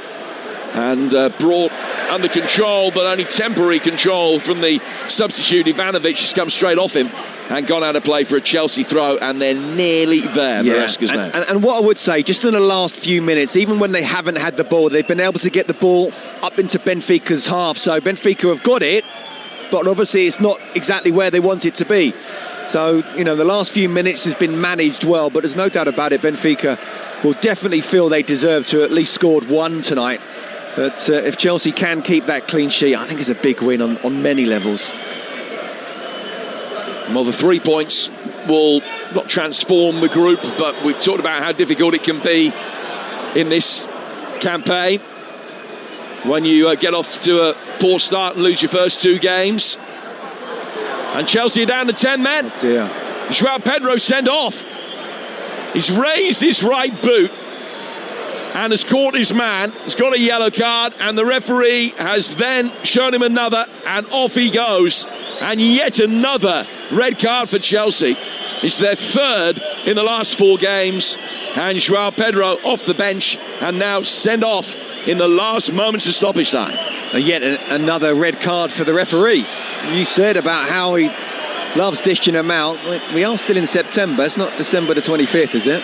and brought under control, but only temporary control from the substitute. Ivanovic has come straight off him. and gone out of play for a Chelsea throw, and they're nearly there, Maresca's men. And what I would say, just in the last few minutes, even when they haven't had the ball, they've been able to get the ball up into Benfica's half. So Benfica have got it, but obviously it's not exactly where they want it to be. So, the last few minutes has been managed well, but there's no doubt about it, Benfica will definitely feel they deserve to at least scored one tonight. But if Chelsea can keep that clean sheet, I think it's a big win on many levels. Well, the 3 points will not transform the group, but we've talked about how difficult it can be in this campaign when you get off to a poor start and lose your first 2 games. And Chelsea are down to 10 men. Oh dear. Joao Pedro sent off. He's raised his right boot and has caught his man. He's got a yellow card, and the referee has then shown him another, and off he goes. And yet another red card for Chelsea. It's their 3rd in the last 4 games, and Joao Pedro off the bench and now sent off in the last moments of stoppage time. And yet another red card for the referee. You said about how he loves dishing them out. We are still in September. It's not December the 25th, is it?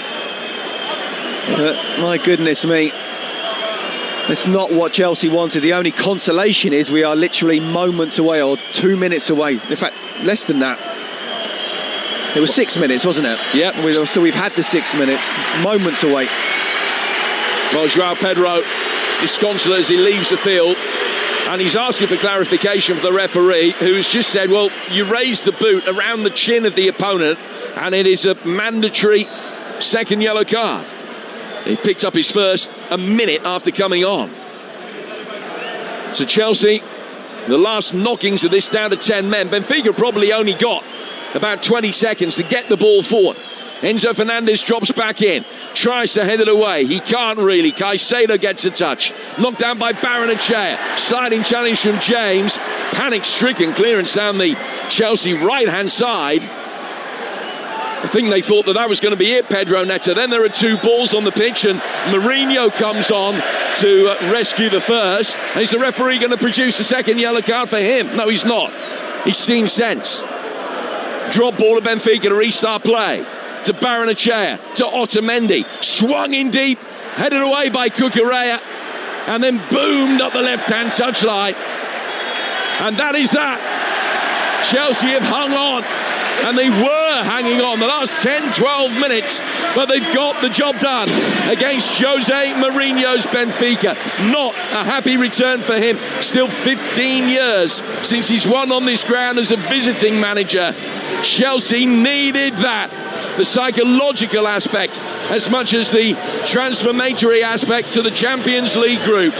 My goodness me. It's not what Chelsea wanted. The only consolation is we are literally moments away, or 2 minutes away. In fact, less than that. It was 6 minutes, wasn't it? Yep. So we've had the 6 minutes. Moments away. Well, Joao Pedro disconsolate as he leaves the field, and he's asking for clarification for the referee, who's just said, well, you raise the boot around the chin of the opponent, and it is a mandatory second yellow card. He picked up his first a minute after coming on. So Chelsea, the last knockings of this down to 10 men. Benfica probably only got about 20 seconds to get the ball forward. Enzo Fernandez drops back in, tries to head it away. He can't really. Caicedo gets a touch. Knocked down by Barrenechea. Sliding challenge from James. Panic-stricken clearance down the Chelsea right-hand side. I think they thought that was going to be it, Pedro Neto. Then there are 2 balls on the pitch, and Mourinho comes on to rescue the first. And is the referee going to produce a second yellow card for him? No, he's not. He's seen sense. Drop ball to Benfica to restart play. To Barrenechea, to Otamendi, swung in deep, headed away by Cucurella, and then boomed up the left-hand touchline. And that is that. Chelsea have hung on, and they were hanging on the last 10-12 minutes, but they've got the job done against Jose Mourinho's Benfica. Not a happy return for him. Still 15 years since he's won on this ground as a visiting manager. Chelsea needed that. The psychological aspect as much as the transformatory aspect to the Champions League group.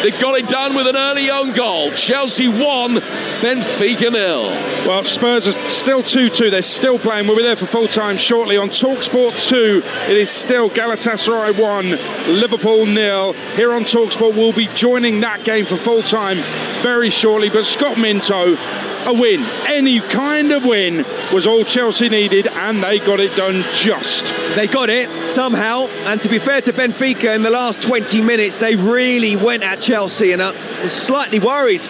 They got it done with an early own goal. Chelsea 1, Benfica 0. Well, Spurs are still 2-2. They're still playing. We'll be there for full time shortly. On Talksport 2, it is still Galatasaray 1, Liverpool 0. Here on Talksport, we'll be joining that game for full time very shortly. But Scott Minto, a win, any kind of win, was all Chelsea needed, and they got it done just. They got it somehow, and to be fair to Benfica, in the last 20 minutes they really went at Chelsea, and I was slightly worried,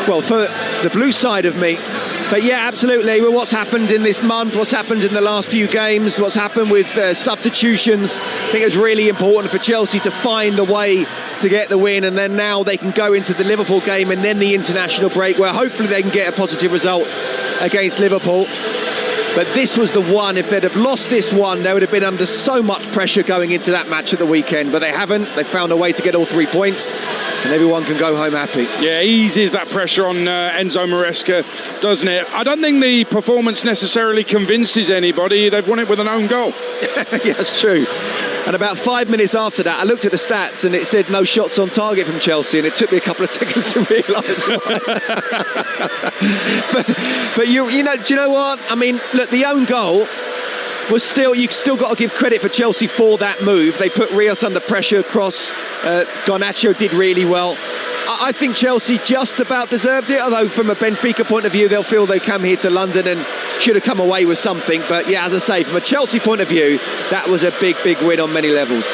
well, for the blue side of me. But yeah, absolutely, well, what's happened in this month, what's happened in the last few games, what's happened with substitutions, I think it's really important for Chelsea to find a way to get the win, and then now they can go into the Liverpool game and then the international break, where hopefully they can get a positive result against Liverpool. But this was the one. If they'd have lost this one, they would have been under so much pressure going into that match at the weekend. But they haven't. They found a way to get all 3 points, and everyone can go home happy. Yeah, eases that pressure on Enzo Maresca, doesn't it? I don't think the performance necessarily convinces anybody. They've won it with an own goal. Yeah, that's true. And about 5 minutes after that, I looked at the stats and it said no shots on target from Chelsea, and it took me a couple of seconds to realise why. but you know, do you know what? I mean, look, the own goal was still, you've still got to give credit for Chelsea for that move. They put Rios under pressure across. Garnacho did really well. I think Chelsea just about deserved it, although from a Benfica point of view, they'll feel they come here to London and should have come away with something. But yeah, as I say, from a Chelsea point of view, that was a big, big win on many levels.